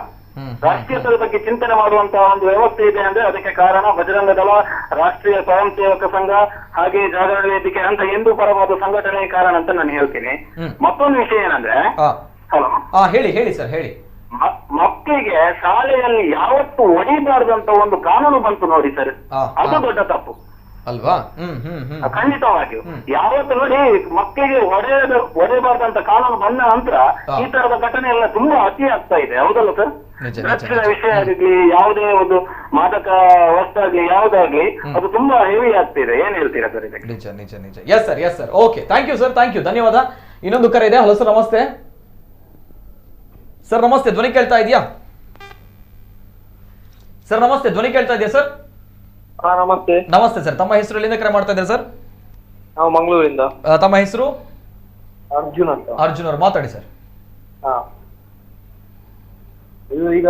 H: ರಾಷ್ಟ್ರೀಯತೆ ಬಗ್ಗೆ ಚಿಂತನೆ ಮಾಡುವಂತ ಒಂದು ವ್ಯವಸ್ಥೆ ಇದೆ ಅಂದ್ರೆ ಅದಕ್ಕೆ ಕಾರಣ ಬಜರಂಗ ದಳ, ರಾಷ್ಟ್ರೀಯ ಸ್ವಯಂ ಸೇವಕ ಸಂಘ ಹಾಗೆ ಜಾಗರಣ ವೇದಿಕೆ ಅಂತ ಹಿಂದೂ ಪರವಾದ ಸಂಘಟನೆ ಕಾರಣ ಅಂತ ನಾನು ಹೇಳ್ತೀನಿ. ಮತ್ತೊಂದು ವಿಷಯ ಏನಂದ್ರೆ, ಹಲೋ,
A: ಹೇಳಿ ಸರ್, ಹೇಳಿ.
H: ಮಕ್ಕಳಿಗೆ ಶಾಲೆಯಲ್ಲಿ ಯಾವತ್ತು ಹೊಡಿಬಾರ್ದಂತ ಒಂದು ಕಾನೂನು ಬಂತು ನೋಡಿ ಸರ್, ಅದು ದೊಡ್ಡ ತಪ್ಪು
A: ಅಲ್ವಾ?
H: ಖಂಡಿತವಾಗಿಯೂ. ಯಾವತ್ತು ನೋಡಿ ಮಕ್ಕಳಿಗೆ ಹೊಡೆಯಬಾರ್ದಂತ ಕಾನೂನು ಬಂದ ನಂತರ ಈ ತರದ ಘಟನೆ ಎಲ್ಲ ತುಂಬಾ ಅತಿ ಆಗ್ತಾ ಇದೆ, ಹೌದಲ್ಲ ಸರ್? ಡ್ರಗ್ಸ್ನ ವಿಷಯ ಆಗಲಿ, ಯಾವುದೇ ಒಂದು ಮಾದಕ ವಸ್ತಾಗ್ಲಿ ಯಾವುದಾಗ್ಲಿ ಅದು ತುಂಬಾ ಹೆವಿ ಆಗ್ತಿದೆ. ಏನ್ ಹೇಳ್ತೀರಾ ಸರ್ ಇದಕ್ಕೆ?
A: ನಿಜ ನಿಜ ನಿಜ. Yes sir. Okay, thank you sir, thank you, ಧನ್ಯವಾದ. ಇನ್ನೊಂದು ಕರೆ ಇದೆ. ಹಲೋ ಸರ್, ನಮಸ್ತೆ ಸರ್. ನಮಸ್ತೆ, ಧ್ವನಿ ಕೇಳ್ತಾ ಇದೆಯಾ ಸರ್? ನಮಸ್ತೆ, ಧ್ವನಿ ಕೇಳ್ತಾ ಇದೆಯಾ ಸರ್?
I: ನಮಸ್ತೆ.
A: ನಮಸ್ತೆ ಸರ್, ತಮ್ಮ ಹೆಸರು ಎಲ್ಲಿಂದ ಕರೆ ಮಾಡ್ತಾ ಇದ್ದಾರೆ ಸರ್?
I: ನಾವು ಮಂಗಳೂರಿಂದ.
A: ತಮ್ಮ ಹೆಸರು?
I: ಅರ್ಜುನ್ ಅಂತ.
A: ಅರ್ಜುನ್ ಅವರು, ಮಾತಾಡಿ ಸರ್.
I: ಇದು ಈಗ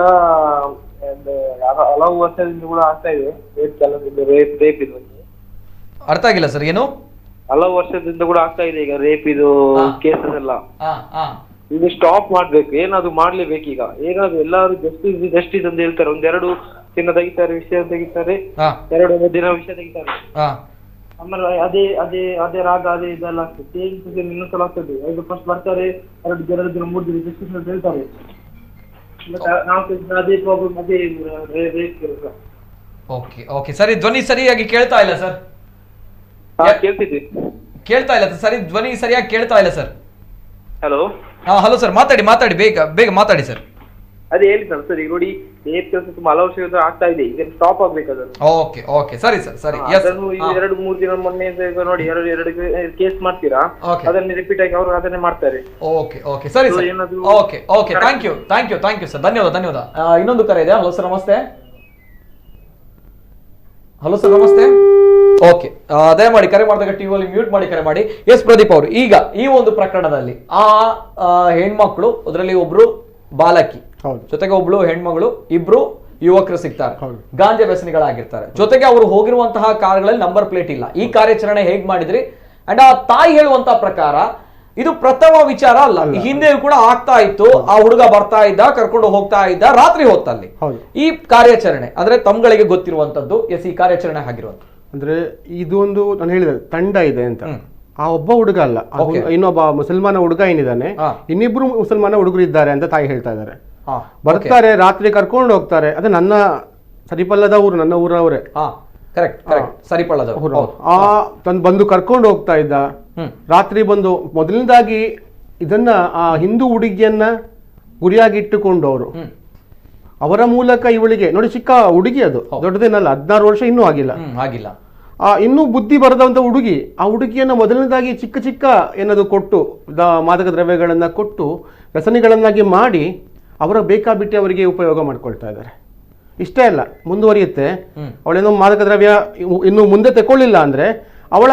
I: ಹಲವು ವರ್ಷದಿಂದ ಕೂಡ ಆಗ್ತಾ ಇದೆ ರೇಪ್ ಇದು.
A: ಅರ್ಥ ಆಗಿಲ್ಲ ಸರ್, ಏನು?
I: ಹಲವು ವರ್ಷದಿಂದ ಕೂಡ ಆಗ್ತಾ ಇದೆ ಈಗ ರೇಪ್ ಇದು ಕೇಸಸ್ ಎಲ್ಲ. ಇದು ಸ್ಟಾಪ್ ಮಾಡ್ಬೇಕು, ಏನಾದ್ರು ಮಾಡ್ಲೇಬೇಕು. ಈಗ ಏನಾದ್ರು ಎಲ್ಲಾರು ಜಸ್ಟಿಸ್ ಅಂತ ಹೇಳ್ತಾರೆ. ಒಂದೆರಡು ದಿನ ತೆಗಿತಾರೆ, ವಿಷಯ ತೆಗಿತಾರೆ, 2 ದಿನ ವಿಷಯ ತೆಗಿತಾರೆ. ಆಮೇಲೆ ಅದೇ ರಾಗ ಅದೇ ಇದೆಲ್ಲ ಆಗ್ತದೆ. ಇನ್ನೊಂದ್ಸಲ ಆಗ್ತದೆ. ಈಗ ಫಸ್ಟ್ ಬರ್ತಾರೆ, 2 ದಿನ 3 ದಿನ ಜಸ್ಟಿಸ್ ಅಂತ ಹೇಳ್ತಾರೆ. ಅದೇ ಪ್ರಾಬ್ಲಮ್, ಅದೇ ರೇಪ್ ಕೆಲಸ.
A: ಓಕೆ ಸರಿ, ಧ್ವನಿ ಸರಿಯಾಗಿ ಕೇಳ್ತಾ ಇಲ್ಲ ಸರ್. ಕೇಳ್ತಾ ಇಲ್ಲ ಸರಿ, ಧ್ವನಿ ಸರಿಯಾಗಿ ಕೇಳ್ತಾ ಇಲ್ಲ ಸರ್.
I: ಹಲೋ
A: ಹಲೋ ಸರ್, ಮಾತಾಡಿ, ಬೇಗ ಮಾತಾಡಿ ಸರ್.
I: ಅದೇ ಹೇಳಿ ಸರ್, ಈಗ ನೋಡಿ ರೇಪ್ ಕೆಲಸ ತುಂಬಾ ಹಲವು ವರ್ಷ ಆಗ್ತಾ ಇದೆ. ಈಗ ಸ್ಟಾಪ್ ಆಗ್ಬೇಕು ಅದನ್ನು.
A: ಓಕೆ ಸರಿ ಸರ್, ಸರಿ.
I: ಅದನ್ನು 2-3 ದಿನ ಮೊನ್ನೆ ನೋಡಿ ಎರಡು ಕೇಸ್ ಮಾಡ್ತೀರಾ, ಅದನ್ನ ರಿಪೀಟ್ ಆಗಿ ಅವರು ಅದನ್ನೇ ಮಾಡ್ತಾರೆ.
A: ಓಕೆ ಸರಿ sir. Okay, thank you sir, ಧನ್ಯವಾದ. ಇನ್ನೊಂದು ಕರೆ ಇದೆ. ಹಲೋ ಸರ್, ನಮಸ್ತೆ. ಹಲೋ ಸರ್, ನಮಸ್ತೆ. ಓಕೆ, ದಯಮಾಡಿ ಕರೆ ಮಾಡಿದಾಗ ಟಿವಿಯಲ್ಲಿ ಮ್ಯೂಟ್ ಮಾಡಿ ಕರೆ ಮಾಡಿ. ಎಸ್ ಪ್ರದೀಪ್ ಅವರು, ಈಗ ಈ ಒಂದು ಪ್ರಕರಣದಲ್ಲಿ ಹೆಣ್ಮಕ್ಳು, ಅದರಲ್ಲಿ ಒಬ್ರು ಬಾಲಕಿ, ಜೊತೆಗೆ ಒಬ್ಳು ಹೆಣ್ಮಗಳು, ಇಬ್ರು ಯುವಕರು ಸಿಗ್ತಾರೆ, ಗಾಂಜಾ ವ್ಯಸನಿಗಳಾಗಿರ್ತಾರೆ. ಜೊತೆಗೆ ಅವರು ಹೋಗಿರುವಂತಹ ಕಾರ್ಗಳಲ್ಲಿ ನಂಬರ್ ಪ್ಲೇಟ್ ಇಲ್ಲ. ಈ ಕಾರ್ಯಾಚರಣೆ ಹೇಗ್ ಮಾಡಿದ್ರಿ? ಅಂಡ್ ಆ ತಾಯಿ ಹೇಳುವಂತಹ ಪ್ರಕಾರ ಇದು ಪ್ರಥಮ ವಿಚಾರ ಅಲ್ಲ, ಹಿಂದೆ ಕೂಡ ಆಗ್ತಾ ಇತ್ತು. ಆ ಹುಡುಗ ಬರ್ತಾ ಇದ್ದ, ಕರ್ಕೊಂಡು ಹೋಗ್ತಾ ಇದ್ದ ರಾತ್ರಿ ಹೊತ್ತಲ್ಲಿ. ಈ ಕಾರ್ಯಾಚರಣೆ ಅಂದ್ರೆ ತಮ್ಗಳಿಗೆ ಗೊತ್ತಿರುವಂತದ್ದು. ಎಸ್, ಈ ಕಾರ್ಯಾಚರಣೆ ಆಗಿರುವಂತ
F: ಅಂದ್ರೆ ಇದು ಒಂದು ನಾನು ಹೇಳಿದೆ ತಂಡ ಇದೆ ಅಂತ. ಆ ಒಬ್ಬ ಹುಡುಗ ಅಲ್ಲ, ಇನ್ನೊಬ್ಬ ಮುಸಲ್ಮಾನ ಹುಡುಗ ಏನಿದ್ದಾನೆ, ಇನ್ನಿಬ್ರು ಮುಸಲ್ಮಾನ ಹುಡುಗರು ಇದ್ದಾರೆ ಅಂತ ತಾಯಿ ಹೇಳ್ತಾ ಇದ್ದಾರೆ. ಬರ್ತಾರೆ, ರಾತ್ರಿ ಕರ್ಕೊಂಡು ಹೋಗ್ತಾರೆ. ಅದು ನನ್ನ ಸರಿಪಲ್ಲದ ಊರು, ನನ್ನ ಊರವರೇ.
A: ಸರಿಪಲ್ಲದ
F: ತಂದು ಬಂದು ಕರ್ಕೊಂಡು ಹೋಗ್ತಾ ಇದ್ದ. ರಾತ್ರಿ ಬಂದು ಮೊದಲನೇದಾಗಿ ಇದನ್ನ ಆ ಹಿಂದೂ ಹುಡುಗಿಯನ್ನ ಗುರಿಯಾಗಿಟ್ಟುಕೊಂಡು ಅವರ ಮೂಲಕ ಇವಳಿಗೆ ನೋಡಿ, ಚಿಕ್ಕ ಹುಡುಗಿ, ಅದು ದೊಡ್ಡದೇನಲ್ಲ, 16 ವರ್ಷ ಇನ್ನೂ ಆಗಿಲ್ಲ. ಇನ್ನೂ ಬುದ್ಧಿ ಬರದಂತ ಹುಡುಗಿ. ಆ ಹುಡುಗಿಯನ್ನ ಮೊದಲನೇದಾಗಿ ಚಿಕ್ಕ ಏನದು ಕೊಟ್ಟು, ಮಾದಕ ದ್ರವ್ಯಗಳನ್ನ ಕೊಟ್ಟು ವ್ಯಸನಿಗಳನ್ನಾಗಿ ಮಾಡಿ ಅವರ ಬೇಕಾಬಿಟ್ಟು ಅವರಿಗೆ ಉಪಯೋಗ ಮಾಡ್ಕೊಳ್ತಾ ಇದ್ದಾರೆ. ಇಷ್ಟೇ ಅಲ್ಲ, ಮುಂದುವರಿಯುತ್ತೆ. ಅವಳೇನೋ ಮಾದಕ ದ್ರವ್ಯ ಇನ್ನು ಮುಂದೆ ತಗೊಳ್ಳಿಲ್ಲ ಅಂದ್ರೆ ಅವಳ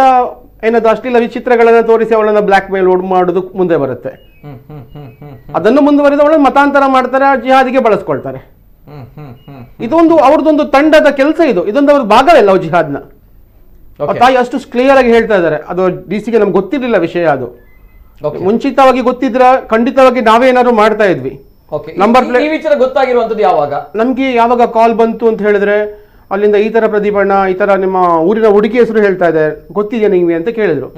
F: ಏನದು ಅಶ್ಲೀಲ ವಿಚಿತ್ರಗಳನ್ನ ತೋರಿಸಿ ಅವಳನ್ನ ಬ್ಲಾಕ್ ಮೇಲ್ ಮಾಡೋದು ಮುಂದೆ ಬರುತ್ತೆ. ಅದನ್ನು ಮುಂದುವರೆದು ಅವಳನ್ನು ಮತಾಂತರ ಮಾಡ್ತಾರೆ, ಜಿಹಾದಿಗೆ ಬಳಸ್ಕೊಳ್ತಾರೆ. ಇದೊಂದು ಅವ್ರದ್ದೊಂದು ತಂಡದ ಕೆಲಸ. ಇದೊಂದು ಅವ್ರ ಭಾಗವಲ್ಲ ಜಿಹಾದ್ನ. ತಾಯಿ ಅಷ್ಟು ಕ್ಲಿಯರ್ ಆಗಿ ಹೇಳ್ತಾ ಇದ್ದಾರೆ. ಅದು ಡಿಸಿಗೆ ನಮ್ಗೆ ಗೊತ್ತಿರಲಿಲ್ಲ ವಿಷಯ. ಅದು ಮುಂಚಿತವಾಗಿ ಗೊತ್ತಿದ್ರ ಖಂಡಿತವಾಗಿ ನಾವೇನಾದ್ರು ಮಾಡ್ತಾ ಇದ್ವಿ. ನಂಬರ್ ಪ್ಲೇಟ್
A: ವಿಚಾರ ಗೊತ್ತಾಗಿರುವಂತದ್ದು ಯಾವಾಗ
F: ನಮ್ಗೆ ಯಾವಾಗ ಕಾಲ್ ಬಂತು ಅಂತ ಹೇಳಿದ್ರೆ, ಅಲ್ಲಿಂದ ಈ ತರ ಪ್ರದೀಪಣ್ಣ, ಈ ತರ ನಿಮ್ಮ ಊರಿನ ಹುಡುಗಿ ಹೆಸರು ಹೇಳ್ತಾ ಇದೆ, ಗೊತ್ತಿದೆಯಾ ನಿಮ್ಗೆ ಅಂತ ಕೇಳಿದ್ರು.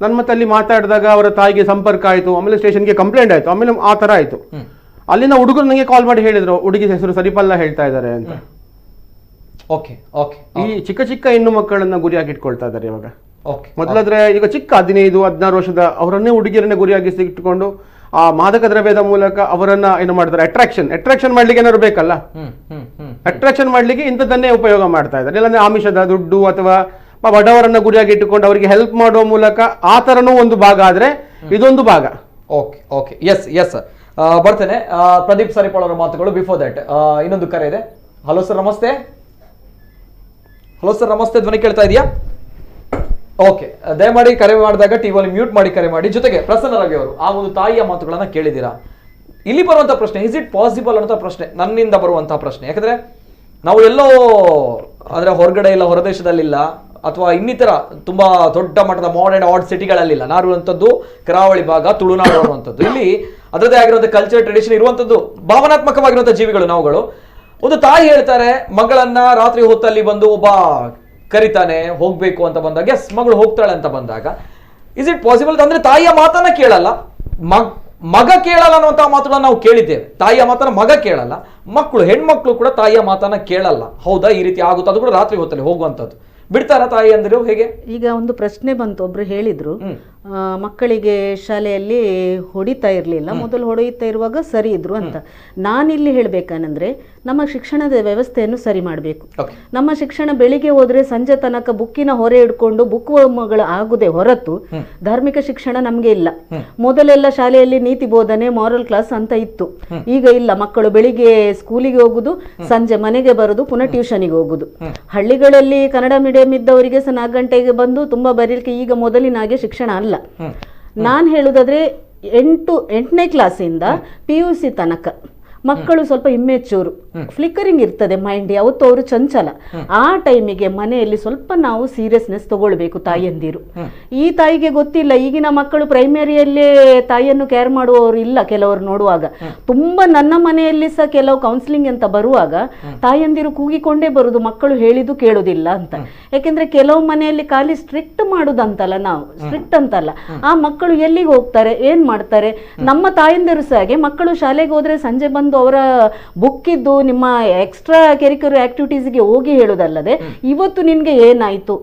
F: ನನ್ನ ಮತ್ತೆ ಅಲ್ಲಿ ಮಾತಾಡಿದಾಗ ಅವರ ತಾಯಿಗೆ ಸಂಪರ್ಕ ಆಯ್ತು. ಆಮೇಲೆ ಸ್ಟೇಷನ್ಗೆ ಕಂಪ್ಲೇಂಟ್ ಆಯ್ತು. ಆಮೇಲೆ ಆ ತರ ಆಯ್ತು. ಅಲ್ಲಿನ ಹುಡುಗರು ನನಗೆ ಕಾಲ್ ಮಾಡಿ ಹೇಳಿದ್ರು, ಹುಡುಗಿ ಹೆಸರು ಸರಿಪಲ್ಲ ಹೇಳ್ತಾ ಇದ್ದಾರೆ ಅಂತ. ಈ ಚಿಕ್ಕ ಹೆಣ್ಣು ಮಕ್ಕಳನ್ನ ಗುರಿಯಾಗಿ ಇಟ್ಕೊಳ್ತಾ ಇದ್ದಾರೆ ಇವಾಗ. ಮೊದಲಾದ್ರೆ ಈಗ ಚಿಕ್ಕ 15-16 ವರ್ಷದ ಅವರನ್ನೇ ಹುಡುಗಿಯರನ್ನೇ ಗುರಿಯಾಗಿ ಇಟ್ಟುಕೊಂಡು ಆ ಮಾದಕ ದ್ರವ್ಯದ ಮೂಲಕ ಅವರನ್ನ ಏನು ಮಾಡ್ತಾರೆ, ಅಟ್ರಾಕ್ಷನ್ ಮಾಡ್ಲಿಕ್ಕೆ ಏನಾದ್ರು ಬೇಕಲ್ಲ, ಅಟ್ರಾಕ್ಷನ್ ಮಾಡ್ಲಿಕ್ಕೆ ಇಂಥದ್ದನ್ನೇ ಉಪಯೋಗ ಮಾಡ್ತಾ ಇದ್ದಾರೆ. ಇಲ್ಲಾಂದ್ರೆ ಆಮಿಷದ ದುಡ್ಡು ಅಥವಾ ಬಡವರನ್ನ ಗುರಿಯಾಗಿ ಇಟ್ಟುಕೊಂಡು ಅವರಿಗೆ ಹೆಲ್ಪ್ ಮಾಡುವ ಮೂಲಕ ಆ ತರನೂ ಒಂದು ಭಾಗ ಆದ್ರೆ ಇದೊಂದು ಭಾಗ.
A: ಎಸ್ ಬರ್ತೇನೆ. ಪ್ರದೀಪ್ ಸರಿಪಾಳ್ ಅವರ ಮಾತುಗಳು. ಬಿಫೋರ್ ದಟ್ ಇನ್ನೊಂದು ಕರೆ ಇದೆ. ಹಲೋ ಸರ್, ನಮಸ್ತೆ. ಧ್ವನಿ ಕೇಳ್ತಾ ಇದೆಯಾ? ಓಕೆ, ದಯಮಾಡಿ ಕರೆ ಮಾಡಿದಾಗ ಟಿವಿಯಲ್ಲಿ ಮ್ಯೂಟ್ ಮಾಡಿ ಕರೆ ಮಾಡಿ. ಜೊತೆಗೆ ಪ್ರಸನ್ನ ರವಿ ಅವರು ಆ ಒಂದು ತಾಯಿಯ ಮಾತುಗಳನ್ನ ಕೇಳಿದ್ದೀರಾ? ಇಲ್ಲಿ ಬರುವಂತಹ ಪ್ರಶ್ನೆ, ಇಸ್ ಇಟ್ ಪಾಸಿಬಲ್ ಅಂತ ಪ್ರಶ್ನೆ ನನ್ನಿಂದ ಬರುವಂತಹ ಪ್ರಶ್ನೆ. ಯಾಕಂದ್ರೆ ನಾವು ಎಲ್ಲೋ ಅಂದ್ರೆ ಹೊರಗಡೆ ಇಲ್ಲ, ಹೊರದೇಶದಲ್ಲಿಲ್ಲ, ಅಥವಾ ಇನ್ನಿತರ ತುಂಬಾ ದೊಡ್ಡ ಮಟ್ಟದ ಮಾಡರ್ನ್ ಆರ್ಡ್ ಸಿಟಿಗಳಲ್ಲಿಲ್ಲ. ನಾರುವಂಥದ್ದು ಕರಾವಳಿ ಭಾಗ, ತುಳುನಾಡು ಅನ್ನುವಂಥದ್ದು. ಇಲ್ಲಿ ಅದರದೇ ಆಗಿರುವಂಥ ಕಲ್ಚರ್ ಟ್ರೆಡಿಷನ್ ಇರುವಂಥದ್ದು, ಭಾವನಾತ್ಮಕವಾಗಿರುವಂಥ ಜೀವಿಗಳು ನಾವುಗಳು. ಒಂದು ತಾಯಿ ಹೇಳ್ತಾರೆ, ಮಗಳನ್ನ ರಾತ್ರಿ ಹೊತ್ತಲ್ಲಿ ಬಂದು ಒಬ್ಬ ಕರಿತಾನೆ, ಹೋಗ್ಬೇಕು ಅಂತ ಬಂದಾಗ, ಎಸ್ ಮಗಳು ಹೋಗ್ತಾಳೆ ಅಂತ ಬಂದಾಗ, ಇಸ್ ಇಟ್ ಪಾಸಿಬಲ್? ಅಂದ್ರೆ ತಾಯಿಯ ಮಾತನ್ನ ಕೇಳಲ್ಲ, ಮಗ ಕೇಳಲ್ಲ ಅನ್ನುವಂತಹ ಮಾತುಗಳನ್ನ ನಾವು ಕೇಳಿದ್ದೇವೆ. ತಾಯಿಯ ಮಾತನ್ನ ಮಗ ಕೇಳಲ್ಲ, ಹೆಣ್ಮಕ್ಳು ಕೂಡ ತಾಯಿಯ ಮಾತನ್ನ ಕೇಳಲ್ಲ. ಹೌದಾ? ಈ ರೀತಿ ಆಗುತ್ತೆ. ಅದು ಕೂಡ ರಾತ್ರಿ ಹೊತ್ತಲ್ಲಿ ಹೋಗುವಂಥದ್ದು. ಬಿಡ್ತಾರ ತಾಯಿ ಅಂದ್ರು ಹೇಗೆ?
G: ಈಗ ಒಂದು ಪ್ರಶ್ನೆ ಬಂತು, ಒಬ್ರು ಹೇಳಿದ್ರು ಮಕ್ಕಳಿಗೆ ಶಾಲೆಯಲ್ಲಿ ಹೊಡಿತಾ ಇರಲಿಲ್ಲ, ಮೊದಲು ಹೊಡೆಯುತ್ತಾ ಇರುವಾಗ ಸರಿ ಇದ್ರು ಅಂತ. ನಾನಿಲ್ಲಿ ಹೇಳಬೇಕಂದ್ರೆ ನಮ್ಮ ಶಿಕ್ಷಣದ ವ್ಯವಸ್ಥೆಯನ್ನು ಸರಿ ಮಾಡಬೇಕು. ನಮ್ಮ ಶಿಕ್ಷಣ ಬೆಳಿಗ್ಗೆ ಹೋದ್ರೆ ಸಂಜೆ ತನಕ ಬುಕ್ಕಿನ ಹೊರೆ ಹಿಡ್ಕೊಂಡು ಬುಕ್ಗಳು ಆಗುದೇ ಹೊರತು ಧಾರ್ಮಿಕ ಶಿಕ್ಷಣ ನಮ್ಗೆ ಇಲ್ಲ. ಮೊದಲೆಲ್ಲ ಶಾಲೆಯಲ್ಲಿ ನೀತಿ ಬೋಧನೆ, ಮಾರಲ್ ಕ್ಲಾಸ್ ಅಂತ ಇತ್ತು. ಈಗ ಇಲ್ಲ. ಮಕ್ಕಳು ಬೆಳಿಗ್ಗೆ ಸ್ಕೂಲಿಗೆ ಹೋಗುದು, ಸಂಜೆ ಮನೆಗೆ ಬರುದು, ಪುನಃ ಟ್ಯೂಷನಿಗೆ ಹೋಗುದು. ಹಳ್ಳಿಗಳಲ್ಲಿ ಕನ್ನಡ ಮೀಡಿಯಂ ಇದ್ದವರಿಗೆ 4 ಗಂಟೆಗೆ ಬಂದು ತುಂಬಾ ಬರೀಲಿಕ್ಕೆ ಈಗ ಮೊದಲಿನ ಹಾಗೆ ಶಿಕ್ಷಣ ಅಲ್ಲ. ನಾನು ಹೇಳುದಾದ್ರೆ 8ನೇ ಕ್ಲಾಸಿಂದ PUC ತನಕ ಮಕ್ಕಳು ಸ್ವಲ್ಪ ಇಮ್ಮೆಚೂರು, ಫ್ಲಿಕ್ಕರಿಂಗ್ ಇರ್ತದೆ ಮೈಂಡ್, ಯಾವತ್ತು ಅವರು ಚಂಚಲ. ಆ ಟೈಮಿಗೆ ಮನೆಯಲ್ಲಿ ಸ್ವಲ್ಪ ನಾವು ಸೀರಿಯಸ್ನೆಸ್ ತಗೊಳ್ಬೇಕು ತಾಯಿಯಂದಿರು. ಈ ತಾಯಿಗೆ ಗೊತ್ತಿಲ್ಲ, ಈಗಿನ ಮಕ್ಕಳು ಪ್ರೈಮರಿಯಲ್ಲೇ ತಾಯಿಯನ್ನು ಕೇರ್ ಮಾಡುವವರು ಇಲ್ಲ. ಕೆಲವರು ನೋಡುವಾಗ ತುಂಬಾ, ನನ್ನ ಮನೆಯಲ್ಲಿ ಸಹ ಕೆಲವು ಕೌನ್ಸಿಲಿಂಗ್ ಅಂತ ಬರುವಾಗ ತಾಯಿಯಂದಿರು ಕೂಗಿಕೊಂಡೇ ಬರುದು, ಮಕ್ಕಳು ಹೇಳಿದ್ದು ಕೇಳುದಿಲ್ಲ ಅಂತ. ಯಾಕೆಂದ್ರೆ ಕೆಲವು ಮನೆಯಲ್ಲಿ ಖಾಲಿ ಸ್ಟ್ರಿಕ್ಟ್ ಮಾಡುದಂತಲ್ಲ, ನಾವು ಸ್ಟ್ರಿಕ್ಟ್ ಅಂತಲ್ಲ, ಆ ಮಕ್ಕಳು ಎಲ್ಲಿಗೆ ಹೋಗ್ತಾರೆ, ಏನ್ ಮಾಡ್ತಾರೆ. ನಮ್ಮ ತಾಯಂದಿರು ಸಹ ಹಾಗೆ, ಮಕ್ಕಳು ಶಾಲೆಗೆ ಹೋದ್ರೆ ಸಂಜೆ ಬಂದು ಅವರ ಬುಕ್ ಇದ್ದು ನಿಮ್ಮ ಎಕ್ಸ್ಟ್ರಾ ಕರಿಕ್ಯುಲರ್ ಆಕ್ಟಿವಿಟೀಸ್ಗೆ ಹೋಗಿ ಹೇಳುದಲ್ಲದೆ ಇವತ್ತು ನಿನ್ಗೆ ಏನಾಯ್ತು,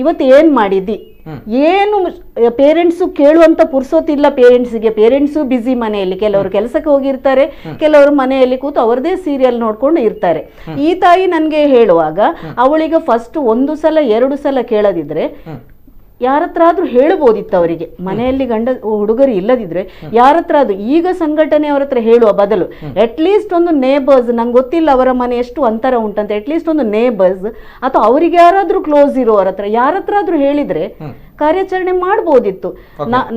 G: ಇವತ್ತು ಏನ್ ಮಾಡಿದ್ದಿ, ಏನು ಪೇರೆಂಟ್ಸು ಕೇಳುವಂತ ಪುರ್ಸೋತಿಲ್ಲ ಪೇರೆಂಟ್ಸ್ಗೆ. ಪೇರೆಂಟ್ಸು ಬಿಸಿ ಮನೆಯಲ್ಲಿ, ಕೆಲವರು ಕೆಲಸಕ್ಕೆ ಹೋಗಿರ್ತಾರೆ, ಕೆಲವರು ಮನೆಯಲ್ಲಿ ಕೂತು ಅವರದೇ ಸೀರಿಯಲ್ ನೋಡ್ಕೊಂಡು ಇರ್ತಾರೆ. ಈ ತಾಯಿ ನನ್ಗೆ ಹೇಳುವಾಗ ಅವಳಿಗೆ ಫಸ್ಟ್ 1 ಸಲ 2 ಸಲ ಕೇಳದಿದ್ರೆ ಯಾರತ್ರ ಆದ್ರೂ ಹೇಳಬಹುದಿತ್ತು ಅವರಿಗೆ. ಮನೆಯಲ್ಲಿ ಹುಡುಗರು ಇಲ್ಲದಿದ್ರೆ ಯಾರತ್ರ ಆದ್ರೂ, ಈಗ ಸಂಘಟನೆ ಅವ್ರ ಹತ್ರ ಹೇಳುವ ಬದಲು ಅಟ್ಲೀಸ್ಟ್ ಒಂದು ನೇಬರ್ಸ್, ನಂಗೆ ಗೊತ್ತಿಲ್ಲ ಅವರ ಮನೆ ಎಷ್ಟು ಅಂತರ ಉಂಟಂತ, ಅಟ್ಲೀಸ್ಟ್ ಒಂದು ನೇಬರ್ಸ್ ಅಥವಾ ಅವರಿಗೆ ಯಾರಾದ್ರೂ ಕ್ಲೋಸ್ ಇರೋರ ಹತ್ರ ಯಾರತ್ರ ಆದ್ರೂ ಹೇಳಿದ್ರೆ ಕಾರ್ಯಾಚರಣೆ ಮಾಡಬಹುದಿತ್ತು.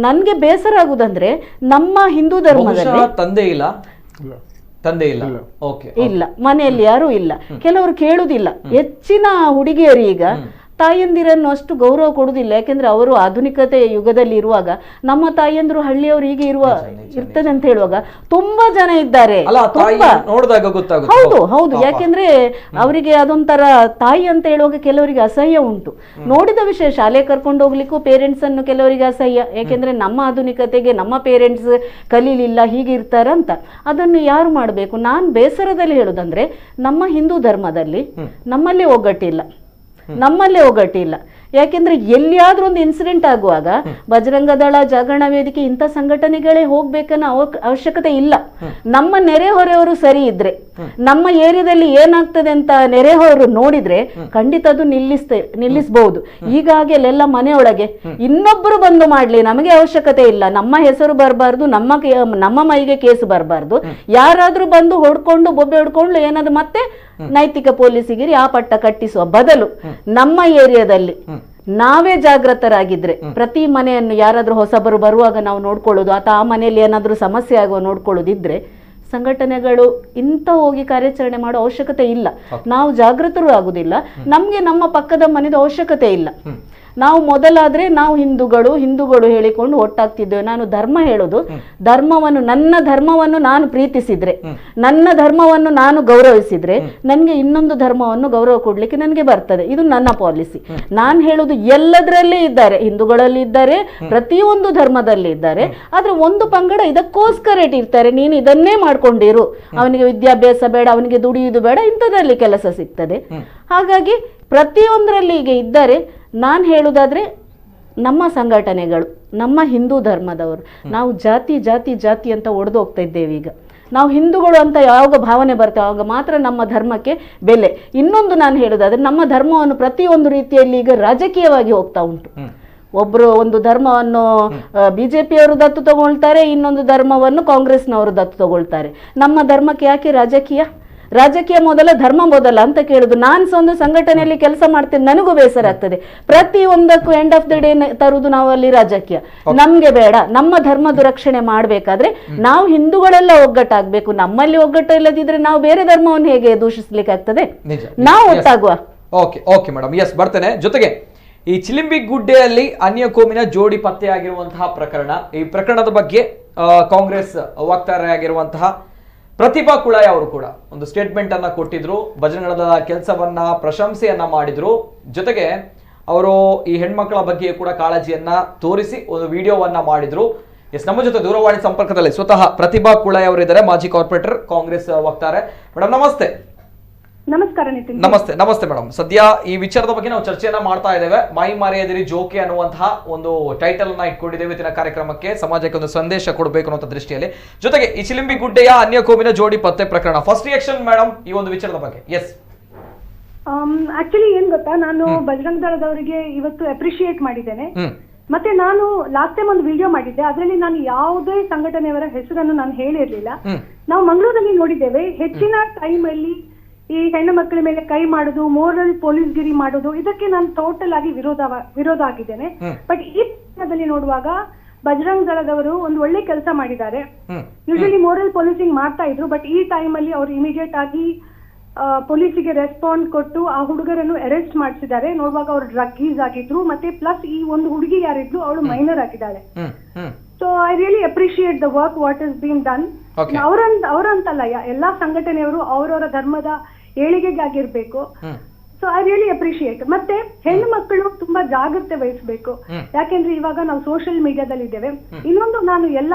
G: ನನ್ಗೆ ಬೇಸರ ಆಗುದಂದ್ರೆ ನಮ್ಮ ಹಿಂದೂ ಧರ್ಮದಲ್ಲಿ
A: ತಂದೆ ಇಲ್ಲ,
G: ಮನೆಯಲ್ಲಿ ಯಾರು ಇಲ್ಲ, ಕೆಲವರು ಕೇಳುದಿಲ್ಲ. ಹೆಚ್ಚಿನ ಹುಡುಗಿಯರು ಈಗ ತಾಯಂದಿರನ್ನು ಅಷ್ಟು ಗೌರವ ಕೊಡುವುದಿಲ್ಲ. ಯಾಕೆಂದ್ರೆ ಅವರು ಆಧುನಿಕತೆ ಯುಗದಲ್ಲಿ ಇರುವಾಗ, ನಮ್ಮ ತಾಯಂದಿರು ಹಳ್ಳಿಯವರು ಹೀಗೆ ಇರ್ತದೆ ಅಂತ ಹೇಳುವಾಗ ತುಂಬಾ ಜನ ಇದ್ದಾರೆ. ಹೌದು. ಯಾಕೆಂದ್ರೆ ಅವರಿಗೆ ಅದೊಂಥರ ತಾಯಿ ಅಂತ ಹೇಳುವಾಗ ಕೆಲವರಿಗೆ ಅಸಹ್ಯ ಉಂಟು. ನೋಡಿದ ವಿಷಯ, ಶಾಲೆ ಕರ್ಕೊಂಡು ಹೋಗ್ಲಿಕ್ಕೂ ಪೇರೆಂಟ್ಸ್ ಅನ್ನು ಕೆಲವರಿಗೆ ಅಸಹ್ಯ. ಯಾಕೆಂದ್ರೆ ನಮ್ಮ ಆಧುನಿಕತೆಗೆ ನಮ್ಮ ಪೇರೆಂಟ್ಸ್ ಕಲೀಲಿಲ್ಲ, ಹೀಗೆ ಇರ್ತಾರಂತ. ಅದನ್ನು ಯಾರು ಮಾಡಬೇಕು? ನಾನು ಬೇಸರದಲ್ಲಿ ಹೇಳುದಂದ್ರೆ ನಮ್ಮ ಹಿಂದೂ ಧರ್ಮದಲ್ಲಿ ನಮ್ಮಲ್ಲಿ ಒಗ್ಗಟ್ಟಿಲ್ಲ. ಯಾಕೆಂದ್ರೆ ಎಲ್ಲಿಯಾದ್ರೂ ಒಂದು ಇನ್ಸಿಡೆಂಟ್ ಆಗುವಾಗ ಬಜರಂಗ ದಳ, ಜಾಗರಣ ವೇದಿಕೆ ಇಂಥ ಸಂಘಟನೆಗಳೇ ಹೋಗ್ಬೇಕನ್ನೋ ಅವಶ್ಯಕತೆ ಇಲ್ಲ. ನಮ್ಮ ನೆರೆಹೊರೆಯವರು ಸರಿ ಇದ್ರೆ, ನಮ್ಮ ಏರಿಯಾದಲ್ಲಿ ಏನಾಗ್ತದೆ ಅಂತ ನೆರೆಹೊರೆಯವರು ನೋಡಿದ್ರೆ ಖಂಡಿತ ಅದು ನಿಲ್ಲಿಸಬಹುದು. ಹೀಗಾಗಿ ಅಲ್ಲೆಲ್ಲ ಮನೆಯೊಳಗೆ ಇನ್ನೊಬ್ಬರು ಬಂದು ಮಾಡ್ಲಿ, ನಮಗೆ ಅವಶ್ಯಕತೆ ಇಲ್ಲ, ನಮ್ಮ ಹೆಸರು ಬರಬಾರ್ದು, ನಮ್ಮ ಮೈಗೆ ಕೇಸು ಬರಬಾರ್ದು. ಯಾರಾದ್ರೂ ಬಂದು ಹೊಡ್ಕೊಂಡು ಬೊಬ್ಬೆ ಹೊಡ್ಕೊಂಡು ಏನಾದ್ರು ಮತ್ತೆ ನೈತಿಕ ಪೊಲೀಸಿಗಿರಿ ಆ ಪಟ್ಟ ಕಟ್ಟಿಸುವ ಬದಲು ನಮ್ಮ ಏರಿಯಾದಲ್ಲಿ ನಾವೇ ಜಾಗೃತರಾಗಿದ್ರೆ, ಪ್ರತಿ ಮನೆಯನ್ನು ಯಾರಾದ್ರೂ ಹೊಸಬರು ಬರುವಾಗ ನಾವು ನೋಡ್ಕೊಳ್ಳೋದು, ಅಥವಾ ಆ ಮನೆಯಲ್ಲಿ ಏನಾದ್ರೂ ಸಮಸ್ಯೆ ಆಗುವ ನೋಡ್ಕೊಳ್ಳೋದಿದ್ರೆ ಸಂಘಟನೆಗಳು ಇಂಥ ಹೋಗಿ ಕಾರ್ಯಾಚರಣೆ ಮಾಡೋ ಅವಶ್ಯಕತೆ ಇಲ್ಲ. ನಾವು ಜಾಗೃತರು ಆಗುದಿಲ್ಲ, ನಮ್ಗೆ ನಮ್ಮ ಪಕ್ಕದ ಮನೆದು ಅವಶ್ಯಕತೆ ಇಲ್ಲ. ನಾವು ಮೊದಲಾದ್ರೆ ನಾವು ಹಿಂದೂಗಳು ಹೇಳಿಕೊಂಡು ಒಟ್ಟಾಗ್ತಿದ್ದೇವೆ. ನಾನು ಧರ್ಮ ಹೇಳೋದು, ನನ್ನ ಧರ್ಮವನ್ನು ನಾನು ಪ್ರೀತಿಸಿದ್ರೆ, ನನ್ನ ಧರ್ಮವನ್ನು ನಾನು ಗೌರವಿಸಿದ್ರೆ ನನಗೆ ಇನ್ನೊಂದು ಧರ್ಮವನ್ನು ಗೌರವ ಕೊಡ್ಲಿಕ್ಕೆ ನನಗೆ ಬರ್ತದೆ. ಇದು ನನ್ನ ಪಾಲಿಸಿ. ನಾನು ಹೇಳೋದು ಎಲ್ಲದರಲ್ಲೇ ಇದ್ದಾರೆ, ಹಿಂದೂಗಳಲ್ಲಿ ಇದ್ದಾರೆ, ಪ್ರತಿಯೊಂದು ಧರ್ಮದಲ್ಲಿ ಇದ್ದಾರೆ. ಆದ್ರೆ ಒಂದು ಪಂಗಡ ಇದಕ್ಕೋಸ್ಕರ ಇಟ್ಟಿರ್ತಾರೆ, ನೀನು ಇದನ್ನೇ ಮಾಡ್ಕೊಂಡಿರು, ಅವನಿಗೆ ವಿದ್ಯಾಭ್ಯಾಸ ಬೇಡ, ಅವನಿಗೆ ದುಡಿಯುವುದು ಬೇಡ, ಇಂಥದ್ರಲ್ಲಿ ಕೆಲಸ ಸಿಗ್ತದೆ. ಹಾಗಾಗಿ ಪ್ರತಿಯೊಂದರಲ್ಲಿ ಈಗ ಇದ್ದಾರೆ. ನಾನು ಹೇಳುವುದಾದ್ರೆ ನಮ್ಮ ಸಂಘಟನೆಗಳು, ನಮ್ಮ ಹಿಂದೂ ಧರ್ಮದವರು, ನಾವು ಜಾತಿ ಅಂತ ಒಡೆದು ಹೋಗ್ತಾ ಇದ್ದೇವೆ. ಈಗ ನಾವು ಹಿಂದೂಗಳು ಅಂತ ಯಾವಾಗ ಭಾವನೆ ಬರ್ತೇವೆ ಆವಾಗ ಮಾತ್ರ ನಮ್ಮ ಧರ್ಮಕ್ಕೆ ಬೆಲೆ. ಇನ್ನೊಂದು ನಾನು ಹೇಳುವುದಾದ್ರೆ, ನಮ್ಮ ಧರ್ಮವನ್ನು ಪ್ರತಿಯೊಂದು ರೀತಿಯಲ್ಲಿ ಈಗ ರಾಜಕೀಯವಾಗಿ ಹೋಗ್ತಾ ಉಂಟು. ಒಬ್ರು ಒಂದು ಧರ್ಮವನ್ನು ಬಿಜೆಪಿಯವರು ದತ್ತು ತಗೊಳ್ತಾರೆ, ಇನ್ನೊಂದು ಧರ್ಮವನ್ನು ಕಾಂಗ್ರೆಸ್ನವರು ದತ್ತು ತಗೊಳ್ತಾರೆ. ನಮ್ಮ ಧರ್ಮಕ್ಕೆ ಯಾಕೆ ರಾಜಕೀಯ ಮೊದಲ, ಧರ್ಮ ಮೊದಲ ಅಂತ ಕೇಳುದು. ನಾನು ಒಂದು ಸಂಘಟನೆಯಲ್ಲಿ ಕೆಲಸ ಮಾಡ್ತೇನೆ, ನನಗೂ ಬೇಸರ ಆಗ್ತದೆ. ಪ್ರತಿ ಒಂದಕ್ಕೂ ಎಂಡ್ ಆಫ್ ದ ಡೇ ತರುವುದು ನಾವು ಅಲ್ಲಿ ರಾಜಕೀಯ. ನಮ್ಗೆ ಬೇಡ. ನಮ್ಮ ಧರ್ಮದ ರಕ್ಷಣೆ ಮಾಡ್ಬೇಕಾದ್ರೆ ನಾವು ಹಿಂದೂಗಳೆಲ್ಲ ಒಗ್ಗಟ್ಟಾಗ್ಬೇಕು. ನಮ್ಮಲ್ಲಿ ಒಗ್ಗಟ್ಟು ಇಲ್ಲದಿದ್ರೆ ನಾವು ಬೇರೆ ಧರ್ಮವನ್ನು ಹೇಗೆ ದೂಷಿಸ್ಲಿಕ್ಕೆ ಆಗ್ತದೆ? ನಾವು ಒಟ್ಟಾಗುವ.
A: ಓಕೆ ಮೇಡಮ್, ಎಸ್ ಬರ್ತೇನೆ. ಜೊತೆಗೆ ಈ ಚಿಲಿಂಬಿ ಗುಡ್ಡೆಯಲ್ಲಿ ಅನ್ಯ ಕೋಮಿನ ಜೋಡಿ ಪತ್ತೆಯಾಗಿರುವಂತಹ ಪ್ರಕರಣ, ಈ ಪ್ರಕರಣದ ಬಗ್ಗೆ ಕಾಂಗ್ರೆಸ್ ವಕ್ತಾರೆಯಾಗಿರುವಂತಹ ಪ್ರತಿಭಾ ಕುಳಾಯ್ ಅವರು ಕೂಡ ಒಂದು ಸ್ಟೇಟ್ಮೆಂಟ್ ಅನ್ನ ಕೊಟ್ಟಿದ್ರು. ಬಜರಂಗದ ಕೆಲಸವನ್ನ ಪ್ರಶಂಸೆಯನ್ನ ಮಾಡಿದ್ರು. ಜೊತೆಗೆ ಅವರು ಈ ಹೆಣ್ಮಕ್ಳ ಬಗ್ಗೆ ಕೂಡ ಕಾಳಜಿಯನ್ನ ತೋರಿಸಿ ಒಂದು ವಿಡಿಯೋವನ್ನ ಮಾಡಿದ್ರು. ಎಸ್, ನಮ್ಮ ಜೊತೆ ದೂರವಾಣಿ ಸಂಪರ್ಕದಲ್ಲಿ ಸ್ವತಃ ಪ್ರತಿಭಾ ಕುಳಾಯ್ ಅವರಿದ್ದಾರೆ, ಮಾಜಿ ಕಾರ್ಪೊರೇಟರ್, ಕಾಂಗ್ರೆಸ್ ವಕ್ತಾರೆ. ಮೇಡಮ್ ನಮಸ್ತೆ.
J: ನಮಸ್ಕಾರ ನಿತಿನ್.
A: ನಮಸ್ತೆ ನಮಸ್ತೆ ಮೇಡಮ್. ಸದ್ಯ ಈ ವಿಚಾರದ ಬಗ್ಗೆ ನಾವು ಚರ್ಚೆಯನ್ನ ಮಾಡ್ತಾ ಇದ್ದೇವೆ. ಮೈ ಮರೆಯದಿರಿ ಜೋಕೆ ಅನ್ನುವಂತಹ ಒಂದು ಟೈಟಲ್ ಅನ್ನ ಇಟ್ಕೊಂಡಿದ್ದೇವೆ ಇವತ್ತಿನ ಕಾರ್ಯಕ್ರಮಕ್ಕೆ. ಸಮಾಜಕ್ಕೆ ಒಂದು ಸಂದೇಶ ಕೊಡಬೇಕು ಅನ್ನೋ ದೃಷ್ಟಿಯಲ್ಲಿ. ಜೊತೆಗೆ ಈ ಚಿಲಿಂಬಿ ಗುಡ್ಡೆಯ ಅನ್ಯ ಕೋಮಿನ ಜೋಡಿ ಪತ್ತೆ ಪ್ರಕರಣ, ಫಸ್ಟ್ ರಿಯಾಕ್ಷನ್ ಮೇಡಮ್ ಈ ಒಂದು ವಿಚಾರದ ಬಗ್ಗೆ? ಎಸ್,
J: ಆಕ್ಚುಲಿ ಏನ್ ಗೊತ್ತಾ, ನಾನು ಬಜರಂಗ ದಳದವರಿಗೆ ಇವತ್ತು ಅಪ್ರಿಶಿಯೇಟ್ ಮಾಡಿದ್ದೇನೆ. ಮತ್ತೆ ನಾನು ಲಾಸ್ಟ್ ಟೈಮ್ ಒಂದು ವಿಡಿಯೋ ಮಾಡಿದ್ದೆ, ಅದರಲ್ಲಿ ನಾನು ಯಾವುದೇ ಸಂಘಟನೆಯವರ ಹೆಸರನ್ನು ನಾನು ಹೇಳಿರ್ಲಿಲ್ಲ. ನಾವು ಮಂಗಳೂರಲ್ಲಿ ನೋಡಿದ್ದೇವೆ, ಹೆಚ್ಚಿನ ಟೈಮ್ ಅಲ್ಲಿ ಈ ಹೆಣ್ಣು ಮಕ್ಕಳ ಮೇಲೆ ಕೈ ಮಾಡೋದು, ಮೋರಲ್ ಪೊಲೀಸ್ಗಿರಿ ಮಾಡೋದು, ಇದಕ್ಕೆ ನಾನು ಟೋಟಲ್ ಆಗಿ ವಿರೋಧ ಆಗಿದ್ದೇನೆ. ಬಟ್ ಈ ಪ್ರಕರಣದಲ್ಲಿ ನೋಡುವಾಗ ಬಜರಂಗ ದಳದವರು ಒಂದು ಒಳ್ಳೆ ಕೆಲಸ ಮಾಡಿದ್ದಾರೆ. ಯೂಶಲಿ ಮೋರಲ್ ಪೊಲೀಸಿಂಗ್ ಮಾಡ್ತಾ ಇದ್ರು, ಬಟ್ ಈ ಟೈಮ್ ಅಲ್ಲಿ ಅವರು ಇಮಿಡಿಯೇಟ್ ಆಗಿ ಪೊಲೀಸಿಗೆ ರೆಸ್ಪಾಂಡ್ ಕೊಟ್ಟು ಆ ಹುಡುಗರನ್ನು ಅರೆಸ್ಟ್ ಮಾಡಿಸಿದ್ದಾರೆ. ನೋಡುವಾಗ ಅವರು ಡ್ರಗ್ಗೀಸ್ ಆಗಿದ್ರು, ಮತ್ತೆ ಪ್ಲಸ್ ಈ ಒಂದು ಹುಡುಗಿ ಯಾರಿದ್ಲು ಅವಳು ಮೈನರ್ ಆಗಿದ್ದಾಳೆ. So I really appreciate the work what is been done. ಅವರಂತಲ್ಲ, ಎಲ್ಲಾ ಸಂಘಟನೆಯವರು ಅವರವರ ಧರ್ಮದ ಏಳಿಗೆಗಾಗಿರ್ಬೇಕು. So I really appreciate. ಮತ್ತೆ ಹೆಣ್ಣು ಮಕ್ಕಳು ತುಂಬಾ ಜಾಗ್ರತೆ ವಹಿಸಬೇಕು, ಯಾಕೆಂದ್ರೆ ಇವಾಗ ನಾವು ಸೋಷಿಯಲ್ ಮೀಡಿಯಾದಲ್ಲಿ ಇದ್ದೇವೆ. ಇನ್ನೊಂದು, ನಾನು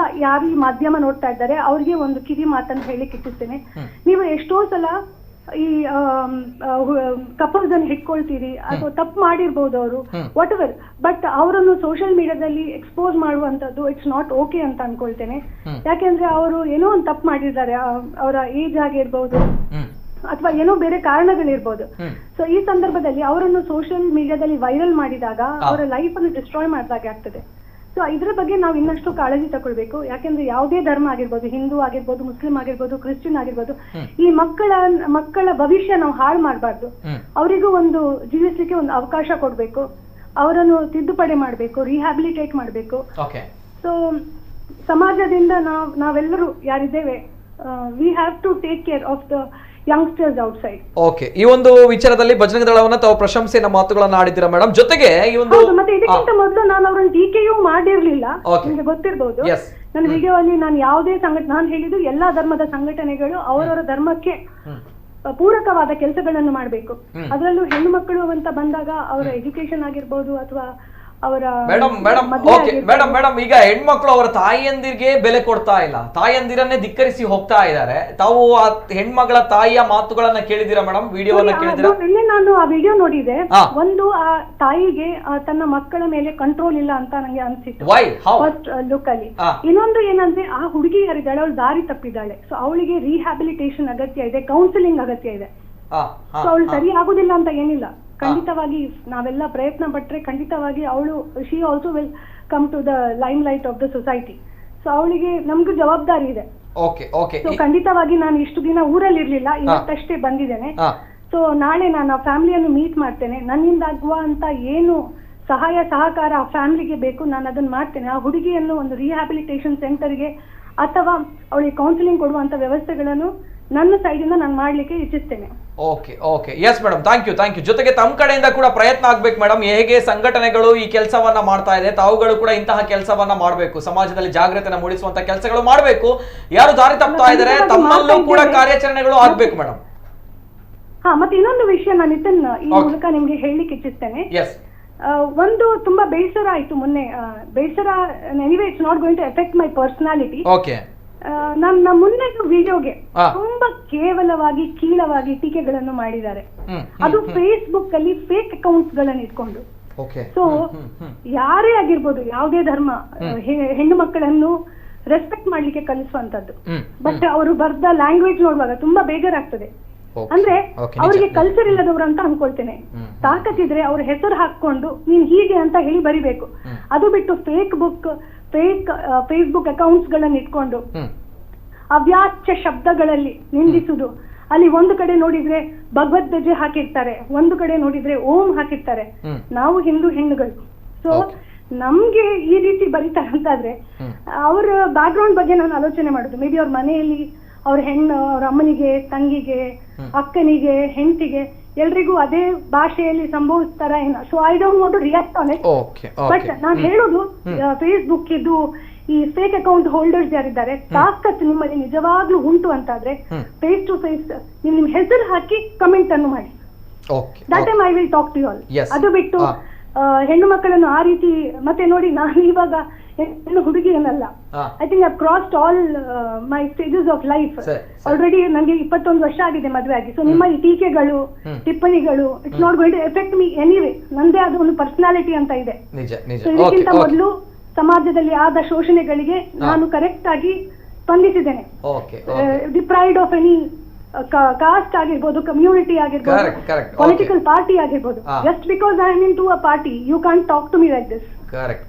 J: ಯಾರು ಈ ಮಾಧ್ಯಮ ನೋಡ್ತಾ ಇದ್ದಾರೆ ಅವ್ರಿಗೆ ಒಂದು ಕಿವಿ ಮಾತನ್ನು ಹೇಳಿಕ್ಕೆ ಇಚ್ಛಿಸ್ತೇನೆ. ನೀವು ಎಷ್ಟೋ ಸಲ ಈ ಕಪಲ್ಸ್ ಅನ್ನು ಹಿಡ್ಕೊಳ್ತೀರಿ, ಅಥವಾ ತಪ್ಪು ಮಾಡಿರ್ಬೋದು ಅವರು, ವಾಟ್ ಎವರ್, ಬಟ್ ಅವರನ್ನು ಸೋಷಿಯಲ್ ಮೀಡಿಯಾದಲ್ಲಿ ಎಕ್ಸ್ಪೋಸ್ ಮಾಡುವಂತದ್ದು ಇಟ್ಸ್ ನಾಟ್ ಓಕೆ ಅಂತ ಅನ್ಕೊಳ್ತೇನೆ. ಯಾಕೆಂದ್ರೆ ಅವರು ಏನೋ ಒಂದು ತಪ್ಪು ಮಾಡಿದ್ದಾರೆ, ಅವರ ಏಜ್ ಆಗಿರ್ಬೋದು ಅಥವಾ ಏನೋ ಬೇರೆ ಕಾರಣಗಳಿರ್ಬೋದು. ಸೊ ಈ ಸಂದರ್ಭದಲ್ಲಿ ಅವರನ್ನು ಸೋಷಿಯಲ್ ಮೀಡಿಯಾದಲ್ಲಿ ವೈರಲ್ ಮಾಡಿದಾಗ ಅವರ ಲೈಫ್ ಅನ್ನು ಡಿಸ್ಟ್ರಾಯ್ ಮಾಡಿದಾಗೆ ಆಗ್ತದೆ. ಸೊ ಇದ್ರ ಬಗ್ಗೆ ನಾವು ಇನ್ನಷ್ಟು ಕಾಳಜಿ ತಗೊಳ್ಬೇಕು. ಯಾಕೆಂದ್ರೆ ಯಾವುದೇ ಧರ್ಮ ಆಗಿರ್ಬೋದು, ಹಿಂದೂ ಆಗಿರ್ಬೋದು, ಮುಸ್ಲಿಂ ಆಗಿರ್ಬೋದು, ಕ್ರಿಶ್ಚಿಯನ್ ಆಗಿರ್ಬೋದು, ಈ ಮಕ್ಕಳ ಭವಿಷ್ಯ ನಾವು ಹಾಳು ಮಾಡಬಾರ್ದು. ಅವರಿಗೂ ಒಂದು ಜೀವಿಸ್ಲಿಕ್ಕೆ ಒಂದು ಅವಕಾಶ ಕೊಡ್ಬೇಕು, ಅವರನ್ನು ತಿದ್ದುಪಡಿ ಮಾಡ್ಬೇಕು, ರಿಹ್ಯಾಬಿಲಿಟೇಟ್ ಮಾಡ್ಬೇಕು. ಸೊ ಸಮಾಜದಿಂದ ನಾವೆಲ್ಲರೂ ಯಾರಿದ್ದೇವೆ, we have to take care of the youngsters outside.
A: Okay, ಈ ಒಂದು ವಿಚಾರದಲ್ಲಿ ಬಜರಂಗ ದಳವನ್ನ ತಾವು ಪ್ರಶಂಸೆಯ ಮಾತುಗಳನ್ನ ಆಡಿದ್ದೀರಾ ಮೇಡಮ್. ಜೊತೆಗೆ ಈ ಒಂದು
J: ಮತ್ತೆ ಇದಕ್ಕಿಂತ ಮೊದಲು ನಾನು ಅವರನ್ನು ಟೀಕೆಯೂ ಮಾಡಿರ್ಲಿಲ್ಲ, ನಿಮಗೆ ಗೊತ್ತಿರಬಹುದು. ನನ್ನ ವಿಡಿಯೋ ಅಲ್ಲಿ ನಾನು ಯಾವುದೇ ನಾನು ಹೇಳಿದ್ದು ಎಲ್ಲಾ ಧರ್ಮದ ಸಂಘಟನೆಗಳು ಅವರವರ ಧರ್ಮಕ್ಕೆ ಪೂರಕವಾದ ಕೆಲಸಗಳನ್ನು ಮಾಡಬೇಕು. ಅದರಲ್ಲೂ ಹೆಣ್ಣು ಮಕ್ಕಳು ಅಂತ ಬಂದಾಗ ಅವರ ಎಜುಕೇಶನ್ ಆಗಿರ್ಬೋದು ಅಥವಾ ಅವರ
A: ಮೇಡಮ್ ಈಗ ಹೆಣ್ಮಕ್ಳು ಅವರ ತಾಯಿಯಂದಿರಿಗೆ ಬೆಲೆ ಕೊಡ್ತಾ ಇಲ್ಲ, ತಾಯಿಯಂದಿರನ್ನೇ ಧಿಕ್ಕರಿಸಿ ಹೋಗ್ತಾ ಇದ್ದಾರೆ. ತಾವು ಆ ಹೆಣ್ಮಗಳ ತಾಯಿಯ ಮಾತುಗಳನ್ನ ಕೇಳಿದಿರಾ ಮೇಡಮ್? ವಿಡಿಯೋವನ್ನ ಕೇಳಿದಿರಾ?
J: ನಾನು ಆ ವಿಡಿಯೋ ನೋಡಿದೆ. ಒಂದು, ಆ ತಾಯಿಗೆ ತನ್ನ ಮಕ್ಕಳ ಮೇಲೆ ಕಂಟ್ರೋಲ್ ಇಲ್ಲ ಅಂತ ನಂಗೆ ಅನ್ಸಿತ್ತು ಫಸ್ಟ್ ಲುಕ್ ಅಲ್ಲಿ. ಇನ್ನೊಂದು ಏನಂದ್ರೆ, ಆ ಹುಡುಗಿ ಯಾರಿದ್ದಾಳೆ ಅವಳು ದಾರಿ ತಪ್ಪಿದ್ದಾಳೆ. ಸೊ ಅವಳಿಗೆ ರಿಹ್ಯಾಬಿಲಿಟೇಷನ್ ಅಗತ್ಯ ಇದೆ, ಕೌನ್ಸಿಲಿಂಗ್ ಅಗತ್ಯ ಇದೆ. ಸೊ ಅವಳು ಸರಿ ಆಗುದಿಲ್ಲ ಅಂತ ಏನಿಲ್ಲ, ಖಂಡಿತವಾಗಿ ನಾವೆಲ್ಲ ಪ್ರಯತ್ನ ಪಟ್ರೆ ಖಂಡಿತವಾಗಿ ಅವಳು she also will come to the limelight of the society. So ಅವಳಿಗೆ ನಮ್ಗೂ ಜವಾಬ್ದಾರಿ ಇದೆ. ಸೊ ಖಂಡಿತವಾಗಿ ನಾನು ಇಷ್ಟು ದಿನ ಊರಲ್ಲಿ ಇರ್ಲಿಲ್ಲ, ಇವತ್ತಷ್ಟೇ ಬಂದಿದ್ದೇನೆ. ಸೊ ನಾಳೆ ನಾನು ಆ ಫ್ಯಾಮಿಲಿಯನ್ನು ಮೀಟ್ ಮಾಡ್ತೇನೆ. ನನ್ನಿಂದ ಆಗುವಂತ ಏನು ಸಹಾಯ ಸಹಕಾರ ಆ ಫ್ಯಾಮಿಲಿಗೆ ಬೇಕು ನಾನು ಅದನ್ನ ಮಾಡ್ತೇನೆ. ಆ ಹುಡುಗಿಯನ್ನು ಒಂದು ರಿಹ್ಯಾಬಿಲಿಟೇಷನ್ ಸೆಂಟರ್ಗೆ ಅಥವಾ ಅವಳಿಗೆ ಕೌನ್ಸಿಲಿಂಗ್ ಕೊಡುವಂತ ವ್ಯವಸ್ಥೆಗಳನ್ನು ನನ್ನ ಸೈಡಿಂದ ನಾನು ಮಾಡ್ಲಿಕ್ಕೆ ಇಚ್ಛಿಸ್ತೇನೆ.
A: Okay yes madam, thank you. ಜೊತೆಗೆ ತಮ್ಮ ಕಡೆಯಿಂದ ಕೂಡ ಪ್ರಯತ್ನ ಆಗ್ಬೇಕು ಮೇಡಮ್. ಹೇಗೆ ಸಂಘಟನೆಗಳು ಈ ಕೆಲಸವನ್ನ ಮಾಡ್ತಾ ಇದೆ, ತಾವುಗಳು ಕೂಡ ಇಂತಹ ಕೆಲಸವನ್ನ ಮಾಡಬೇಕು, ಸಮಾಜದಲ್ಲಿ ಜಾಗೃತಿನ ಮೂಡಿಸುವಂತ ಕೆಲಸಗಳು ಮಾಡಬೇಕು. ಯಾರು ದಾರಿ ತಪ್ತಾ ಇದ್ದಾರೆ ತಮ್ಮಲ್ಲೂ ಕೂಡ ಕಾರ್ಯಾಚರಣೆಗಳು ಆಗ್ಬೇಕು ಮೇಡಮ್.
J: ಮತ್ತೆ ಇನ್ನೊಂದು ವಿಷಯ ನಾನು ಈ ಮೂಲಕ ನಿಮ್ಗೆ ಹೇಳಲಿಕ್ಕೆ ಇಚ್ಛಿಸ್ತೇನೆ. ಒಂದು ತುಂಬಾ ಬೇಸರ ಆಯ್ತು ಮೊನ್ನೆ. ಬೇಸರ anyway it's not going to affect my personality. ನನ್ನ ಮುನ್ನೆ ವಿಡಿಯೋಗೆ ತುಂಬಾ ಕೇವಲವಾಗಿ ಕೀಳವಾಗಿ ಟೀಕೆಗಳನ್ನು ಮಾಡಿದ್ದಾರೆ. ಅದು ಫೇಸ್ಬುಕ್ ಅಲ್ಲಿ ಫೇಕ್ ಅಕೌಂಟ್ಸ್ ಗಳನ್ನ ಇಟ್ಕೊಂಡು. ಸೊ ಯಾರೇ ಆಗಿರ್ಬೋದು, ಯಾವುದೇ ಧರ್ಮ, ಹೆಣ್ಣು ಮಕ್ಕಳನ್ನು ರೆಸ್ಪೆಕ್ಟ್ ಮಾಡ್ಲಿಕ್ಕೆ ಕಲಿಸುವಂತದ್ದು. ಬಟ್ ಅವರು ಬರ್ದ ಲ್ಯಾಂಗ್ವೇಜ್ ನೋಡುವಾಗ ತುಂಬಾ ಬೇಜಾರಾಗ್ತದೆ. ಅಂದ್ರೆ ಅವರಿಗೆ ಕಲ್ಚರ್ ಇಲ್ಲದವ್ರು ಅಂತ ಅನ್ಕೊಳ್ತೇನೆ. ತಾಕತ್ತಿದ್ರೆ ಅವ್ರ ಹೆಸರು ಹಾಕೊಂಡು ನೀನ್ ಹೀಗೆ ಅಂತ ಹೇಳಿ ಬರಿಬೇಕು. ಅದು ಬಿಟ್ಟು ಫೇಸ್ಬುಕ್ ಅಕೌಂಟ್ಸ್ ಗಳನ್ನ ಇಟ್ಕೊಂಡು ಅವ್ಯಾಚ್ಯ ಶಬ್ದಗಳಲ್ಲಿ ನಿಂದಿಸುದು. ಅಲ್ಲಿ ಒಂದು ಕಡೆ ನೋಡಿದ್ರೆ ಭಗವದ್ ಧ್ವಜೆ ಹಾಕಿರ್ತಾರೆ, ಒಂದು ಕಡೆ ನೋಡಿದ್ರೆ ಓಂ ಹಾಕಿರ್ತಾರೆ. ನಾವು ಹಿಂದೂ ಹೆಣ್ಣುಗಳು. ಸೊ ನಮ್ಗೆ ಈ ರೀತಿ ಬರೀತಾರೆ ಅಂತಾದ್ರೆ ಅವ್ರ ಬ್ಯಾಕ್ ಗ್ರೌಂಡ್ ಬಗ್ಗೆ ನಾನು ಆಲೋಚನೆ ಮಾಡುದು. ಮೇ ಬಿ ಅವ್ರ ಮನೆಯಲ್ಲಿ ಅವ್ರ ಅವ್ರ ಅಮ್ಮನಿಗೆ, ತಂಗಿಗೆ, ಅಕ್ಕನಿಗೆ, ಹೆಂಡತಿಗೆ ಎಲ್ರಿಗೂ ಅದೇ ಭಾಷೆಯಲ್ಲಿ ಸಂಭವಿಸ್ತಾರ ಏನೋ. So I don't want to react on it. But ನಾನು ಹೇಳೋದು, ಫೇಸ್ಬುಕ್ ಇದು ಈ ಫೇಕ್ ಅಕೌಂಟ್ ಹೋಲ್ಡರ್ಸ್ ಯಾರಿದ್ದಾರೆ, ತಾಕತ್ ನಿಮ್ಮಲ್ಲಿ ನಿಜವಾಗ್ಲೂ ಉಂಟು ಅಂತಾದ್ರೆ ಫೇಸ್ ಟು ಫೇಸ್ ನಿಮ್ ಹೆಸರು ಹಾಕಿ ಕಮೆಂಟ್ ಅನ್ನು ಮಾಡಿ. That time I will talk to you all. ಅದು ಬಿಟ್ಟು ಹೆಣ್ಣು ಮಕ್ಕಳನ್ನು ಆ ರೀತಿ ಮತ್ತೆ ನೋಡಿ, ನಾನು ಇವಾಗ ಹೆಣ್ಣು ಹುಡುಗಿ ಏನಲ್ಲ. I think I crossed all my stages of life. Already ನನಗೆ 21 ವರ್ಷ ಆಗಿದೆ ಮದುವೆ ಆಗಿ. ಸೊ ನಿಮ್ಮ ಈ ಟೀಕೆಗಳು, ಟಿಪ್ಪಣಿಗಳು, it's not going to affect me anyway. ನಂದೇ ಆದ ಒಂದು ಪರ್ಸನಾಲಿಟಿ ಅಂತ ಇದೆ. ಇದಕ್ಕಿಂತ ಮೊದಲು ಸಮಾಜದಲ್ಲಿ ಆದ ಶೋಷಣೆಗಳಿಗೆ ನಾನು ಕರೆಕ್ಟ್ ಆಗಿ ಸ್ಪಂದಿಸಿದ್ದೇನೆ. ಡಿಪ್ರೈಡ್ ಆಫ್ ಎನಿ ಕಾಸ್ಟ್ ಆಗಿರ್ಬೋದು, ಕಮ್ಯುನಿಟಿ ಆಗಿರ್ಬೋದು, ಪೊಲಿಟಿಕಲ್ ಪಾರ್ಟಿ ಆಗಿರ್ಬೋದು. Just because I am into a party you can't talk to me like this.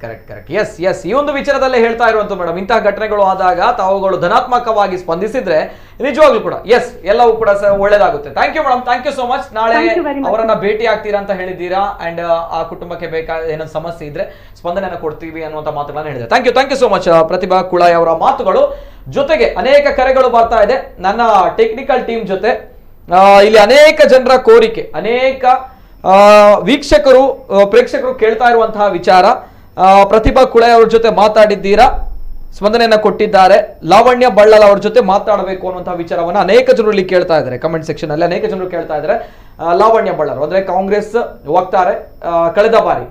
A: Correct. Yes ಈ ಒಂದು ವಿಚಾರದಲ್ಲೇ ಹೇಳ್ತಾ ಇರುವಂತ ಮೇಡಮ್, ಇಂತಹ ಘಟನೆಗಳು ಆದಾಗ ತಾವುಗಳು ಧನಾತ್ಮಕವಾಗಿ ಸ್ಪಂದಿಸಿದ್ರೆ ನಿಜವಾಗ್ಲೂ ಕೂಡ ಎಸ್ ಎಲ್ಲವೂ ಕೂಡ ಒಳ್ಳೇದಾಗುತ್ತೆ. Thank you madam, thank you so much. ನಾಳೆ ಅವರನ್ನ ಭೇಟಿ ಆಗ್ತೀರಾ ಅಂತ ಹೇಳಿದ್ದೀರಾ, ಅಂಡ್ ಆ ಕುಟುಂಬಕ್ಕೆ ಬೇಕಾದ ಏನೋ ಸಮಸ್ಯೆ ಇದ್ರೆ ಸ್ಪಂದನೆಯನ್ನು ಕೊಡ್ತೀವಿ ಅನ್ನುವಂತ ಮಾತುಗಳನ್ನ ಹೇಳಿದ್ರೆ ಥ್ಯಾಂಕ್ ಯು ಸೋ ಮಚ್ ಪ್ರತಿಭಾ ಕುಳಾಯ್ ಅವರ ಮಾತುಗಳು. ಜೊತೆಗೆ ಅನೇಕ ಕರೆಗಳು ಬರ್ತಾ ಇದೆ ನನ್ನ ಟೆಕ್ನಿಕಲ್ ಟೀಮ್ ಜೊತೆ. ಇಲ್ಲಿ ಅನೇಕ ಜನರ ಕೋರಿಕೆ, ಅನೇಕ ವೀಕ್ಷಕರು ಪ್ರೇಕ್ಷಕರು ಕೇಳ್ತಾ ಇರುವಂತಹ ವಿಚಾರ, ಪ್ರತಿಭಾ ಕುಳಾಯ್ ಅವ್ರ ಜೊತೆ ಮಾತಾಡಿದ್ದೀರಾ, ಸ್ಪಂದನೆಯನ್ನ ಕೊಟ್ಟಿದ್ದಾರೆ. ಲಾವಣ್ಯ ಬಳ್ಳಾಲ್ ಅವ್ರ ಜೊತೆ ಮಾತಾಡಬೇಕು ಅನ್ನುವಂತಹ ವಿಚಾರವನ್ನ ಅನೇಕ ಜನರು ಇಲ್ಲಿ ಕೇಳ್ತಾ ಇದ್ದಾರೆ. ಕಮೆಂಟ್ ಸೆಕ್ಷನ್ ಅಲ್ಲಿ ಅನೇಕ ಜನರು ಕೇಳ್ತಾ ಇದ್ದಾರೆ. ಲಾವಣ್ಯ ಬಳ್ಳಾಲ್ ಅಂದ್ರೆ ಕಾಂಗ್ರೆಸ್ ವಕ್ತಾರೆ, ಕಳೆದ ಬಾರಿ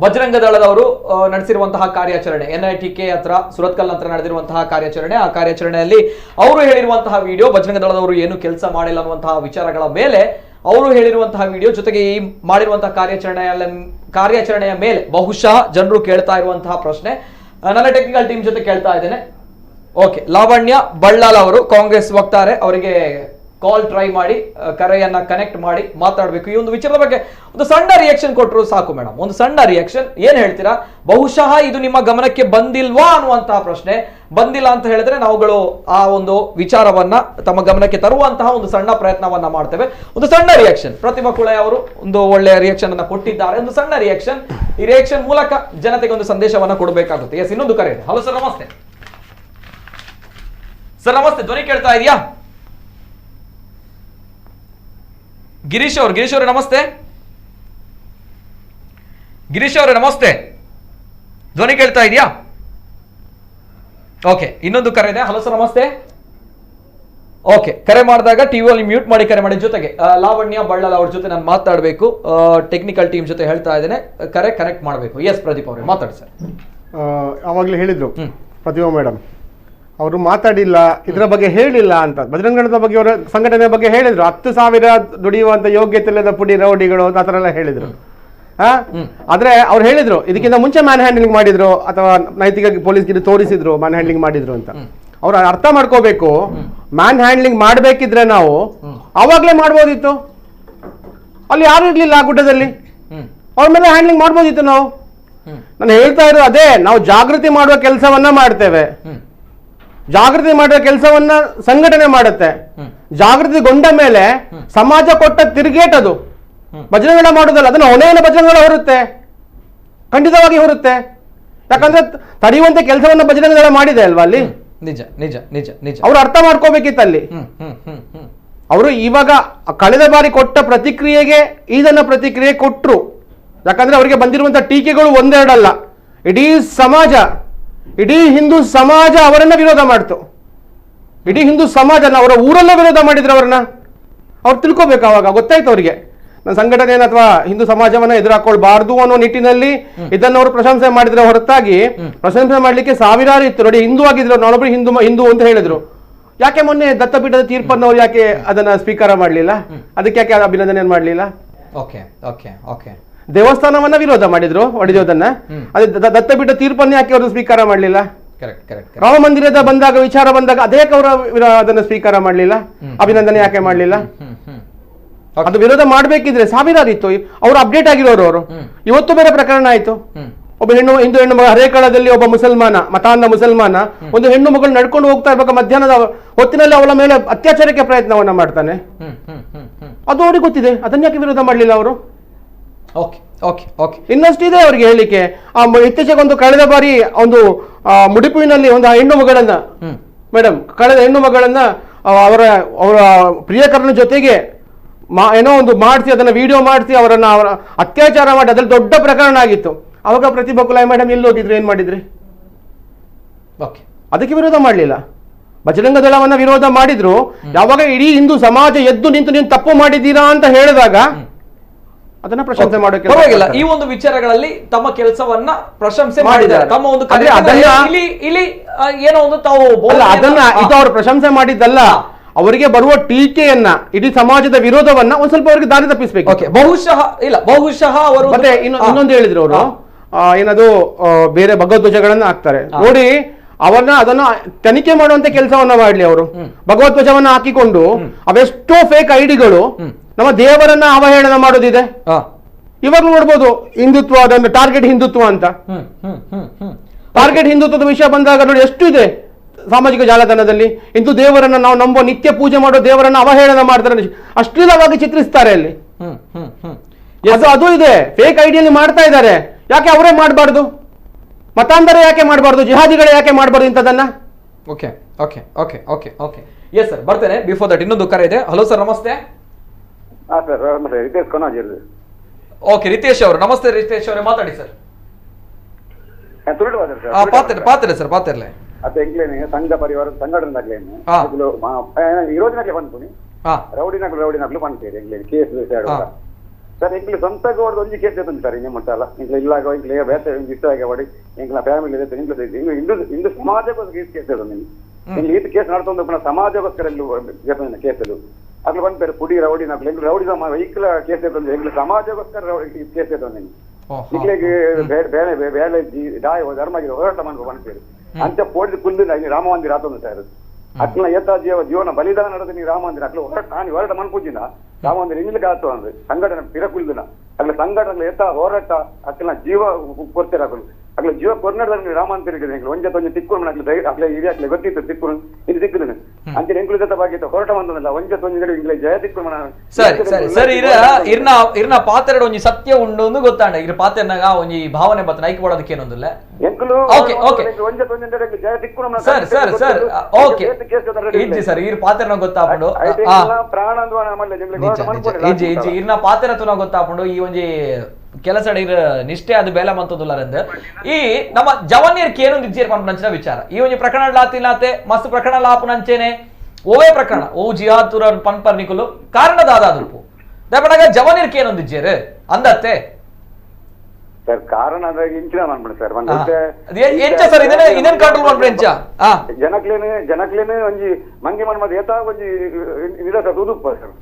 A: ಬಜರಂಗ ದಳದವರು ನಡೆಸಿರುವಂತಹ ಕಾರ್ಯಾಚರಣೆ, NITK ಹತ್ರ ಸುರತ್ಕಲ್ ಹತ್ರ ನಡೆದಿರುವಂತಹ ಕಾರ್ಯಾಚರಣೆ, ಆ ಕಾರ್ಯಾಚರಣೆಯಲ್ಲಿ ಅವರು ಹೇಳಿರುವಂತಹ ವಿಡಿಯೋ, ಬಜರಂಗ ದಳದವರು ಏನು ಕೆಲಸ ಮಾಡಿಲ್ಲ ಅನ್ನುವಂತಹ ವಿಚಾರಗಳ ಮೇಲೆ ಅವರು ಹೇಳಿರುವಂತಹ ವಿಡಿಯೋ, ಜೊತೆಗೆ ಈ ಮಾಡಿರುವಂತಹ ಕಾರ್ಯಾಚರಣೆಯ ಮೇಲೆ ಬಹುಶಃ ಜನರು ಕೇಳ್ತಾ ಇರುವಂತಹ ಪ್ರಶ್ನೆ ನನ್ನ ಟೆಕ್ನಿಕಲ್ ಟೀಮ್ ಜೊತೆ ಕೇಳ್ತಾ ಇದ್ದೇನೆ. ಓಕೆ, ಲಾವಣ್ಯ ಬಳ್ಳಾಲ್ ಅವರು ಕಾಂಗ್ರೆಸ್ ವಕ್ತಾರೆ, ಅವರಿಗೆ ಕಾಲ್ ಟ್ರೈ ಮಾಡಿ, ಕರೆಯನ್ನ ಕನೆಕ್ಟ್ ಮಾಡಿ ಮಾತಾಡಬೇಕು. ಈ ಒಂದು ವಿಚಾರದ ಬಗ್ಗೆ ಒಂದು ಸಣ್ಣ ರಿಯಾಕ್ಷನ್ ಕೊಟ್ಟರು ಸಾಕು ಮೇಡಮ್, ಒಂದು ಸಣ್ಣ ರಿಯಾಕ್ಷನ್. ಏನ್ ಹೇಳ್ತೀರಾ? ಬಹುಶಃ ಇದು ನಿಮ್ಮ ಗಮನಕ್ಕೆ ಬಂದಿಲ್ವಾ ಅನ್ನುವಂತಹ ಪ್ರಶ್ನೆ. ಬಂದಿಲ್ಲ ಅಂತ ಹೇಳಿದ್ರೆ ನಾವುಗಳು ಆ ಒಂದು ವಿಚಾರವನ್ನ ತಮ್ಮ ಗಮನಕ್ಕೆ ತರುವಂತಹ ಒಂದು ಸಣ್ಣ ಪ್ರಯತ್ನವನ್ನ ಮಾಡ್ತೇವೆ. ಒಂದು ಸಣ್ಣ ರಿಯಾಕ್ಷನ್, ಪ್ರತಿಭಾ ಕುಳಾಯ್ ಅವರು ಒಂದು ಒಳ್ಳೆಯ ರಿಯಾಕ್ಷನ್ ಅನ್ನ ಕೊಟ್ಟಿದ್ದಾರೆ. ಒಂದು ಸಣ್ಣ ರಿಯಾಕ್ಷನ್, ಈ ರಿಯಾಕ್ಷನ್ ಮೂಲಕ ಜನತೆಗೆ ಒಂದು ಸಂದೇಶವನ್ನ ಕೊಡಬೇಕಾಗುತ್ತೆ. ಎಸ್, ಇನ್ನೊಂದು ಕರೆ ಇದೆ. ಹಲೋ ಸರ್, ನಮಸ್ತೆ. ಸರ್ ನಮಸ್ತೆ, ಧ್ವನಿ ಕೇಳ್ತಾ ಇದೆಯಾ? ಗಿರೀಶ್ ಅವರೇ ನಮಸ್ತೆ. ಗಿರೀಶ್ ಅವರೇ ನಮಸ್ತೆ, ಧ್ವನಿ ಕೇಳ್ತಾ ಇದೆಯಾ? ಓಕೆ, ಇನ್ನೊಂದು ಕರೆ ಇದೆ. ಹಲೋ ಸರ್, ನಮಸ್ತೆ. ಓಕೆ, ಕರೆ ಮಾಡಿದಾಗ ಟಿವಿಯಲ್ಲಿ ಮ್ಯೂಟ್ ಮಾಡಿ ಕರೆ ಮಾಡಿ. ಜೊತೆಗೆ ಲಾವಣ್ಯ ಬಳ್ಳಾಲ್ ಅವ್ರ ಜೊತೆ ನಾನು ಮಾತಾಡಬೇಕು, ಟೆಕ್ನಿಕಲ್ ಟೀಮ್ ಜೊತೆ ಹೇಳ್ತಾ ಇದ್ದೇನೆ, ಕರೆ ಕನೆಕ್ಟ್ ಮಾಡಬೇಕು. ಎಸ್ ಪ್ರದೀಪ್ ಅವರೇ ಮಾತಾಡಿ ಸರ್.
F: ಅವಾಗಲೇ ಹೇಳಿದ್ರು ಪ್ರತಿಭಾ ಮೇಡಮ್ ಅವರು ಮಾತಾಡಿಲ್ಲ, ಇದರ ಬಗ್ಗೆ ಹೇಳಿಲ್ಲ ಅಂತ. ಬಜರಂಗದ ಬಗ್ಗೆ ಅವರ ಸಂಘಟನೆ ಬಗ್ಗೆ ಹೇಳಿದ್ರು. 10,000 ದುಡಿಯುವಂತ ಯೋಗ್ಯತೆ ಇಲ್ಲದ ಪುಡಿ ರೌಡಿಗಳು ಆ ಥರ ಎಲ್ಲ ಹೇಳಿದ್ರು. ಆದ್ರೆ ಅವ್ರು ಹೇಳಿದ್ರು ಇದಕ್ಕಿಂತ ಮುಂಚೆ ಮ್ಯಾನ್ ಹ್ಯಾಂಡ್ಲಿಂಗ್ ಮಾಡಿದ್ರು ಅಥವಾ ನೈತಿಕ ಪೊಲೀಸ್ಗೆ ತೋರಿಸಿದ್ರು ಮ್ಯಾನ್ ಹ್ಯಾಂಡ್ಲಿಂಗ್ ಮಾಡಿದ್ರು ಅಂತ. ಅವ್ರು ಅರ್ಥ ಮಾಡ್ಕೋಬೇಕು, ಮ್ಯಾನ್ ಹ್ಯಾಂಡ್ಲಿಂಗ್ ಮಾಡ್ಬೇಕಿದ್ರೆ ನಾವು ಅವಾಗ್ಲೇ ಮಾಡ್ಬೋದಿತ್ತು. ಅಲ್ಲಿ ಯಾರು ಇರ್ಲಿಲ್ಲ ಆ ಗುಡ್ಡದಲ್ಲಿ, ಅವ್ರ ಮೇಲೆ ಹ್ಯಾಂಡ್ಲಿಂಗ್ ಮಾಡ್ಬೋದಿತ್ತು ನಾವು. ನಾನು ಹೇಳ್ತಾ ಇರೋದು ಅದೇ, ನಾವು ಜಾಗೃತಿ ಮಾಡುವ ಕೆಲಸವನ್ನ ಮಾಡ್ತೇವೆ. ಜಾಗೃತಿ ಮಾಡುವ ಕೆಲಸವನ್ನ ಸಂಘಟನೆ ಮಾಡುತ್ತೆ. ಜಾಗೃತಿಗೊಂಡ ಮೇಲೆ ಸಮಾಜ ಕೊಟ್ಟ ತಿರುಗೇಟದು ಬಜರಂಗದಳ ಮಾಡೋದಲ್ಲ, ಅದನ್ನ ಹೊಣೆಯನ್ನು ಬಜರಂಗದಳ ಹೊರುತ್ತೆ, ಖಂಡಿತವಾಗಿ ಹೊರುತ್ತೆ. ಯಾಕಂದ್ರೆ ತಡೆಯುವಂತ ಕೆಲಸವನ್ನ ಬಜರಂಗದಳ ಮಾಡಿದೆ ಅಲ್ವಾ ಅಲ್ಲಿ.
A: ನಿಜ ನಿಜ ನಿಜ ನಿಜ
F: ಅವ್ರು ಅರ್ಥ ಮಾಡ್ಕೋಬೇಕಿತ್ತು ಅಲ್ಲಿ. ಅವರು ಇವಾಗ ಕಳೆದ ಬಾರಿ ಕೊಟ್ಟ ಪ್ರತಿಕ್ರಿಯೆಗೆ ಇದನ್ನ ಪ್ರತಿಕ್ರಿಯೆ ಕೊಟ್ರು. ಯಾಕಂದ್ರೆ ಅವರಿಗೆ ಬಂದಿರುವಂತಹ ಟೀಕೆಗಳು ಒಂದೆರಡಲ್ಲ, ಇಡೀ ಸಮಾಜ, ಇಡೀ ಹಿಂದೂ ಸಮಾಜ ಅವರನ್ನ ವಿರೋಧ ಮಾಡ್ತು. ಇಡೀ ಹಿಂದೂ ಸಮಾಜ ಅವರ ಊರಲ್ಲೇ ವಿರೋಧ ಮಾಡಿದ್ರು ಅವರನ್ನ. ಅವ್ರು ತಿಳ್ಕೋಬೇಕು, ಅವಾಗ ಗೊತ್ತಾಯ್ತು ಅವರಿಗೆ ನನ್ನ ಸಂಘಟನೆಯನ್ನು ಅಥವಾ ಹಿಂದೂ ಸಮಾಜವನ್ನ ಎದುರಾಕೊಳ್ಬಾರ್ದು ಅನ್ನೋ ನಿಟ್ಟಿನಲ್ಲಿ ಇದನ್ನು ಅವರು ಪ್ರಶಂಸೆ ಮಾಡಿದ್ರೆ ಹೊರತಾಗಿ ಪ್ರಶಂಸೆ ಮಾಡ್ಲಿಕ್ಕೆ ಸಾವಿರಾರು ಇತ್ತು. ನೋಡಿ, ಹಿಂದೂ ಆಗಿದ್ರು, ನಾನೊಬ್ರು ಹಿಂದೂ ಅಂತ ಹೇಳಿದ್ರು. ಯಾಕೆ ಮೊನ್ನೆ ದತ್ತಪೀಠದ ತೀರ್ಪನ್ನು ಅವ್ರು ಯಾಕೆ ಅದನ್ನ ಸ್ವೀಕಾರ ಮಾಡಲಿಲ್ಲ? ಅದಕ್ಕೆ ಯಾಕೆ ಅಭಿನಂದನೆ ಮಾಡಲಿಲ್ಲ?
A: ಓಕೆ ಓಕೆ ಓಕೆ
F: ದೇವಸ್ಥಾನವನ್ನ ವಿರೋಧ ಮಾಡಿದ್ರು, ಒಡೆದೋದನ್ನ. ಅದೇ ದತ್ತಪೀಠ ತೀರ್ಪನ್ನು ಯಾಕೆ ಅವರು ಸ್ವೀಕಾರ ಮಾಡಲಿಲ್ಲ? ರಾಮ ಮಂದಿರದ ಬಂದಾಗ ವಿಚಾರ ಬಂದಾಗ ಅದಕ್ಕೆ ಅವರು ಅದನ್ನ ಸ್ವೀಕಾರ ಮಾಡಲಿಲ್ಲ, ಅಭಿನಂದನೆ ಯಾಕೆ ಮಾಡಲಿಲ್ಲ? ಅದು ವಿರೋಧ ಮಾಡ್ಬೇಕಿದ್ರೆ ಸಾವಿರಾರು ಇತ್ತು. ಅವರು ಅಪ್ಡೇಟ್ ಆಗಿರೋರು ಅವರು. ಇವತ್ತು ಬೇರೆ ಪ್ರಕರಣ ಆಯ್ತು. ಒಬ್ಬ ಹಿಂದೂ ಹೆಣ್ಣು ಮಗ ಹರೇಕಳದಲ್ಲಿ ಒಬ್ಬ ಮುಸಲ್ಮಾನ, ಮತಾಂಧ ಮುಸಲ್ಮಾನ, ಒಂದು ಹೆಣ್ಣು ಮಗಳು ನಡ್ಕೊಂಡು ಹೋಗ್ತಾ ಇರ್ಬೇಕು, ಮಧ್ಯಾಹ್ನದ ಹೊತ್ತಿನಲ್ಲಿ ಅವಳ ಮೇಲೆ ಅತ್ಯಾಚಾರಕ್ಕೆ ಪ್ರಯತ್ನವನ್ನ ಮಾಡ್ತಾನೆ. ಅದು ಅವ್ರಿಗೆ ಗೊತ್ತಿದೆ, ಅದನ್ನ ಯಾಕೆ ವಿರೋಧ ಮಾಡಲಿಲ್ಲ ಅವರು? ಇನ್ನಷ್ಟು ಇದೆ ಅವರಿಗೆ ಹೇಳಿಕೆ. ಇತ್ತೀಚೆಗೆ ಒಂದು ಕಳೆದ ಬಾರಿ ಒಂದು ಮುಡಿಪುವಿನಲ್ಲಿ ಒಂದು ಹೆಣ್ಣು ಮಗಳನ್ನ, ಮೇಡಮ್, ಕಳೆದ ಹೆಣ್ಣು ಮಗಳನ್ನ ಅವರ ಪ್ರಿಯಕರನ ಜೊತೆಗೆ ಏನೋ ಒಂದು ಮಾಡಿಸಿ, ಅದನ್ನ ವಿಡಿಯೋ ಮಾಡಿಸಿ ಅವರನ್ನ ಅತ್ಯಾಚಾರ ಮಾಡಿ ಅದ್ರಲ್ಲಿ ದೊಡ್ಡ ಪ್ರಕರಣ ಆಗಿತ್ತು. ಅವಾಗ ಪ್ರತಿಭಾ ಕುಳಾಯ್ ಮೇಡಮ್ ಎಲ್ಲಿ ಹೋಗಿದ್ರು, ಏನ್ ಮಾಡಿದ್ರಿ? ಅದಕ್ಕೆ ವಿರೋಧ ಮಾಡಲಿಲ್ಲ. ಬಜರಂಗ ದಳವನ್ನ ವಿರೋಧ ಮಾಡಿದ್ರು. ಯಾವಾಗ ಇಡೀ ಹಿಂದೂ ಸಮಾಜ ಎದ್ದು ನಿಂತು ನೀವು ತಪ್ಪು ಮಾಡಿದ್ದೀರಾ ಅಂತ ಹೇಳಿದಾಗ ಅದನ್ನ ಪ್ರಶಂಸೆ ಮಾಡೋಕೆ
A: ಪರವಾಗಿಲ್ಲ. ಈ ಒಂದು ವಿಚಾರಗಳಲ್ಲಿ ತಮ್ಮ ಕೆಲಸವನ್ನ ಪ್ರಶಂಸೆ ಮಾಡಿದ್ದಾರೆ. ತಮ್ಮ ಒಂದು ಇಲ್ಲಿ ಏನೋ ಒಂದು ತಾವು
F: ಅದನ್ನ ಇದು ಅವರು ಪ್ರಶಂಸೆ ಮಾಡಿದ್ದಲ್ಲ, ಅವರಿಗೆ ಬರುವ ಟೀಕೆಯನ್ನ, ಇಡೀ ಸಮಾಜದ ವಿರೋಧವನ್ನ ಒಂದ್ ಸ್ವಲ್ಪ ಅವರಿಗೆ ದಾರಿ ತಪ್ಪಿಸ್ಬೇಕು.
A: ಬಹುಶಃ ಅವರು
F: ಮತ್ತೆ ಇನ್ನೊಂದು ಹೇಳಿದ್ರು ಅವರು, ಏನದು ಬೇರೆ ಭಗವದ್ವಜಗಳನ್ನ ಹಾಕ್ತಾರೆ ನೋಡಿ, ಅದನ್ನ ತನಿಖೆ ಮಾಡುವಂತ ಕೆಲಸವನ್ನ ಮಾಡ್ಲಿ ಅವರು. ಭಗವದ್ವಜವನ್ನ ಹಾಕಿಕೊಂಡು ಅವೆಷ್ಟೋ ಫೇಕ್ ಐಡಿಗಳು ನಮ್ಮ ದೇವರನ್ನ ಅವಹೇಳನ ಮಾಡೋದಿದೆ. ಇವಾಗ ನೋಡ್ಬೋದು ಹಿಂದುತ್ವ, ಅದೊಂದು ಟಾರ್ಗೆಟ್ ಹಿಂದುತ್ವ ಅಂತ. ಟಾರ್ಗೆಟ್ ಹಿಂದುತ್ವದ ವಿಷಯ ಬಂದಾಗ ನೋಡಿ ಎಷ್ಟು ಇದೆ ಸಾಮಾಜಿಕ ಜಾಲತಾಣದಲ್ಲಿ. ಇಂದು ದೇವರನ್ನ ನಾವು ನಂಬೋ, ನಿತ್ಯ ಪೂಜೆ ಮಾಡೋ ದೇವರನ್ನ ಅವಹೇಳನ ಮಾಡ್ತಾರೆ, ಅಶ್ಲೀಲವಾಗಿ ಚಿತ್ರಿಸ್ತಾರೆ ಅಲ್ಲಿ. ಅದು ಇದೆ, ಫೇಕ್ ಐಡಿಯಲ್ಲಿ ಮಾಡ್ತಾ ಇದ್ದಾರೆ. ಯಾಕೆ ಅವರೇ ಮಾಡಬಾರ್ದು? ಮತಾಂತರ ಯಾಕೆ ಮಾಡಬಾರ್ದು? ಜಿಹಾದಿಗಳೇ ಯಾಕೆ ಮಾಡಬಾರ್ದು ಇಂಥದನ್ನ?
A: Okay okay okay okay okay yes sir, ಬರ್ತೇನೆ. ಬಿಫೋರ್ ದಟ್ ಇನ್ನೊಂದು ಕರೆ ಇದೆ. ಹಲೋ ಸರ್, ನಮಸ್ತೆ. ಓಕೆ, ರಿತೇಶ್ ಅವರು ನಮಸ್ತೆ. ರಿತೇಶ್ ಅವರೇ ಮಾತಾಡಿ ಸರ್. ಪಾತ್ರೆ ಸರ್, ಪಾತ್ರೆ
K: ಸಂಘ ಪರಿವಾರ ಸಂಘಟನೆದಾಗ್ಲೇನು ಈ రోజునట్లే పనుకుని రౌడీనకులు పనిచేయరు ఎంగ్లేని కేసు సార్ ఇంట్లో సొంతగా వాడు ಒಂಜಿ ಕೇಸ್ అవుతుంది సార్ ಇನ್ನೇಮಂಟಲ್ಲ ಇಂట్లో ಇಲ್ಲಾಗ ಇಂట్లో ಬೇರೆ ಇಷ್ಟ ಆಗಬಾಡಿ ಇಂట్లో ಫ್ಯಾಮಿಲಿ ಇದೆ ಇಂట్లో ಇಂದು ಸಮಾಜಕ್ಕೋಸ್ಕರ ಕೇಸ್ అవుతుంది. ఇంట్లో ఈత కేసు నడుతుంది సమాజకోస్కర చెప్పిన కేసులు అట్లా పనిపోయారు. పుడి రౌడీ నాకు ఎంగ్లు రౌడీ వెహికల్ కేసు అవుతుంది, ఎంగ్లు సమాజకోస్కర కేసు అవుతుంది. ఇంట్లోకి వేళ ధర్మగిరి ಹೋರಾಟ ಮಾಡ್ಕೊ ಪನಿಪೇರು ಅಂತ ಪೋಡಿದ ಕುಲ್ದು ರಾಮ ಮಂದಿರ ಆತಂದು ಸರ್. ಅಟ್ಲ ಏತ ಜೀವನ ಬಲಿದಾನ ನಡೆದ ನೀ ರಾಮ ಮಂದಿರ ಅಟ್ಲ ಹೋರಾಟ ಮನ್ಪೂಜಿನ ರಾಮ ಮಂದಿರ ಇಂಗ್ಲಿಗೆ ಆತು ಅಂದ್ರೆ ಸಂಘಟನೆ ಪಿರಕುಲ್ದಿನ ಅಟ್ಲ ಸಂಘಟನೆ ಏತ ಹೋರಾಟ ಅಟ್ಲ ಜೀವ ಕೊಡ್ತೀರ ಅಟ್ಲ ಜೀವ ಕೊರ್ನಾಡದಲ್ಲಿ ರಾಮ ಮಂದಿರ ಒಂಜೆ ತಿಕ್ಕೊಂಡು ಅಟ್ಲ ಇಡೀ ಅಟ್ಲ ಗೊತ್ತಿತ್ತು ತಿಕ್ಕೊಂಡು ಇದು ತಿಕ್ಕುದಿನ ಅಂತ ಎಂಕ್ಲು ಜೊತೆ ಬಾಗಿತ್ತು ಹೋರಾಟ ಬಂದಲ್ಲ ಒಂಜೆ ಇಂಗ್ಲ ಜಯ ತಿಕ್ಕೊಂಡು
A: ಸರಿ ಇರ್ನ ಪಾತ್ರೆಡ್ ಒಂಜಿ ಸತ್ಯ ಉಂಡು ಒಂದು ಗೊತ್ತಾಂಡ ಇರ ಪಾತ್ರೆನಾಗ ಒಂಜಿ ಭಾವನೆ ಬತ್ತ ನೈಕ್ ಮಾಡೋದಕ್ಕೆ ಏನೊಂದಿಲ್ಲ. ಓಕೆ ಓಕೆ
K: ಜಯ ತಿಕ್ಕೊಂಡು
A: ಸರ್ ಸರ್ ಸರ್ ಓಕೆ ಇಜ್ಜಿ ಸರ್ ಇರ್ ಪಾತ್ರೆನ ಗೊತ್ತಾಪುಂಡು
K: ಪ್ರಾಣ
A: ಇಜ್ಜಿ ಇರ್ನ ಪಾತ್ರೆ ತುನ ಗೊತ್ತಾಪುಂಡು ಈ ಒಂಜಿ ಕೆಲಸ ನಿಷ್ಠೆ ಅದು ಬೇಲ ಮಂತದುಲ್ಲಾರಂದ ಈ ನಮ್ಮ ಜವನಿಯರ್కి ಏನೊಂದು ಇಜ್ಜೇರ್ ಪಂಪನಂಚಿನ ವಿಚಾರ ಈ ಒಂಜಿ ಪ್ರಕರಣ ಲಾತಿಲಾತೆ ಮಸ್ತ್ ಪ್ರಕರಣ ಲಾಪುನಂಚೇನೆ ಓವೇ ಪ್ರಕರಣ ಓ ಜಿಹಾದ್ ತುರ ಪನ್ಪರ್ನಿಕುಲು ಕಾರಣ ದಾದಾದುಪ್ಪು ದಪಡಗ ಜವನಿಯರ್కి ಏನೊಂದು ಇಜ್ಜೇರ್ ಅಂದತ್ತೆ
K: ಸರ್ ಕಾರಣ ಇಂಚಿನ ಮಾಡ್ಬಿಡಿ ಸರ್
A: ಎಂಚ ಸರ್ ಇದನ್ನ ಕಂಟ್ರೋಲ್ ಮಾಡ್ಬಿಡಿ ಎಂಚ
K: ಜನಕ್ಲೇನೆ ಒಂಜಿ ಮಂಗೆ ಮನ್ಮದ ಏತಾ ಒಂಜಿ ನಿರಸ ಉದುಪ್ಪ ಸರ್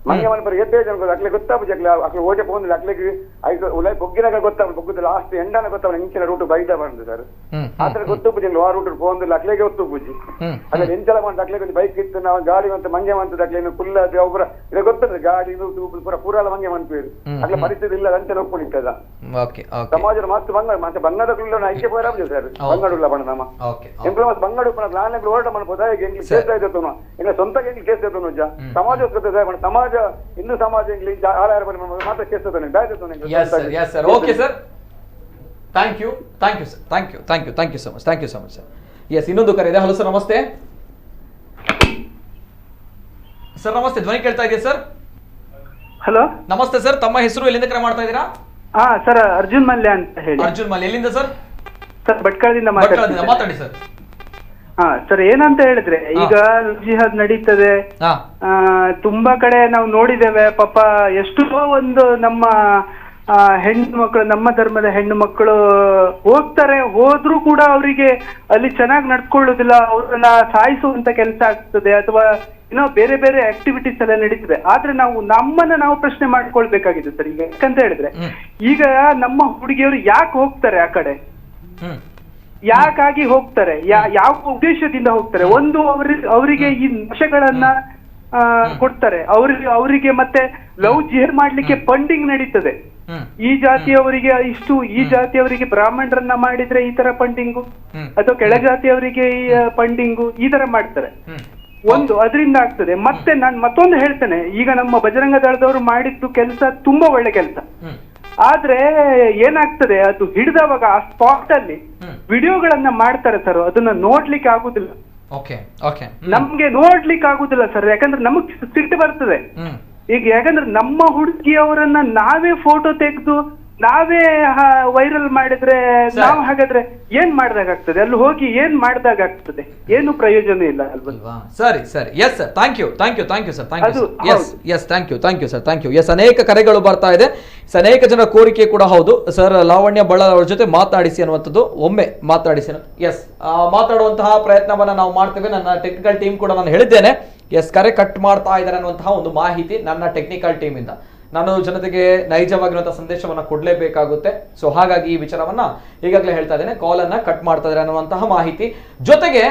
K: ಮಂಗೆ ಮನ್ಪರ್ ಎತ್ತೇ ಜನ ಅಕ್ಲೆ ಗೊತ್ತಾಪು ಜಕ್ಲೆ ಅಕ್ಲೆ ಓಟೆ ಪೋಂದಿಲ್ಲ ಅಕ್ಲೆಗೆ ಐದು ಉಲೈ ಬೊಗ್ಗಿನಾಗ ಗೊತ್ತಾಪು ಬೊಗ್ಗುದು ಲಾಸ್ಟ್ ಎಂಡಾನ ಗೊತ್ತಾಪು ಇಂಚಿನ ರೂಟ್ ಬೈದ ಬಂದು ಸರ್ ಆತರ ಗೊತ್ತುಪ್ಪು ಜಂಗ್ಲು ಆ ರೂಟ್ ಪೋಂದಿಲ್ಲ ಅಕ್ಲೆಗೆ ಗೊತ್ತುಪ್ಪುಜಿ ಅದ್ರ ಎಂಚಲ ಮಾಡಿ ಅಕ್ಲೆಗೆ ಒಂದು ಬೈಕ್ ಇತ್ತು ನಾವು ಗಾಡಿ ಅಂತ ಮಂಗೆ ಮಂತದ ಅಕ್ಲೇನು ಫುಲ್ ಅದು ಒಬ್ಬರ ಇದು ಗೊತ್ತದೆ ಗಾಡಿ ಪೂರ ಪೂರಾಲ ಮಂಗೆ ಮನ್ಪೇರು ಅಕ್ಲೆ ಪರಿಸ್ಥಿತಿ ಇಲ್ಲ ಅಂಚೆ ಒಪ್ಪುಣಿಟ್ಟದ ಸಮಾಜದ ಮಸ್ತ್ ಬಂಗಾಡ ಬಣ್ಣದ ಐಕ್ಯ ಪೋರಾಬ್ ಸರ್ ಬಂಗಾಡುಲ್ಲ ಬಣ್ಣ ನಮ್ಮ ಎಂಪ್ಲ ಮಸ್ತ್ ಬಂಗಾಡು ನಾನ್ ಹೋರಾಟ ಮಾಡ್ಬೋದಾ ಈಗ ಎಂಗ್ಲಿ ಕೇಸ್ ಆಯ್ತು ಇಲ್ಲ ಸ್ವಂತ ಎಂಗ್ಲಿ ಕೇಸ್ ಆಯ್ತು ಸಮಾಜ ಸಮಾಜ ಹಿಂದೂ ಸಮಾಜ ಮಾತ್ರ case
A: okay sir thank you sir thank you so much sir. Yes, ಇನ್ನೊಂದು ಕರೆ ಇದೆ. ಹಲೋ ಸರ್, ನಮಸ್ತೆ ಸರ್. ನಮಸ್ತೆ, ಧ್ವನಿ ಕೇಳ್ತಾ ಇದೆಯಾ ಸರ್?
L: ಹಲೋ
A: ನಮಸ್ತೆ ಸರ್, ತಮ್ಮ ಹೆಸರು, ಎಲ್ಲಿಂದ ಕರೆ ಮಾಡ್ತಾ ಇದ್ದೀರಾ?
L: ಸರ್ ಅರ್ಜುನ್ ಮಲ್ಯ ಅಂತ ಹೇಳಿ.
A: ಅರ್ಜುನ್ ಮಲ್ಯ, ಎಲ್ಲಿಂದ ಸರ್?
L: ಸರ್ ಭಟ್ಕಳದಿಂದ
A: ಮಾತಾಡಿ ಸರ್.
L: ಸರ್ ಏನಂತ ಹೇಳಿದ್ರೆ ಈಗ ಜಿಹಾದ್ ನಡೀತದೆ, ತುಂಬಾ ಕಡೆ ನಾವು ನೋಡಿದ್ದೇವೆ. ಪಾಪ ಎಷ್ಟೋ ಒಂದು ನಮ್ಮ ಹೆಣ್ಣು ಮಕ್ಕಳು, ನಮ್ಮ ಧರ್ಮದ ಹೆಣ್ಣು ಮಕ್ಕಳು ಹೋಗ್ತಾರೆ, ಹೋದ್ರೂ ಕೂಡ ಅವರಿಗೆ ಅಲ್ಲಿ ಚೆನ್ನಾಗಿ ನಡ್ಕೊಳ್ಳುದಿಲ್ಲ, ಅವ್ರನ್ನ ಸಾಯಿಸುವಂತ ಕೆಲಸ ಆಗ್ತದೆ, ಅಥವಾ ಏನೋ ಬೇರೆ ಬೇರೆ ಆಕ್ಟಿವಿಟೀಸ್ ಎಲ್ಲ ನಡೀತದೆ. ಆದ್ರೆ ನಮ್ಮನ್ನ ನಾವು ಪ್ರಶ್ನೆ ಮಾಡ್ಕೊಳ್ಬೇಕಾಗಿದೆ ಸರ್. ಈಗ ಯಾಕಂತ ಹೇಳಿದ್ರೆ ಈಗ ನಮ್ಮ ಹುಡುಗಿಯವರು ಯಾಕೆ ಹೋಗ್ತಾರೆ ಆ ಕಡೆ, ಯಾಕಾಗಿ ಹೋಗ್ತಾರೆ, ಯಾವ ಉದ್ದೇಶದಿಂದ ಹೋಗ್ತಾರೆ? ಒಂದು ಅವರಿಗೆ ಈ ನಶೆಗಳನ್ನ ಕೊಡ್ತಾರೆ, ಅವರಿಗೆ ಮತ್ತೆ ಲವ್ ಜಿಹರ್ ಮಾಡ್ಲಿಕ್ಕೆ ಫಂಡಿಂಗ್ ನಡೀತದೆ. ಈ ಜಾತಿಯವರಿಗೆ ಇಷ್ಟು, ಈ ಜಾತಿಯವರಿಗೆ ಬ್ರಾಹ್ಮಣರನ್ನ ಮಾಡಿದ್ರೆ ಈ ತರ ಫಂಡಿಂಗು, ಅಥವಾ ಕೆಳ ಜಾತಿಯವರಿಗೆ ಈ ಫಂಡಿಂಗು, ಈ ತರ ಮಾಡ್ತಾರೆ. ಒಂದು ಅದರಿಂದ ಆಗ್ತದೆ. ಮತ್ತೆ ನಾನು ಮತ್ತೊಂದು ಹೇಳ್ತೇನೆ, ಈಗ ನಮ್ಮ ಬಜರಂಗ ದಳದವರು ಮಾಡಿದ್ದು ಕೆಲಸ ತುಂಬಾ ಒಳ್ಳೆ ಕೆಲಸ. ಆದ್ರೆ ಏನಾಗ್ತದೆ, ಅದು ಹಿಡಿದವಾಗ ಆ ಸ್ಪಾಟ್ ಅಲ್ಲಿ ವಿಡಿಯೋಗಳನ್ನ ಮಾಡ್ತಾರೆ ಸರ್, ಅದನ್ನ ನೋಡ್ಲಿಕ್ಕೆ ಆಗುದಿಲ್ಲ. ನಮ್ಗೆ ನೋಡ್ಲಿಕ್ಕೆ ಆಗುದಿಲ್ಲ ಸರ್, ಯಾಕಂದ್ರೆ ನಮಗ್ ಸಿಟ್ಟು ಬರ್ತದೆ. ಈಗ ಯಾಕಂದ್ರೆ ನಮ್ಮ ಹುಡುಗಿಯವರನ್ನ ನಾವೇ ಫೋಟೋ ತೆಗೆದು ನಾವೇ ವೈರಲ್ ಮಾಡಿದ್ರೆ ನಾವು ಹಾಗಾದ್ರೆ ಏನ್ ಮಾಡ್ದಾಗ್ತದೆ? ಅಲ್ಲಿ ಹೋಗಿ ಏನ್ ಮಾಡ್ದಾಗ್ತದೆ? ಏನು ಪ್ರಯೋಜನ ಇಲ್ಲ ಅಲ್ವಾ?
A: ಸರಿ ಸರಿ, yes sir, thank you thank you thank you sir, thank you yes yes thank you sir, thank you. Yes, ಅನೇಕ ಕರೆಗಳು ಬರ್ತಾ ಇದೆ, ಅನೇಕ ಜನರ ಕೋರಿಕೆ ಕೂಡ ಹೌದು ಸರ್ ಲಾವಣ್ಯ ಬಳ್ಳಾರ್ ಅವ್ರ ಜೊತೆ ಮಾತಾಡಿಸಿ ಅನ್ನುವಂಥದ್ದು, ಒಮ್ಮೆ ಮಾತಾಡಿಸಿ. ಎಸ್, ಮಾತಾಡುವಂತಹ ಪ್ರಯತ್ನವನ್ನ ನಾವು ಮಾಡ್ತೇವೆ. ನನ್ನ ಟೆಕ್ನಿಕಲ್ ಟೀಮ್ ಕೂಡ ನಾನು ಹೇಳಿದ್ದೇನೆ, ಎಸ್ ಕರೆ ಕಟ್ ಮಾಡ್ತಾ ಇದ್ದಾರೆ ಅನ್ನುವಂತಹ ಒಂದು ಮಾಹಿತಿ ನನ್ನ ಟೆಕ್ನಿಕಲ್ ಟೀಮ್ ಇಂದ. ನಾನು ಜನತೆಗೆ ನೈಜವಾಗಿರುವಂತಹ ಸಂದೇಶವನ್ನ ಕೊಡ್ಲೇಬೇಕಾಗುತ್ತೆ. ಸೊ ಹಾಗಾಗಿ ಈ ವಿಚಾರವನ್ನ ಈಗಾಗಲೇ ಹೇಳ್ತಾ ಇದ್ದೇನೆ, ಕಾಲ್ ಅನ್ನ ಕಟ್ ಮಾಡ್ತಾ ಇದ್ದಾರೆ ಅನ್ನುವಂತಹ ಮಾಹಿತಿ. ಜೊತೆಗೆ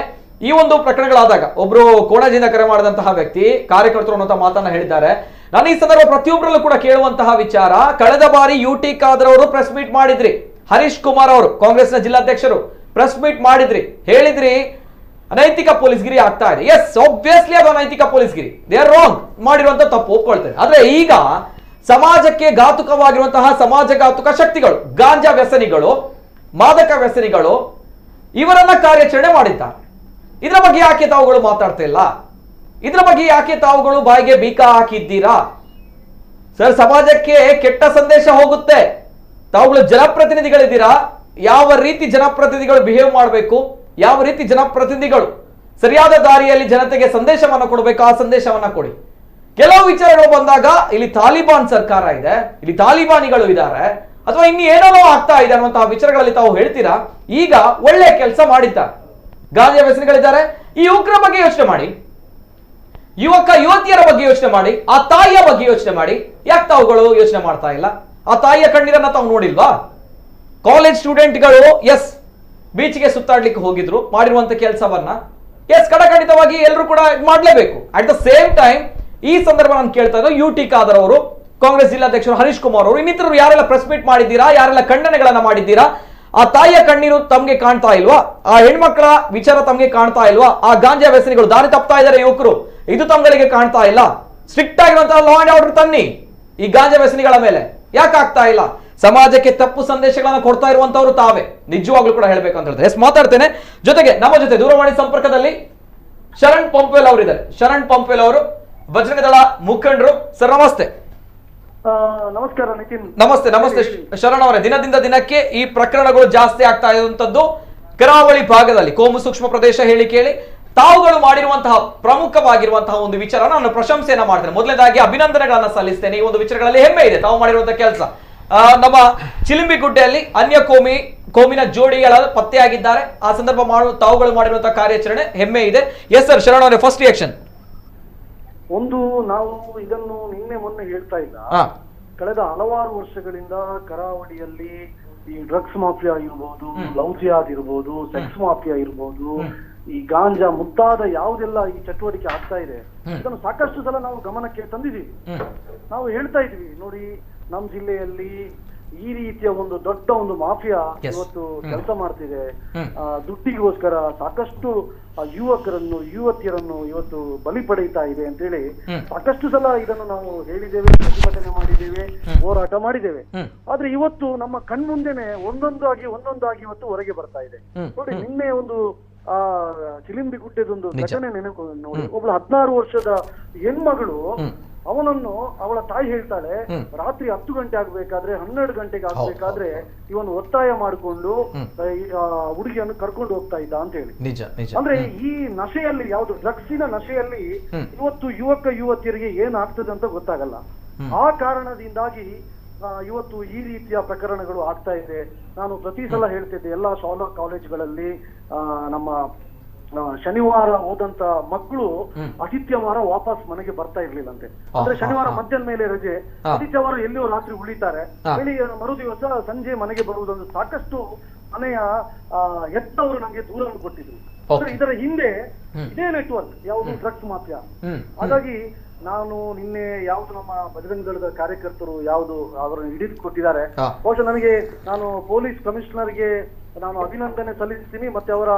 A: ಈ ಒಂದು ಪ್ರಕರಣಗಳಾದಾಗ ಒಬ್ರು ಕೋಣಾಜಿಯಿಂದ ಕರೆ ಮಾಡಿದಂತಹ ವ್ಯಕ್ತಿ ಕಾರ್ಯಕರ್ತರು ಅನ್ನುವಂತಹ ಮಾತನ್ನ ಹೇಳಿದ್ದಾರೆ. ನಾನು ಈ ಸಂದರ್ಭ ಪ್ರತಿಯೊಬ್ಬರಲ್ಲೂ ಕೂಡ ಕೇಳುವಂತಹ ವಿಚಾರ, ಕಳೆದ ಬಾರಿ UT ಖಾದರ್ ಅವರು ಪ್ರೆಸ್ ಮೀಟ್ ಮಾಡಿದ್ರಿ, ಹರೀಶ್ ಕುಮಾರ್ ಅವರು ಕಾಂಗ್ರೆಸ್ನ ಜಿಲ್ಲಾಧ್ಯಕ್ಷರು ಪ್ರೆಸ್ ಮೀಟ್ ಮಾಡಿದ್ರಿ, ಹೇಳಿದ್ರಿ ಅನೈತಿಕ ಪೊಲೀಸ್ಗಿರಿ ಆಗ್ತಾ ಇದೆ. ಎಸ್, ಆಬ್ವಿಯಸ್ಲಿ ಅದು ಅನೈತಿಕ ಪೊಲೀಸ್ಗಿರಿ, ದೇ ಆರ್ ರಾಂಗ್, ಮಾಡಿರುವಂತ ತಪ್ಪು ಒಪ್ಕೊಳ್ತೇನೆ. ಆದ್ರೆ ಈಗ ಸಮಾಜಕ್ಕೆ ಘಾತುಕವಾಗಿರುವಂತಹ ಸಮಾಜಘಾತುಕ ಶಕ್ತಿಗಳು, ಗಾಂಜಾ ವ್ಯಸನಿಗಳು, ಮಾದಕ ವ್ಯಸನಿಗಳು, ಇವರನ್ನ ಕಾರ್ಯಾಚರಣೆ ಮಾಡಿದ್ದಾರೆ. ಇದರ ಬಗ್ಗೆ ಯಾಕೆ ತಾವುಗಳು ಮಾತಾಡ್ತಾ ಇಲ್ಲ? ಇದರ ಬಗ್ಗೆ ಯಾಕೆ ತಾವುಗಳು ಬಾಯಿಗೆ ಬೀಕ ಹಾಕಿದ್ದೀರಾ? ಸರ್, ಸಮಾಜಕ್ಕೆ ಕೆಟ್ಟ ಸಂದೇಶ ಹೋಗುತ್ತೆ. ತಾವುಗಳು ಜನಪ್ರತಿನಿಧಿಗಳಿದ್ದೀರಾ, ಯಾವ ರೀತಿ ಜನಪ್ರತಿನಿಧಿಗಳು ಬಿಹೇವ್ ಮಾಡಬೇಕು, ಯಾವ ರೀತಿ ಜನಪ್ರತಿನಿಧಿಗಳು ಸರಿಯಾದ ದಾರಿಯಲ್ಲಿ ಜನತೆಗೆ ಸಂದೇಶವನ್ನ ಕೊಡಬೇಕು, ಆ ಸಂದೇಶವನ್ನ ಕೊಡಿ. ಕೆಲವು ವಿಚಾರಗಳು ಬಂದಾಗ ಇಲ್ಲಿ ತಾಲಿಬಾನ್ ಸರ್ಕಾರ ಇದೆ, ಇಲ್ಲಿ ತಾಲಿಬಾನಿಗಳು ಇದ್ದಾರೆ, ಅಥವಾ ಇನ್ನು ಏನೋ ಆಗ್ತಾ ಇದೆ ಅನ್ನುವಂತಹ ವಿಚಾರಗಳಲ್ಲಿ ತಾವು ಹೇಳ್ತೀರಾ. ಈಗ ಒಳ್ಳೆ ಕೆಲಸ ಮಾಡಿದ್ದಾರೆ, ಗಾಂಜಾ ವ್ಯಸನಿಗಳಿದ್ದಾರೆ. ಈ ಯುವಕರ ಬಗ್ಗೆ ಯೋಚನೆ ಮಾಡಿ, ಯುವತಿಯರ ಬಗ್ಗೆ ಯೋಚನೆ ಮಾಡಿ, ಆ ತಾಯಿಯ ಬಗ್ಗೆ ಯೋಚನೆ ಮಾಡಿ. ಯಾಕೆ ತಾವುಗಳು ಯೋಚನೆ ಮಾಡ್ತಾ ಇಲ್ಲ? ಆ ತಾಯಿಯ ಕಣ್ಣೀರನ್ನ ತಾವು ನೋಡಿಲ್ವಾ? ಕಾಲೇಜ್ ಸ್ಟೂಡೆಂಟ್ಗಳು ಎಸ್ ಬೀಚ್ಗೆ ಸುತ್ತಾಡ್ಲಿಕ್ಕೆ ಹೋಗಿದ್ರು, ಮಾಡಿರುವಂತ ಕೆಲಸವನ್ನ ಎಸ್ ಖಂಡಿತವಾಗಿ ಎಲ್ಲರೂ ಕೂಡ ಮಾಡ್ಲೇಬೇಕು. ಅಟ್ ದ ಸೇಮ್ ಟೈಮ್ ಈ ಸಂದರ್ಭ ನಾನು ಕೇಳ್ತಾ ಇದ್ದೆ, UT ಖಾದರ್ ಅವರು, ಕಾಂಗ್ರೆಸ್ ಜಿಲ್ಲಾಧ್ಯಕ್ಷರು ಹರೀಶ್ ಕುಮಾರ್ ಅವರು, ಇನ್ನಿತರರು ಯಾರೆಲ್ಲ ಪ್ರೆಸ್ ಮೀಟ್ ಮಾಡಿದ್ದೀರಾ, ಯಾರೆಲ್ಲ ಖಂಡನೆಗಳನ್ನ ಮಾಡಿದ್ದೀರಾ, ಆ ತಾಯಿಯ ಕಣ್ಣೀರು ತಮ್ಗೆ ಕಾಣ್ತಾ ಇಲ್ವಾ? ಆ ಹೆಣ್ಮಕ್ಳ ವಿಚಾರ ತಮ್ಗೆ ಕಾಣ್ತಾ ಇಲ್ವಾ? ಆ ಗಾಂಜಾ ವ್ಯಸನಿಗಳು ದಾರಿ ತಪ್ತಾ ಇದ್ದಾರೆ ಯುವಕರು, ಇದು ತಮ್ಗಳಿಗೆ ಕಾಣ್ತಾ ಇಲ್ಲ? ಸ್ಟ್ರಿಕ್ಟ್ ಆಗಿರುವಂತಹ ಲಾ ಅಂಡ್ ಆರ್ಡರ್ ತನ್ನಿ ಈ ಗಾಂಜಾ ವ್ಯಸನಿಗಳ ಮೇಲೆ. ಯಾಕೆ ಆಗ್ತಾ ಇಲ್ಲ? ಸಮಾಜಕ್ಕೆ ತಪ್ಪು ಸಂದೇಶಗಳನ್ನ ಕೊಡ್ತಾ ಇರುವಂತವ್ರು ತಾವೇ, ನಿಜವಾಗ್ಲೂ ಕೂಡ ಹೇಳ್ಬೇಕು ಅಂತ ಹೇಳ್ತಾರೆ. ಎಸ್, ಮಾತಾಡ್ತೇನೆ. ಜೊತೆಗೆ ನಮ್ಮ ಜೊತೆ ದೂರವಾಣಿ ಸಂಪರ್ಕದಲ್ಲಿ ಶರಣ್ ಪಂಪೇಲ್ ಅವರಿದ್ದಾರೆ. ಶರಣ್ ಪಂಪೇಲ್ ಅವರು ಬಜರಂಗದಳ ಮುಖಂಡರು. ಸರ್ ನಮಸ್ತೆ.
M: ನಮಸ್ಕಾರ ನಿತಿನ್.
A: ನಮಸ್ತೆ ನಮಸ್ತೆ ಶರಣ್ ಅವರೇ. ದಿನದಿಂದ ದಿನಕ್ಕೆ ಈ ಪ್ರಕರಣಗಳು ಜಾಸ್ತಿ ಆಗ್ತಾ ಇರುವಂತದ್ದು ಕರಾವಳಿ ಭಾಗದಲ್ಲಿ ಕೋಮು ಸೂಕ್ಷ್ಮ ಪ್ರದೇಶ ಹೇಳಿ ಕೇಳಿ ತಾವುಗಳು ಮಾಡಿರುವಂತಹ ಪ್ರಮುಖವಾಗಿರುವಂತಹ ಒಂದು ವಿಚಾರ ನಾನು ಪ್ರಶಂಸೆಯನ್ನ ಮಾಡ್ತೇನೆ. ಮೊದಲನೇದಾಗಿ ಅಭಿನಂದನೆಗಳನ್ನ ಸಲ್ಲಿಸ್ತೇನೆ. ಈ ಒಂದು ವಿಚಾರಗಳಲ್ಲಿ ಹೆಮ್ಮೆ ಇದೆ ತಾವು ಮಾಡಿರುವಂತಹ ಕೆಲಸ. ನಮ್ಮ ಚಿಲಿಂಬಿಗುಡ್ಡೆಯಲ್ಲಿ ಅನ್ಯ ಕೋಮಿನ ಜೋಡಿಗಳ ಪತ್ತೆಯಾಗಿದ್ದಾರೆ. ಆ ಸಂದರ್ಭ ತಾವುಗಳು ಮಾಡಿರುವಂತಹ ಕಾರ್ಯಾಚರಣೆ ಹೆಮ್ಮೆ ಇದೆ. ಎಸ್ ಸರ್, ಶರಣ್ ಅವರೇ, ಫಸ್ಟ್ ರಿಯಾಕ್ಷನ್.
M: ಒಂದು, ನಾವು ಇದನ್ನು ನಿನ್ನೆ ಮೊನ್ನೆ ಹೇಳ್ತಾ ಇಲ್ಲ, ಕಳೆದ ಹಲವಾರು ವರ್ಷಗಳಿಂದ ಕರಾವಳಿಯಲ್ಲಿ ಈ ಡ್ರಗ್ಸ್ ಮಾಫಿಯಾ ಇರ್ಬೋದು, ಲವ್ ಜಿಹಾದ್ ಇರ್ಬೋದು, ಸೆಕ್ಸ್ ಮಾಫಿಯಾ ಇರ್ಬೋದು, ಈ ಗಾಂಜಾ ಮುಂತಾದ ಯಾವುದೆಲ್ಲ ಈ ಚಟುವಟಿಕೆ ಆಗ್ತಾ ಇದೆ, ಇದನ್ನು ಸಾಕಷ್ಟು ಸಲ ನಾವು ಗಮನಕ್ಕೆ ತಂದಿದ್ದೀವಿ. ನಾವು ಹೇಳ್ತಾ ಇದ್ವಿ, ನೋಡಿ ನಮ್ಮ ಜಿಲ್ಲೆಯಲ್ಲಿ ಈ ರೀತಿಯ ಒಂದು ದೊಡ್ಡ ಒಂದು ಮಾಫಿಯಾ ಇವತ್ತು ಕೆಲಸ ಮಾಡ್ತಿದೆ. ದುಡ್ಡಿಗೋಸ್ಕರ ಸಾಕಷ್ಟು ಯುವಕರನ್ನು ಯುವತಿಯರನ್ನು ಇವತ್ತು ಬಲಿ ಪಡೀತಾ ಇದೆ ಅಂತ ಹೇಳಿ ಸಾಕಷ್ಟು ಸಲ ಇದನ್ನು ನಾವು ಹೇಳಿದ್ದೇವೆ, ಪ್ರತಿಭಟನೆ ಮಾಡಿದ್ದೇವೆ, ಹೋರಾಟ ಮಾಡಿದ್ದೇವೆ. ಆದ್ರೆ ಇವತ್ತು ನಮ್ಮ ಕಣ್ಮುಂದೆನೆ ಒಂದೊಂದಾಗಿ ಇವತ್ತು ಹೊರಗೆ ಬರ್ತಾ ಇದೆ. ನೋಡಿ, ನಿನ್ನೆ ಒಂದು ಚಿಲಿಂಬಿಗುಡ್ಡೆದೊಂದು ಘಟನೆ ನೆನಪು ನೋಡಿ. ಒಬ್ಳು 16 ವರ್ಷದ ಹೆಣ್ಮಗಳು, ಅವಳ ತಾಯಿ ಹೇಳ್ತಾಳೆ, ರಾತ್ರಿ 10 ಗಂಟೆ ಆಗ್ಬೇಕಾದ್ರೆ 12 ಗಂಟೆಗೆ ಆಗ್ಬೇಕಾದ್ರೆ ಇವನು ಒತ್ತಾಯ ಮಾಡಿಕೊಂಡು ಹುಡುಗಿಯನ್ನು ಕರ್ಕೊಂಡು ಹೋಗ್ತಾ ಇದ್ದ ಅಂತ ಹೇಳಿ. ಅಂದ್ರೆ ಈ ನಶೆಯಲ್ಲಿ, ಯಾವ್ದು ಡ್ರಗ್ಸಿನ ನಶೆಯಲ್ಲಿ ಇವತ್ತು ಯುವತಿಯರಿಗೆ ಏನಾಗ್ತದೆ ಅಂತ ಗೊತ್ತಾಗಲ್ಲ. ಆ ಕಾರಣದಿಂದಾಗಿ ಇವತ್ತು ಈ ರೀತಿಯ ಪ್ರಕರಣಗಳು ಆಗ್ತಾ ಇದೆ. ನಾನು ಪ್ರತಿ ಸಲ ಹೇಳ್ತಿದ್ದೆ, ಎಲ್ಲಾ ಶಾಲಾ ಕಾಲೇಜುಗಳಲ್ಲಿ ನಮ್ಮ ಶನಿವಾರ ಹೋದಂತ ಮಕ್ಕಳು ಆದಿತ್ಯವಾರ ವಾಪಸ್ ಮನೆಗೆ ಬರ್ತಾ ಇರ್ಲಿಲ್ಲಂತೆ. ಅಂದ್ರೆ ಶನಿವಾರ ಮಧ್ಯಾಹ್ನ ಮೇಲೆ ರಜೆ, ಆದಿತ್ಯವಾರ ಎಲ್ಲಿಯೋ ರಾತ್ರಿ ಉಳಿತಾರೆ, ಬೆಳಿಗ್ಗೆ ಮರುದಿವಸ ಸಂಜೆ ಮನೆಗೆ ಬರುವುದೊಂದು ಸಾಕಷ್ಟು ಮನೆಯ ಹೆತ್ತವರು ನಮ್ಗೆ ದೂರನ್ನು ಕೊಟ್ಟಿದ್ರು. ಇದರ ಹಿಂದೆ ಇದೇ ನೆಟ್ವರ್ಕ್, ಯಾವುದು ಡ್ರಗ್ಸ್ ಮಾಫಿಯಾ. ಹಾಗಾಗಿ ನಾನು ನಿನ್ನೆ ಯಾವ್ದು ನಮ್ಮ ಬಜರಂಗ ದಳದ ಕಾರ್ಯಕರ್ತರು ಯಾವ್ದು ಅವರನ್ನು ಹಿಡಿದು ಕೊಟ್ಟಿದ್ದಾರೆ, ಬಹುಶಃ ನಾನು ಪೊಲೀಸ್ ಕಮಿಷನರ್ಗೆ ನಾನು ಅಭಿನಂದನೆ ಸಲ್ಲಿಸ್ತೀನಿ. ಮತ್ತೆ ಅವರ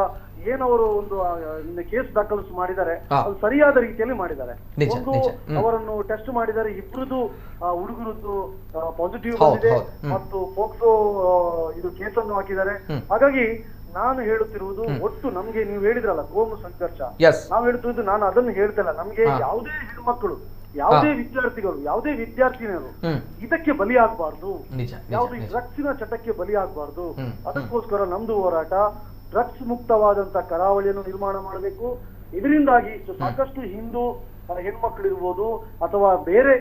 M: ಏನವರು ಒಂದು ಕೇಸ್ ದಾಖಲಿಸಿ ಮಾಡಿದ್ದಾರೆ, ಅದು ಸರಿಯಾದ ರೀತಿಯಲ್ಲಿ ಮಾಡಿದ್ದಾರೆ. ಒಂದು, ಅವರನ್ನು ಟೆಸ್ಟ್ ಮಾಡಿದ್ದಾರೆ, ಇಬ್ಬರದು ಹುಡುಗರದ್ದು ಪಾಸಿಟಿವ್ ಬಂದಿದೆ ಮತ್ತು ಪೋಕ್ಸೋ ಇದು ಕೇಸನ್ನು ಹಾಕಿದ್ದಾರೆ. ಹಾಗಾಗಿ ನಾನು ಹೇಳುತ್ತಿರುವುದು, ಒಟ್ಟು ನಮ್ಗೆ ನೀವು ಹೇಳಿದ್ರಲ್ಲ ಕೋಮು ಸಂಘರ್ಷ, ನಾವು ಹೇಳ್ತಿರುವುದು, ನಾನು ಅದನ್ನು ಹೇಳ್ತಿಲ್ಲ, ನಮ್ಗೆ ಯಾವುದೇ ಹೆಣ್ಮಕ್ಳು ಯಾವುದೇ ವಿದ್ಯಾರ್ಥಿಗಳು, ಯಾವುದೇ ವಿದ್ಯಾರ್ಥಿನಿಯರು ಇದಕ್ಕೆ ಬಲಿಯಾಗಬಾರ್ದು, ಯಾವುದು ಡ್ರಗ್ಸಿನ ಚಟಕ್ಕೆ ಬಲಿಯಾಗಬಾರ್ದು. ಅದಕ್ಕೋಸ್ಕರ ನಮ್ದು ಹೋರಾಟ ಡ್ರಗ್ಸ್ ಮುಕ್ತವಾದಂತ ಕರಾವಳಿಯನ್ನು ನಿರ್ಮಾಣ ಮಾಡಬೇಕು. ಇದರಿಂದಾಗಿ ಸಾಕಷ್ಟು ಹಿಂದೂ ಹೆಣ್ಮಕ್ಳಿರ್ಬೋದು ಅಥವಾ ಬೇರೆ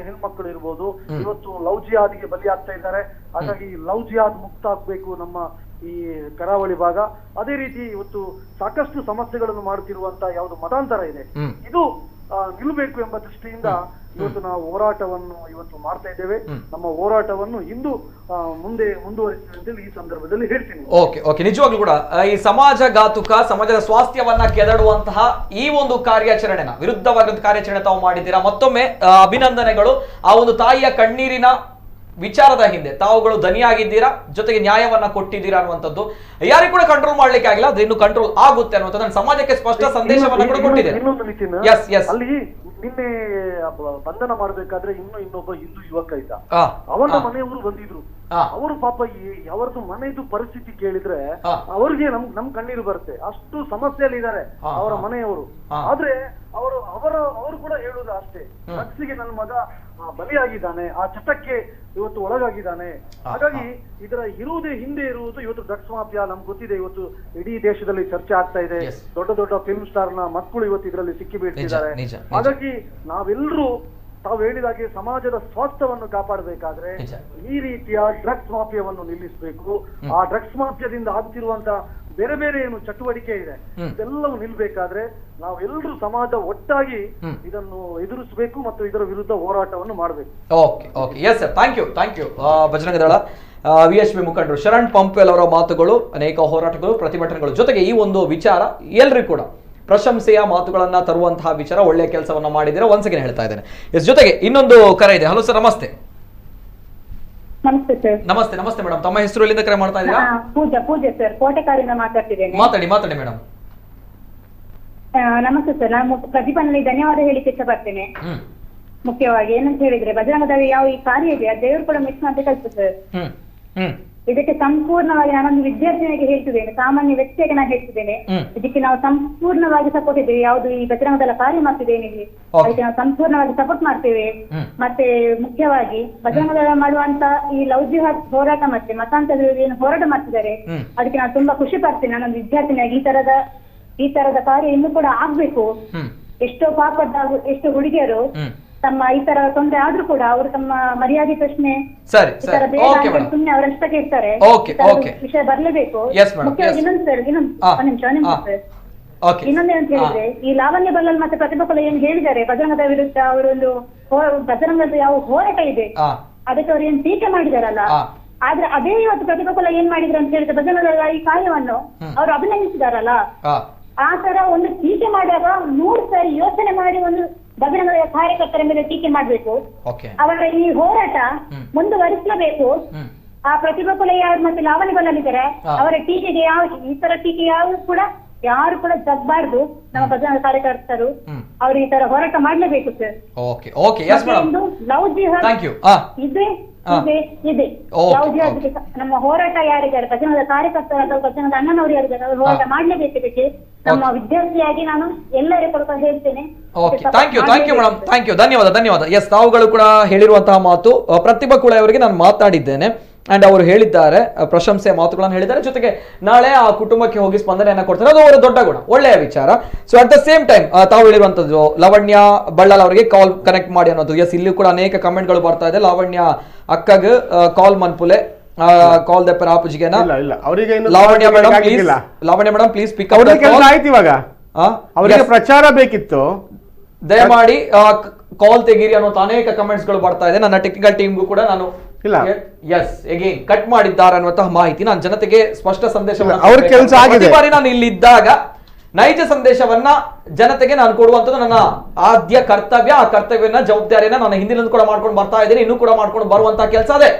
M: ಹೆಣ್ಮಕ್ಳು ಇರ್ಬೋದು ಇವತ್ತು ಲವ್ ಜಿಹಾದ್ಗೆ ಬಲಿಯಾಗ್ತಾ ಇದ್ದಾರೆ. ಹಾಗಾಗಿ ಲವ್ ಜಿಹಾದ್ ಮುಕ್ತ ಆಗ್ಬೇಕು ನಮ್ಮ ಈ ಕರಾವಳಿ ಭಾಗ. ಅದೇ ರೀತಿ ಇವತ್ತು ಸಾಕಷ್ಟು ಸಮಸ್ಯೆಗಳನ್ನು ಮಾಡುತ್ತಿರುವಂತ ಯಾವುದು ಮತಾಂತರ ಇದೆ, ಇದು ನಿಲ್ಲಬೇಕು ಎಂಬ ದೃಷ್ಟಿಯಿಂದ ಇವತ್ತು ನಾವು ಹೋರಾಟವನ್ನು ಇವತ್ತು ಮಾಡ್ತಾ ಇದ್ದೇವೆ. ನಮ್ಮ ಹೋರಾಟವನ್ನು ಇಂದು ಮುಂದೆ ಮುಂದುವರಿಸುವಂತೆ ಈ ಸಂದರ್ಭದಲ್ಲಿ ಹೇಳ್ತೀನಿ.
A: ಓಕೆ, ನಿಜವಾಗ್ಲೂ ಕೂಡ ಈ ಸಮಾಜಘಾತುಕ ಸಮಾಜದ ಸ್ವಾಸ್ಥ್ಯವನ್ನ ಕೆದಡುವಂತಹ ಈ ಒಂದು ಕಾರ್ಯಾಚರಣೆನ ವಿರುದ್ಧವಾದ ಕಾರ್ಯಾಚರಣೆ ತಾವು ಮಾಡಿದ್ದೀರಾ. ಮತ್ತೊಮ್ಮೆ ಅಭಿನಂದನೆಗಳು. ಆ ಒಂದು ತಾಯಿಯ ಕಣ್ಣೀರಿನ ವಿಚಾರದ ಹಿಂದೆ ತಾವುಗಳು ಧನಿಯಾಗಿದ್ದೀರಾ, ಜೊತೆಗೆ ನ್ಯಾಯವನ್ನ ಕೊಟ್ಟಿದ್ದೀರಾ ಅನ್ನುವಂಥದ್ದು ಯಾರಿಗೂ ಕೂಡ ಕಂಟ್ರೋಲ್ ಮಾಡ್ಲಿಕ್ಕೆ ಆಗಿಲ್ಲ. ಅದು ಇನ್ನು ಕಂಟ್ರೋಲ್ ಆಗುತ್ತೆ ಅನ್ನುವಂಥದ್ದು ನನ್ನ ಸಮಾಜಕ್ಕೆ ಸ್ಪಷ್ಟ ಸಂದೇಶವನ್ನ ಕೂಡ ಕೊಟ್ಟಿದೆ.
M: ಅಲ್ಲಿ ನಿನ್ನೆ ಬಂಧನ ಮಾಡ್ಬೇಕಾದ್ರೆ ಇನ್ನೊಬ್ಬ ಹಿಂದೂ ಯುವಕ ಇದ್ದ, ಅವನ ಮನೆಯವರು ಬಂದಿದ್ರು. ಅವರು ಪಾಪ ಅವರದ್ದು ಮನೆಯದು ಪರಿಸ್ಥಿತಿ ಕೇಳಿದ್ರೆ ಅವ್ರಿಗೆ ನಮ್ ಕಣ್ಣೀರು ಬರುತ್ತೆ. ಅಷ್ಟು ಸಮಸ್ಯೆಯಲ್ಲಿ ಇದ್ದಾರೆ ಅವರ ಮನೆಯವರು. ಆದ್ರೆ ಅವರು ಕೂಡ ಹೇಳುವುದು ಅಷ್ಟೇ, ಡ್ರಗ್ಸಿಗೆ ನನ್ನ ಮಗ ಬಲಿಯಾಗಿದ್ದಾನೆ, ಆ ಚಟಕ್ಕೆ ಇವತ್ತು ಒಳಗಾಗಿದ್ದಾನೆ. ಹಾಗಾಗಿ ಇದರ ಹಿಂದೆ ಇರುವುದು ಇವತ್ತು ಡ್ರಗ್ಸ್ ಮಾಫಿಯಾ. ನಮ್ಗೆ ಗೊತ್ತಿದೆ, ಇವತ್ತು ಇಡೀ ದೇಶದಲ್ಲಿ ಚರ್ಚೆ ಆಗ್ತಾ ಇದೆ. ದೊಡ್ಡ ದೊಡ್ಡ ಫಿಲ್ಮ್ ಸ್ಟಾರ್ ನ ಮಕ್ಕಳು ಇವತ್ತು ಇದರಲ್ಲಿ ಸಿಕ್ಕಿ ಬೀಳ್ತಿದ್ದಾರೆ. ಹಾಗಾಗಿ ನಾವೆಲ್ಲರೂ ತಾವು ಹೇಳಿದಾಗೆ ಸಮಾಜದ ಸ್ವಾಸ್ಥ್ಯವನ್ನು ಕಾಪಾಡಬೇಕಾದ್ರೆ ಈ ರೀತಿಯ ಡ್ರಗ್ಸ್ ಮಾಫಿಯಾವನ್ನು ನಿಲ್ಲಿಸಬೇಕು. ಆ ಡ್ರಗ್ಸ್ ಮಾಫಿಯಾದಿಂದ ಆಗ್ತಿರುವಂತ ಬೇರೆ ಬೇರೆ ಏನು ಚಟುವಟಿಕೆ ಇದೆ ಇದೆಲ್ಲವೂ ನಿಲ್ಬೇಕಾದ್ರೆ ನಾವೆಲ್ಲರೂ ಸಮಾಜ ಒಟ್ಟಾಗಿ ಇದನ್ನು ಎದುರಿಸಬೇಕು ಮತ್ತು ಇದರ ವಿರುದ್ಧ ಹೋರಾಟವನ್ನು ಮಾಡಬೇಕು.
A: Okay yes sir, thank you Bajrang Dal VHP ಮುಖಂಡರು ಶರಣ್ ಪಂಪ್ವೆಲ್ ಅವರ ಮಾತುಗಳು, ಅನೇಕ ಹೋರಾಟಗಳು, ಪ್ರತಿಭಟನೆಗಳು, ಜೊತೆಗೆ ಈ ಒಂದು ವಿಚಾರ ಎಲ್ರಿಗೂ ಕೂಡ ಪ್ರಶಂಸೆಯ ಮಾತುಗಳನ್ನ ತರುವಂತಹ ವಿಚಾರ. ಒಳ್ಳೆಯ ಕೆಲಸವನ್ನ ಮಾಡಿದ್ದೀರಾ, ಒನ್ಸ್ ಅಗೇನ್ ಹೇಳ್ತಾ ಇದ್ದೇನೆ. ಜೊತೆಗೆ ಇನ್ನೊಂದು ಕರೆ ಇದೆ. ಹಲೋ ಸರ್, ನಮಸ್ತೆ.
N: ನಮಸ್ತೆ ಸರ್.
A: ನಮಸ್ತೆ ಮೇಡಮ್, ತಮ್ಮ ಹೆಸರು ಎಲ್ಲಿಂದ ಕರೆ ಮಾಡ್ತಾ ಇದ್ದೀರಾ?
N: ಪೂಜೆ ಸರ್, ಕೋಟೆಕಾರಿಂದ ಮಾತಾಡ್ತಿದ್ದೇನೆ.
A: ಮಾತಾಡಿ ಮೇಡಮ್.
N: ನಮಸ್ತೆ ಸರ್, ನಾನು ಪ್ರತಿಭಟನೆ ಧನ್ಯವಾದ ಹೇಳಿಕ್ಕೆ ಇಷ್ಟಪಡ್ತೇನೆ. ಮುಖ್ಯವಾಗಿ ಏನಂತ ಹೇಳಿದ್ರೆ ಬಜರಂಗದಳ ಯಾವ ಈ ಕಾರ್ಯ ಇದೆ ದೇವರು ಕೂಡ ಮಿಸ್ ಅಂತ ಕಲ್ತು ಸರ್. ಇದಕ್ಕೆ ಸಂಪೂರ್ಣವಾಗಿ ನಾನೊಂದು ವಿದ್ಯಾರ್ಥಿನಿಗೆ ಹೇಳ್ತಿದ್ದೇನೆ, ಸಾಮಾನ್ಯ ವ್ಯಕ್ತಿಯಾಗಿ ನಾನು ಹೇಳ್ತಿದ್ದೇನೆ, ಇದಕ್ಕೆ ನಾವು ಸಂಪೂರ್ಣವಾಗಿ ಸಪೋರ್ಟ್ ಇದ್ದೇವೆ. ಯಾವುದು ಈ ಬಜರಂಗದಳ ಕಾರ್ಯ ಮಾಡ್ತಿದ್ದೇನೆ ಅದಕ್ಕೆ ನಾವು ಸಂಪೂರ್ಣವಾಗಿ ಸಪೋರ್ಟ್ ಮಾಡ್ತೇವೆ. ಮತ್ತೆ ಮುಖ್ಯವಾಗಿ ಬಜರಂಗದಳ ಮಾಡುವಂತ ಈ ಲವ್ ಜಿಹಾದ್ ಹೋರಾಟ ಮತ್ತೆ ಮತಾಂತರ ಏನು ಹೋರಾಟ ಮಾಡ್ತಿದ್ದಾರೆ ಅದಕ್ಕೆ ನಾನು ತುಂಬಾ ಖುಷಿ ಪಡ್ತೇನೆ. ನಾನೊಂದು ವಿದ್ಯಾರ್ಥಿನಿಯಾಗಿ ಈ ತರದ ಕಾರ್ಯ ಇನ್ನೂ ಕೂಡ ಆಗ್ಬೇಕು. ಎಷ್ಟೋ ಎಷ್ಟೋ ಹುಡುಗಿಯರು ತಮ್ಮ ಈ ತರ ತೊಂದರೆ ಆದ್ರೂ ಕೂಡ ಅವರು ತಮ್ಮ ಮರ್ಯಾದೆ ಪ್ರಶ್ನೆ ಸುಮ್ಮನೆ ಅವರಷ್ಟಕ್ಕೆ ಇರ್ತಾರೆ. ವಿಷಯ ಬರ್ಲೇಬೇಕು. ಮುಖ್ಯವಾಗಿ ಇನ್ನೊಂದೇನಂತ ಹೇಳಿದ್ರೆ ಈ ಲಾವಣ್ಯ ಬಲ್ಲಲ್ ಮತ್ತೆ ಪ್ರತಿಭಾ ಕುಲ ಏನ್ ಹೇಳಿದ್ದಾರೆ ಬಜರಂಗದ ವಿರುದ್ಧ ಅವರೊಂದು ಬಜರಂಗದ ಯಾವ ಹೋರಾಟ ಇದೆ ಅದಕ್ಕೆ ಅವ್ರು ಏನ್ ಟೀಕೆ ಮಾಡಿದಾರಲ್ಲ, ಆದ್ರೆ ಅದೇ ಇವತ್ತು ಪ್ರತಿಭಾ ಕುಲ ಏನ್ ಮಾಡಿದ್ರು ಅಂತ ಹೇಳಿದ್ರೆ ಬಜರಂಗದ ಈ ಕಾರ್ಯವನ್ನು ಅವರು ಅಭಿನಂದಿಸಿದಾರಲ್ಲ, ಆ ತರ ಒಂದು ಟೀಕೆ ಮಾಡುವಾಗ 100 ಸಾರಿ ಯೋಚನೆ ಮಾಡಿ ಒಂದು ಬಜರಂಗದ ಕಾರ್ಯಕರ್ತರ ಮೇಲೆ ಟೀಕೆ ಮಾಡ್ಬೇಕು. ಅವರ ಈ ಹೋರಾಟ ಮುಂದುವರಿಸಲೇಬೇಕು. ಆ ಪ್ರತಿಭಾ ಕುಲ ಯಾರು ಮತ್ತೆ ಲಾವಣಿ ಬಲ್ಲಲ್ಲಿದ್ದಾರೆ ಅವರ ಟೀಕೆಗೆ ಈ ತರ ಟೀಕೆ ಕೂಡ ಯಾರು ಕೂಡ ಜಗ್ಬಾರ್ದು. ನಮ್ಮ ಬಜರಂಗ ಕಾರ್ಯಕರ್ತರು ಅವ್ರು ಈ ತರ ಹೋರಾಟ ಮಾಡ್ಲೇಬೇಕು ಸರ್. ಲವ್ ಜಿಹಾದ್ ಇದೆ ಲವ್ ಜಿಹಾದ್ಗೆ ನಮ್ಮ ಹೋರಾಟ ಯಾರಿದ್ದಾರೆ ಬಜರಂಗದ ಕಾರ್ಯಕರ್ತರು ಅಥವಾ ಬಜರಂಗದ ಅಣ್ಣನವರು ಯಾರಿದ್ದಾರೆ ಅವರು ಹೋರಾಟ ಮಾಡ್ಲೇಬೇಕು. ಇದಕ್ಕೆ ನಮ್ಮ ವಿದ್ಯಾರ್ಥಿಯಾಗಿ ನಾನು ಎಲ್ಲರಿಗೂ ಕೂಡ ಹೇಳ್ತೇನೆ.
A: ಥ್ಯಾಂಕ್ ಯು ಮೇಡಮ್, ಧನ್ಯವಾದ. ಎಸ್, ತಾವುಗಳು ಕೂಡ ಹೇಳಿರುವಂತಹ ಮಾತು ಪ್ರತಿಭಾ ಕುಳ ಅವರಿಗೆ ನಾನು ಮಾತಾಡಿದ್ದೇನೆ ಅಂಡ್ ಅವರು ಹೇಳಿದ್ದಾರೆ, ಪ್ರಶಂಸೆಯ ಮಾತುಗಳನ್ನು ಹೇಳಿದ್ದಾರೆ. ಜೊತೆಗೆ ನಾಳೆ ಆ ಕುಟುಂಬಕ್ಕೆ ಹೋಗಿ ಸ್ಪಂದನೆಯನ್ನ ಕೊಡ್ತಾರೆ, ಅದು ಅವರ ದೊಡ್ಡ ಗುಣ, ಒಳ್ಳೆಯ ವಿಚಾರ. So at the same time ತಾವು ಹೇಳಿರುವಂತದ್ದು ಲಾವಣ್ಯ ಬಳ್ಳಾಲ್ ಅವರಿಗೆ ಕಾಲ್ ಕನೆಕ್ಟ್ ಮಾಡಿ ಅನ್ನೋದು. ಎಸ್, ಇಲ್ಲಿ ಕೂಡ ಅನೇಕ ಕಮೆಂಟ್ಗಳು ಬರ್ತಾ ಇದೆ. ಲಾವಣ್ಯ ಅಕ್ಕಗ ಕಾಲ್ ಮನ್ಪುಲೆ ಕಾಲ್ ದ ಪರ್ ಆಪುಜಿಗೆನ Lavanya madam please pick up
F: ಆಯ್ತು. ಇವಾಗ ಅವರಿಗೆ ಪ್ರಚಾರ ಬೇಕಿತ್ತು,
A: ದಯಮಾಡಿ ಕಾಲ್ ತೆಗೀರಿ ಅನ್ನೋ ಅನೇಕ ಕಮೆಂಟ್ಸ್ ಗಳು ಬರ್ತಾ ಇದೆ. ನನ್ನ ಟೆಕ್ನಿಕಲ್ ಟೀಮ್ಗೂ ಕೂಡ ನಾನು ಅಗೇನ್ ಕಟ್ ಮಾಡಿದ್ದಾರೆ ಅನ್ನುವಂತಹ ಮಾಹಿತಿ ನಾನು ಜನತೆಗೆ ಸ್ಪಷ್ಟ ಸಂದೇಶವನ್ನು ಬಾರಿ ನಾನು ಇಲ್ಲಿದ್ದಾಗ ನೈಜ ಸಂದೇಶವನ್ನ ಜನತೆಗೆ ನಾನು ಕೊಡುವಂಥದ್ದು ನನ್ನ ಆದ್ಯ ಕರ್ತವ್ಯ. ಆ ಕರ್ತವ್ಯನ ಜವಾಬ್ದಾರಿಯನ್ನ ನಾನು ಹಿಂದಿನಿಂದ ಕೂಡ ಮಾಡ್ಕೊಂಡು ಬರ್ತಾ ಇದ್ದೀನಿ, ಇನ್ನೂ ಕೂಡ ಮಾಡ್ಕೊಂಡು ಬರುವಂತಹ ಕೆಲಸ ಅದೇ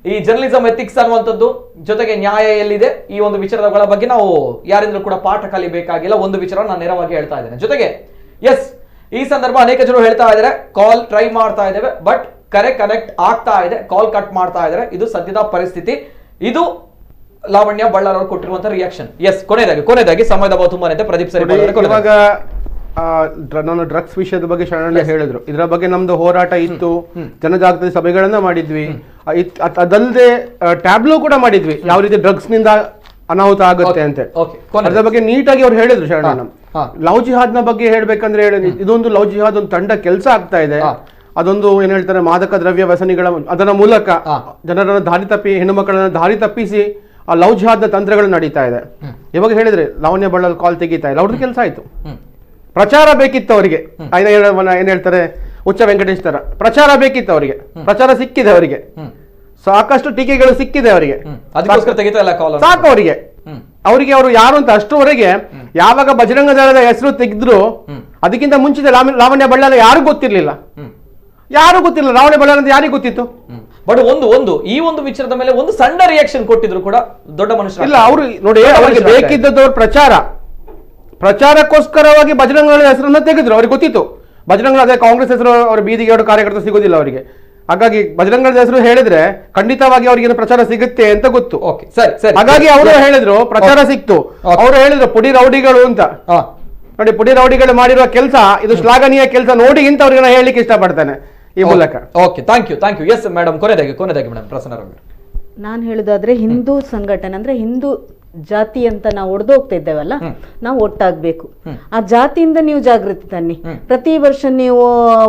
A: ಈ ಜರ್ನಲಿಸಂ ಎಥಿಕ್ಸ್ ಅನ್ನುವಂಥದ್ದು. ಜೊತೆಗೆ ನ್ಯಾಯ ಎಲ್ಲಿದೆ ಈ ಒಂದು ವಿಚಾರಗಳ ಬಗ್ಗೆ ನಾವು ಯಾರಿಂದಲೂ ಕೂಡ ಪಾಠ ಕಲಿಬೇಕಾಗಿಲ್ಲ. ಒಂದು ವಿಚಾರ ನಾನು ನೇರವಾಗಿ ಹೇಳ್ತಾ ಇದ್ದೇನೆ. ಜೊತೆಗೆ ಎಸ್, ಈ ಸಂದರ್ಭ ಅನೇಕ ಜನರು ಹೇಳ್ತಾ ಇದ್ದಾರೆ ಕಾಲ್ ಟ್ರೈ ಮಾಡ್ತಾ ಇದ್ದೇವೆ, ಬಟ್ ಕರೆ ಕನೆಕ್ಟ್ ಆಗ್ತಾ ಇದೆ, ಕಾಲ್ ಕಟ್ ಮಾಡ್ತಾ ಇದ್ದಾರೆ. ಇದು ಸದ್ಯದ ಪರಿಸ್ಥಿತಿ. ಇದು ಲಾವಣ್ಯ ಬಳ್ಳಾರ್ ಅವರು ಕೊಟ್ಟಿರುವಂತಹ ರಿಯಾಕ್ಷನ್. ಎಸ್, ಕೊನೆಯದಾಗಿ ಸಮಯದ ತುಂಬಾ ಪ್ರದೀಪ್ ಸರಿ
F: ಇವಾಗ ನಾನು ಡ್ರಗ್ಸ್ ವಿಷಯದ ಬಗ್ಗೆ ಶರಣ ಹೇಳಿದ್ರು. ಇದರ ಬಗ್ಗೆ ನಮ್ದು ಹೋರಾಟ ಇತ್ತು, ಜನಜಾಗೃತಿ ಸಭೆಗಳನ್ನ ಮಾಡಿದ್ವಿ. ಅದಲ್ಲದೆ ಟ್ಯಾಬ್ಲೋ ಕೂಡ ಮಾಡಿದ್ವಿ, ಯಾವ ರೀತಿ ಡ್ರಗ್ಸ್ ನಿಂದ ಅನಾಹುತ ಆಗುತ್ತೆ ಅಂತ. ಅದರ ಬಗ್ಗೆ ನೀಟಾಗಿ ಅವ್ರು ಹೇಳಿದ್ರು ಶರಣ. ಲವ್ ಜಿಹಾದ್ ನ ಬಗ್ಗೆ ಹೇಳ್ಬೇಕಂದ್ರೆ ಇದೊಂದು ಲವ್ ಜಿಹಾದ್ ಒಂದು ತಂಡ ಕೆಲಸ ಆಗ್ತಾ ಇದೆ. ಅದೊಂದು ಏನ್ ಹೇಳ್ತಾರೆ, ಮಾದಕ ದ್ರವ್ಯ ವ್ಯಸನಿಗಳ ಅದರ ಮೂಲಕ ಜನರನ್ನ ದಾರಿ ತಪ್ಪಿ, ಹೆಣ್ಣು ಮಕ್ಕಳನ್ನ ದಾರಿ ತಪ್ಪಿಸಿ ಆ ಲವ್ ಜಿಹಾದ್ ನ ತಂತ್ರಗಳು ನಡೀತಾ ಇದೆ. ಇವಾಗ ಹೇಳಿದ್ರೆ ಲಾವಣ್ಯ ಬಳ್ಳಲ್ ಕಾಲ್ ತೆಗಿತಾ ಇಲ್ಲ, ಅವ್ರದ್ದು ಕೆಲಸ ಆಯ್ತು. ಪ್ರಚಾರ ಬೇಕಿತ್ತು ಅವರಿಗೆ, ಏನ್ ಹೇಳ್ತಾರೆ ಉಚ್ಚ ವೆಂಕಟೇಶ್ ತರ ಪ್ರಚಾರ ಬೇಕಿತ್ತು ಅವರಿಗೆ, ಪ್ರಚಾರ ಸಿಕ್ಕಿದೆ ಅವರಿಗೆ, ಸಾಕಷ್ಟು ಟೀಕೆಗಳು ಸಿಕ್ಕಿದೆ ಅವರಿಗೆ, ಸಾಕು ಅವರಿಗೆ. ಅವರಿಗೆ ಅವರು ಯಾರು ಅಂತ ಅಷ್ಟರವರೆಗೆ ಯಾವಾಗ ಬಜರಂಗ ದಳದ ಹೆಸರು ತೆಗೆದ್ರು ಅದಕ್ಕಿಂತ ಮುಂಚಿತ ಲಾವಣ್ಯ ಬಳ್ಳಾಲ ಯಾರು ಗೊತ್ತಿರ್ಲಿಲ್ಲ, ಲಾವಣ್ಯ ಬಳ್ಳಾಲ ಅಂತ ಯಾರಿಗೂ ಗೊತ್ತಿತ್ತು.
A: ಬಟ್ ಈ ಒಂದು ವಿಚಾರದ ಮೇಲೆ ಒಂದು ಸಣ್ಣ ರಿಯಾಕ್ಷನ್ ಕೊಟ್ಟಿದ್ರು ಕೂಡ ದೊಡ್ಡ ಮನುಷ್ಯ
F: ಇಲ್ಲ. ಅವರು ನೋಡಿ, ಅವರಿಗೆ ಬೇಕಿದ್ದವ್ರ ಪ್ರಚಾರಕ್ಕೋಸ್ಕರವಾಗಿ ಬಜರಂಗ ದಳದ ಹೆಸರನ್ನ ತೆಗೆದ್ರು. ಅವ್ರಿಗೆ ಗೊತ್ತಿತ್ತು ಬಜರಂಗ ಅದೇ ಕಾಂಗ್ರೆಸ್ ಹೆಸರು ಅವ್ರ ಬೀದಿಗೆ ಎರಡು ಕಾರ್ಯಕರ್ತರು ಸಿಗೋದಿಲ್ಲ ಅವರಿಗೆ. ಹಾಗಾಗಿ ಬಜರಂಗ ದಳದ ಹೆಸರು ಹೇಳಿದ್ರೆ ಖಂಡಿತವಾಗಿ ಅವ್ರಿಗೆ ಪ್ರಚಾರ ಸಿಗುತ್ತೆ ಅಂತ ಗೊತ್ತು. ಹಾಗಾಗಿ ಅವರು ಹೇಳಿದ್ರು ಪ್ರಚಾರ ಸಿಕ್ತು. ಅವರು ಹೇಳಿದ್ರು ಪುಡಿ ರೌಡಿಗಳು ಅಂತ. ನೋಡಿ, ಪುಡಿ ರೌಡಿಗಳು ಮಾಡಿರುವ ಕೆಲಸ ಇದು ಶ್ಲಾಘನೀಯ ಕೆಲಸ ನೋಡಿ ಅಂತ ಅವ್ರಿಗೆ ಹೇಳಲಿಕ್ಕೆ ಇಷ್ಟಪಡ್ತೇನೆ ಈ ಮೂಲಕ.
A: Okay, thank you. Yes madam, ಕೊನೆದಾಗಿ ಮೇಡಮ್ ಪ್ರಸನ್ನ ರವಿ.
G: ನಾನು ಹೇಳುದಾದ್ರೆ ಹಿಂದೂ ಸಂಘಟನೆ ಅಂದ್ರೆ ಹಿಂದೂ ಜಾತಿ ಅಂತ ನಾವು ಒಡೆದೋಗ್ತಾ ಇದ್ದೇವಲ್ಲ, ನಾವು ಒಟ್ಟಾಗಬೇಕು. ಆ ಜಾತಿಯಿಂದ ನೀವು ಜಾಗೃತಿ ತನ್ನಿ. ಪ್ರತಿ ವರ್ಷ ನೀವು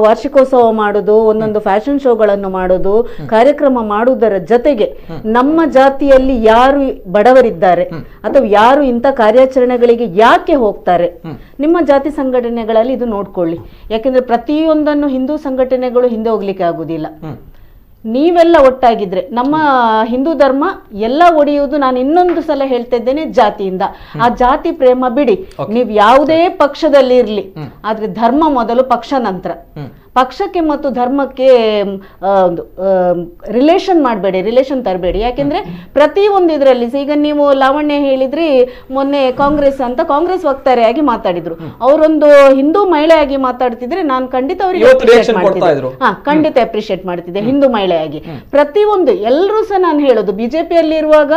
G: ವಾರ್ಷಿಕೋತ್ಸವ ಮಾಡೋದು, ಒಂದೊಂದು ಫ್ಯಾಷನ್ ಶೋಗಳನ್ನು ಮಾಡೋದು, ಕಾರ್ಯಕ್ರಮ ಮಾಡುವುದರ ಜೊತೆಗೆ ನಮ್ಮ ಜಾತಿಯಲ್ಲಿ ಯಾರು ಬಡವರಿದ್ದಾರೆ ಅಥವಾ ಯಾರು ಇಂಥ ಕಾರ್ಯಾಚರಣೆಗಳಿಗೆ ಯಾಕೆ ಹೋಗ್ತಾರೆ, ನಿಮ್ಮ ಜಾತಿ ಸಂಘಟನೆಗಳಲ್ಲಿ ಇದು ನೋಡ್ಕೊಳ್ಳಿ. ಯಾಕೆಂದ್ರೆ ಪ್ರತಿಯೊಂದನ್ನು ಹಿಂದೂ ಸಂಘಟನೆಗಳು ಹಿಂದೆ ಹೋಗ್ಲಿಕ್ಕೆ ಆಗುದಿಲ್ಲ. ನೀವೆಲ್ಲ ಒಟ್ಟಾಗಿದ್ರೆ ನಮ್ಮ ಹಿಂದೂ ಧರ್ಮ ಎಲ್ಲ ಒಡೆಯುವುದು, ನಾನು ಇನ್ನೊಂದು ಸಲ ಹೇಳ್ತಾ ಇದ್ದೇನೆ, ಜಾತಿಯಿಂದ. ಆ ಜಾತಿ ಪ್ರೇಮ ಬಿಡಿ, ನೀವು ಯಾವುದೇ ಪಕ್ಷದಲ್ಲಿ ಇರ್ಲಿ, ಆದ್ರೆ ಧರ್ಮ ಮೊದಲು, ಪಕ್ಷ ನಂತರ. ಪಕ್ಷಕ್ಕೆ ಮತ್ತು ಧರ್ಮಕ್ಕೆ ರಿಲೇಷನ್ ಮಾಡಬೇಡಿ, ರಿಲೇಷನ್ ತರಬೇಡಿ. ಯಾಕೆಂದ್ರೆ ಪ್ರತಿಯೊಂದು ಇದರಲ್ಲಿ ಈಗ ನೀವು ಲಾವಣ್ಯ ಹೇಳಿದ್ರಿ ಮೊನ್ನೆ ಕಾಂಗ್ರೆಸ್ ಅಂತ, ಕಾಂಗ್ರೆಸ್ ವಕ್ತಾರೆಯಾಗಿ ಮಾತಾಡಿದ್ರು. ಅವರೊಂದು ಹಿಂದೂ ಮಹಿಳೆಯಾಗಿ ಮಾತಾಡ್ತಿದ್ರೆ ನಾನು ಖಂಡಿತ ಅವರಿಗೆ ಖಂಡಿತ ಅಪ್ರಿಶಿಯೇಟ್ ಮಾಡ್ತಿದ್ದೆ. ಹಿಂದೂ ಮಹಿಳೆಯಾಗಿ ಪ್ರತಿಯೊಂದು ಎಲ್ಲರೂ ಸಹ ನಾನು ಹೇಳೋದು, ಬಿಜೆಪಿಯಲ್ಲಿ ಇರುವಾಗ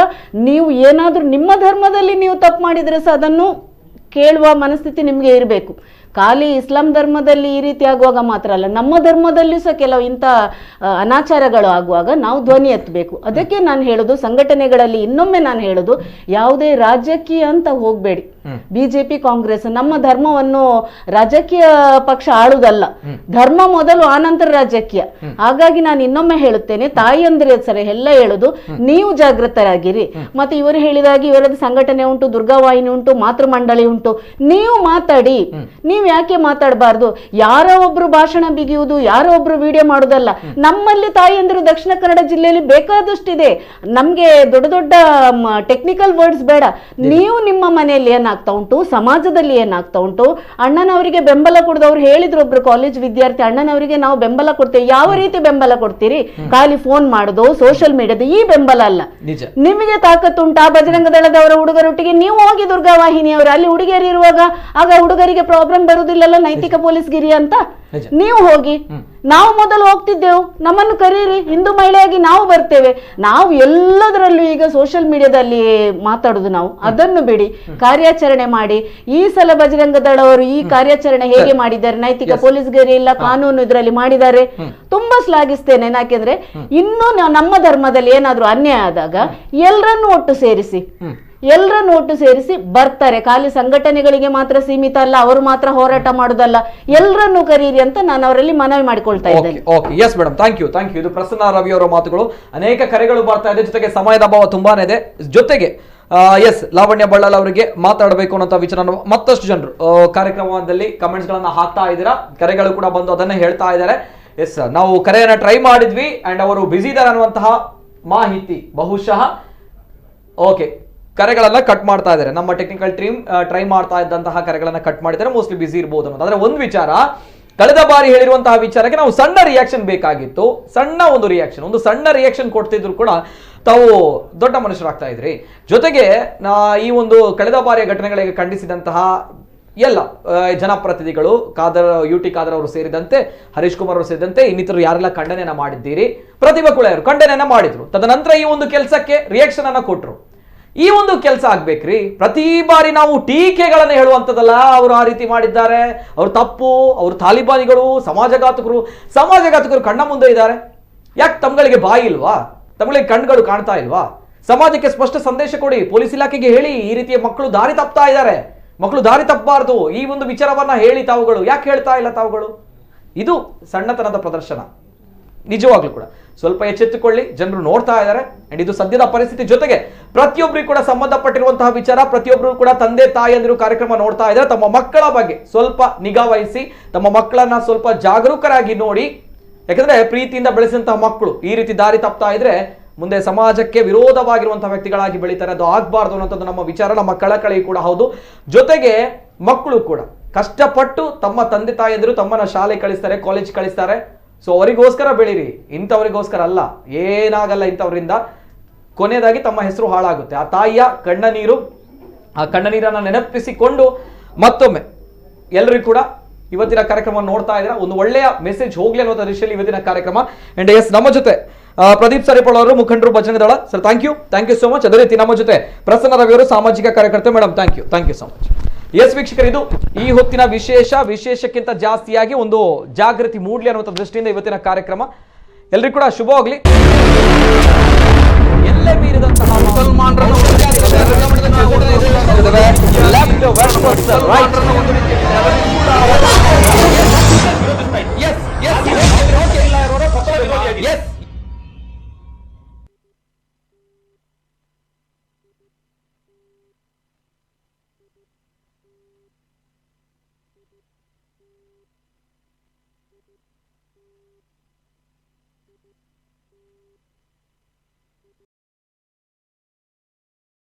G: ನೀವು ಏನಾದ್ರೂ ನಿಮ್ಮ ಧರ್ಮದಲ್ಲಿ ನೀವು ತಪ್ಪು ಮಾಡಿದ್ರೆ ಸಹ ಅದನ್ನು ಕೇಳುವ ಮನಸ್ಥಿತಿ ನಿಮ್ಗೆ ಇರಬೇಕು. ಖಾಲಿ ಇಸ್ಲಾಂ ಧರ್ಮದಲ್ಲಿ ಈ ರೀತಿ ಆಗುವಾಗ ಮಾತ್ರ ಅಲ್ಲ, ನಮ್ಮ ಧರ್ಮದಲ್ಲೂ ಸಹ ಕೆಲವು ಇಂಥ ಅನಾಚಾರಗಳು ಆಗುವಾಗ ನಾವು ಧ್ವನಿ ಎತ್ತಬೇಕು. ಅದಕ್ಕೆ ನಾನು ಹೇಳೋದು, ಸಂಘಟನೆಗಳಲ್ಲಿ ಇನ್ನೊಮ್ಮೆ ನಾನು ಹೇಳೋದು, ಯಾವುದೇ ರಾಜಕೀಯ ಅಂತ ಹೋಗ್ಬೇಡಿ. ಬಿಜೆಪಿ ಕಾಂಗ್ರೆಸ್ ನಮ್ಮ ಧರ್ಮವನ್ನು ರಾಜಕೀಯ ಪಕ್ಷ ಆಳುವುದಲ್ಲ, ಧರ್ಮ ಮೊದಲು ಆನಂತರ ರಾಜಕೀಯ. ಹಾಗಾಗಿ ನಾನು ಇನ್ನೊಮ್ಮೆ ಹೇಳುತ್ತೇನೆ, ತಾಯಿಯಂದ್ರೆ ಸರಿ ಎಲ್ಲ ಹೇಳುದು, ನೀವು ಜಾಗೃತರಾಗಿರಿ. ಮತ್ತೆ ಇವರು ಹೇಳಿದಾಗಿ ಇವರದ್ದು ಸಂಘಟನೆ ಉಂಟು, ದುರ್ಗಾವಾಹಿನಿ ಉಂಟು, ಮಾತೃ ಮಂಡಳಿ ಉಂಟು, ನೀವು ಮಾತಾಡಿ. ನೀವು ಯಾಕೆ ಮಾತಾಡಬಾರ್ದು? ಯಾರೋ ಒಬ್ರು ಭಾಷಣ ಬಿಗಿಯುವುದು, ಯಾರೋ ಒಬ್ರು ವಿಡಿಯೋ ಮಾಡುವುದಲ್ಲ. ನಮ್ಮಲ್ಲಿ ತಾಯಿಯಂದ್ರು ದಕ್ಷಿಣ ಕನ್ನಡ ಜಿಲ್ಲೆಯಲ್ಲಿ ಬೇಕಾದಷ್ಟಿದೆ. ನಮ್ಗೆ ದೊಡ್ಡ ದೊಡ್ಡ ಟೆಕ್ನಿಕಲ್ ವರ್ಡ್ಸ್ ಬೇಡ. ನೀವು ನಿಮ್ಮ ಮನೆಯಲ್ಲಿ ಏನಾಗ್ತಾ ಉಂಟು, ಸಮಾಜದಲ್ಲಿ ಏನಾಗ್ತಾ ಉಂಟು, ಅಣ್ಣನವರಿಗೆ ಬೆಂಬಲ ಕೊಡದವ್ರು ಹೇಳಿದ್ರು, ಒಬ್ರು ಕಾಲೇಜ್ ವಿದ್ಯಾರ್ಥಿ, ಅಣ್ಣನವರಿಗೆ ನಾವು ಬೆಂಬಲ ಕೊಡ್ತೇವೆ. ಯಾವ ರೀತಿ ಬೆಂಬಲ ಕೊಡ್ತೀರಿ? ಖಾಲಿ ಫೋನ್ ಮಾಡೋದು, ಸೋಷಿಯಲ್ ಮೀಡಿಯಾದ ಈ ಬೆಂಬಲ ಅಲ್ಲ. ನಿಮಗೆ ತಾಕತ್ತುಂಟು, ಆ ಬಜರಂಗ ದಳದವರ ಹುಡುಗರೊಟ್ಟಿಗೆ ನೀವು ಹೋಗಿ, ದುರ್ಗಾವಾಹಿನಿಯವರು ಅಲ್ಲಿ ಹುಡುಗಿಯರು ಇರುವಾಗ ಆಗ ಹುಡುಗರಿಗೆ ಪ್ರಾಬ್ಲಮ್ ಬರುವುದಿಲ್ಲಲ್ಲ, ನೈತಿಕ ಪೊಲೀಸ್ಗಿರಿ ಅಂತ ನೀವು ಹೋಗಿ. ನಾವು ಮೊದಲು ಹೋಗ್ತಿದ್ದೆವು, ನಮ್ಮನ್ನು ಕರೀರಿ, ಹಿಂದೂ ಮಹಿಳೆಯಾಗಿ ನಾವು ಬರ್ತೇವೆ. ನಾವು ಎಲ್ಲದರಲ್ಲೂ ಈಗ ಸೋಷಿಯಲ್ ಮೀಡಿಯಾದಲ್ಲಿ ಮಾತಾಡುದು, ನಾವು ಅದನ್ನು ಬಿಡಿ, ಕಾರ್ಯಾಚರಣೆ ಮಾಡಿ. ಈ ಸಲ ಬಜರಂಗ ದಳವರು ಈ ಕಾರ್ಯಾಚರಣೆ ಹೇಗೆ ಮಾಡಿದ್ದಾರೆ, ನೈತಿಕ ಪೊಲೀಸ್ಗಿರಿ ಇಲ್ಲ, ಕಾನೂನು ಇದರಲ್ಲಿ ಮಾಡಿದ್ದಾರೆ, ತುಂಬಾ ಶ್ಲಾಘಿಸ್ತೇನೆ. ಯಾಕೆಂದ್ರೆ ಇನ್ನು ನಮ್ಮ ಧರ್ಮದಲ್ಲಿ ಏನಾದ್ರೂ ಅನ್ಯಾಯ ಆದಾಗ ಎಲ್ಲರನ್ನು ಒಟ್ಟು ಸೇರಿಸಿ ಬರ್ತಾರೆ. ಖಾಲಿ ಸಂಘಟನೆಗಳಿಗೆ ಮಾತ್ರ ಸೀಮಿತ ಅಲ್ಲ, ಅವರು ಮಾತ್ರ ಹೋರಾಟ ಮಾಡುದಲ್ಲ, ಎಲ್ಲರನ್ನು ಕರೀರಿ ಅಂತ ನಾನು ಅವರಲ್ಲಿ ಮನವಿ ಮಾಡಿಕೊಳ್ತಾ ಇದ್ದೇನೆ.
A: Yes madam, thank you. ಇದು ಪ್ರಸನ್ನ ರವಿ ಅವರ ಮಾತುಗಳು. ಅನೇಕ ಕರೆಗಳು ಬರ್ತಾ ಇದೆ, ಜೊತೆಗೆ ಸಮಯದ ಅಭಾವ ತುಂಬಾನೇ ಇದೆ. ಜೊತೆಗೆ ಎಸ್ ಲಾವಣ್ಯ ಬಳ್ಳಾಲ್ ಅವರಿಗೆ ಮಾತಾಡಬೇಕು ಅನ್ನೋ ವಿಚಾರ ಮತ್ತಷ್ಟು ಜನರು ಕಾರ್ಯಕ್ರಮದಲ್ಲಿ ಕಮೆಂಟ್ಸ್ ಗಳನ್ನ ಹಾಕ್ತಾ ಇದ್ದೀರಾ, ಕರೆಗಳು ಕೂಡ ಬಂದು ಅದನ್ನೇ ಹೇಳ್ತಾ ಇದ್ದಾರೆ. ಎಸ್, ನಾವು ಕರೆಯನ್ನ ಟ್ರೈ ಮಾಡಿದ್ವಿ ಅಂಡ್ ಅವರು ಬಿಸಿ ಇದ್ದಾರೆ ಅನ್ನುವಂತಹ ಮಾಹಿತಿ ಬಹುಶಃ ಓಕೆ ಕರೆಗಳೆಲ್ಲ ಕಟ್ ಮಾಡ್ತಾ ಇದ್ದಾರೆ. ನಮ್ಮ ಟೆಕ್ನಿಕಲ್ ಟೀಮ್ ಟ್ರೈ ಮಾಡ್ತಾ ಇದ್ದಂತಹ ಕರೆಗಳನ್ನ ಕಟ್ ಮಾಡಿದ್ದಾರೆ, ಮೋಸ್ಟ್ಲಿ ಬಿಸಿ ಇರಬಹುದು ಅನ್ನೋದು. ಆದ್ರೆ ಒಂದು ವಿಚಾರ, ಕಳೆದ ಬಾರಿ ಹೇಳಿರುವಂತಹ ವಿಚಾರಕ್ಕೆ ನಾವು ಸಣ್ಣ ರಿಯಾಕ್ಷನ್ ಬೇಕಾಗಿತ್ತು. ಒಂದು ಸಣ್ಣ ರಿಯಾಕ್ಷನ್ ಕೊಡ್ತಿದ್ರು ಕೂಡ ತಾವು ದೊಡ್ಡ ಮನುಷ್ಯರಾಗ್ತಾ ಇದ್ರಿ. ಜೊತೆಗೆ ಈ ಒಂದು ಕಳೆದ ಬಾರಿಯ ಘಟನೆಗಳಿಗೆ ಖಂಡಿಸಿದಂತಹ ಎಲ್ಲ ಜನಪ್ರತಿನಿಧಿಗಳು, ಯುಟಿ ಖಾದರ್ ಅವರು ಸೇರಿದಂತೆ, ಹರೀಶ್ ಕುಮಾರ್ ಅವರು ಸೇರಿದಂತೆ ಇನ್ನಿತರು ಯಾರೆಲ್ಲ ಖಂಡನೆಯನ್ನ ಮಾಡಿದ್ದೀರಿ, ಪ್ರತಿಭಾ ಕುಳೆ ಅವರು ಖಂಡನೆಯನ್ನ ಮಾಡಿದ್ರು. ತದನಂತರ ಈ ಒಂದು ಕೆಲಸಕ್ಕೆ ರಿಯಾಕ್ಷನ್ ಅನ್ನ ಕೊಟ್ಟರು. ಈ ಒಂದು ಕೆಲಸ ಆಗ್ಬೇಕ್ರಿ. ಪ್ರತಿ ಬಾರಿ ನಾವು ಟೀಕೆಗಳನ್ನ ಹೇಳುವಂಥದ್ದಲ್ಲ, ಅವರು ಆ ರೀತಿ ಮಾಡಿದ್ದಾರೆ, ಅವ್ರು ತಪ್ಪು, ಅವರು ತಾಲಿಬಾನಿಗಳು, ಸಮಾಜಘಾತಕರು ಕಣ್ಣ ಮುಂದೆ ಇದ್ದಾರೆ. ಯಾಕೆ ತಮ್ಗಳಿಗೆ ಬಾಯಿ ಇಲ್ವಾ? ತಮ್ಗಳಿಗೆ ಕಣ್ಗಳು ಕಾಣ್ತಾ ಇಲ್ವಾ? ಸಮಾಜಕ್ಕೆ ಸ್ಪಷ್ಟ ಸಂದೇಶ ಕೊಡಿ, ಪೊಲೀಸ್ ಇಲಾಖೆಗೆ ಹೇಳಿ, ಈ ರೀತಿಯ ಮಕ್ಕಳು ದಾರಿ ತಪ್ತಾ ಇದ್ದಾರೆ, ಮಕ್ಕಳು ದಾರಿ ತಪ್ಪಬಾರ್ದು, ಈ ಒಂದು ವಿಚಾರವನ್ನ ಹೇಳಿ ತಾವುಗಳು. ಯಾಕೆ ಹೇಳ್ತಾ ಇಲ್ಲ ತಾವುಗಳು? ಇದು ಸಣ್ಣತನದ ಪ್ರದರ್ಶನ. ನಿಜವಾಗ್ಲೂ ಕೂಡ ಸ್ವಲ್ಪ ಎಚ್ಚೆತ್ತುಕೊಳ್ಳಿ, ಜನರು ನೋಡ್ತಾ ಇದ್ದಾರೆ. ಅಂಡ್ ಇದು ಸದ್ಯದ ಪರಿಸ್ಥಿತಿ. ಜೊತೆಗೆ ಪ್ರತಿಯೊಬ್ಬರಿಗೂ ಕೂಡ ಸಂಬಂಧಪಟ್ಟಿರುವಂತಹ ವಿಚಾರ, ಪ್ರತಿಯೊಬ್ಬರು ಕೂಡ ತಂದೆ ತಾಯಿಯಂದಿರು ಕಾರ್ಯಕ್ರಮ ನೋಡ್ತಾ ಇದ್ದಾರೆ. ತಮ್ಮ ಮಕ್ಕಳ ಬಗ್ಗೆ ಸ್ವಲ್ಪ ನಿಗಾ ವಹಿಸಿ, ತಮ್ಮ ಮಕ್ಕಳನ್ನ ಸ್ವಲ್ಪ ಜಾಗರೂಕರಾಗಿ ನೋಡಿ. ಯಾಕಂದ್ರೆ ಪ್ರೀತಿಯಿಂದ ಬೆಳೆಸಿದಂತಹ ಮಕ್ಕಳು ಈ ರೀತಿ ದಾರಿ ತಪ್ತಾ ಇದ್ರೆ ಮುಂದೆ ಸಮಾಜಕ್ಕೆ ವಿರೋಧವಾಗಿರುವಂತಹ ವ್ಯಕ್ತಿಗಳಾಗಿ ಬೆಳೀತಾರೆ. ಅದು ಆಗ್ಬಾರ್ದು ಅನ್ನೋಂಥದ್ದು ನಮ್ಮ ವಿಚಾರ, ನಮ್ಮ ಕಳಕಳಿ ಕೂಡ ಹೌದು. ಜೊತೆಗೆ ಮಕ್ಕಳು ಕೂಡ ಕಷ್ಟಪಟ್ಟು ತಮ್ಮ ತಂದೆ ತಾಯಿಯಂದಿರು ತಮ್ಮನ್ನ ಶಾಲೆ ಕಳಿಸ್ತಾರೆ, ಕಾಲೇಜ್ ಕಳಿಸ್ತಾರೆ. ಸೊ ಅವರಿಗೋಸ್ಕರ ಬೆಳೀರಿ, ಇಂಥವರಿಗೋಸ್ಕರ ಅಲ್ಲ. ಏನಾಗಲ್ಲ ಇಂಥವರಿಂದ. ಕೊನೆಯದಾಗಿ ತಮ್ಮ ಹೆಸರು ಹಾಳಾಗುತ್ತೆ. ಆ ತಾಯಿಯ ಆ ಕಣ್ಣನೀರನ್ನ ನೆನಪಿಸಿಕೊಂಡು ಮತ್ತೊಮ್ಮೆ ಎಲ್ಲರಿಗೂ ಕೂಡ ಇವತ್ತಿನ ಕಾರ್ಯಕ್ರಮ ನೋಡ್ತಾ ಇದ್ದೀರಾ, ಒಂದು ಒಳ್ಳೆಯ ಮೆಸೇಜ್ ಹೋಗ್ಲಿ ಅನ್ನೋ ದೃಷ್ಟಿಯಲ್ಲಿ ಇವತ್ತಿನ ಕಾರ್ಯಕ್ರಮ. ಅಂಡ್ ಎಸ್, ನಮ್ಮ ಜೊತೆ ಪ್ರದೀಪ್ ಸರಿಪಳ ಅವರು, ಮುಖಂಡರು, Bajrang Dal. Sir thank you so much. ಅದೇ ರೀತಿ ನಮ್ಮ ಜೊತೆ ಪ್ರಸನ್ನ ರವಿ ಅವರು, ಸಾಮಾಜಿಕ ಕಾರ್ಯಕರ್ತೆ. Madam thank you so much. Yes ವೀಕ್ಷಕರು, ಇದು ಈ ಹೊತ್ತಿನ ವಿಶೇಷಕ್ಕಿಂತ ಜಾಸ್ತಿಯಾಗಿ ಒಂದು ಜಾಗೃತಿ ಮೂಡ್ಲಿ ಅನ್ನುವಂಥ ದೃಷ್ಟಿಯಿಂದ ಇವತ್ತಿನ ಕಾರ್ಯಕ್ರಮ. ಎಲ್ರಿಗೂ ಕೂಡ ಶುಭವಾಗ್ಲಿ. ಎಲ್ಲೇ ಮೀರಿದಂತಹ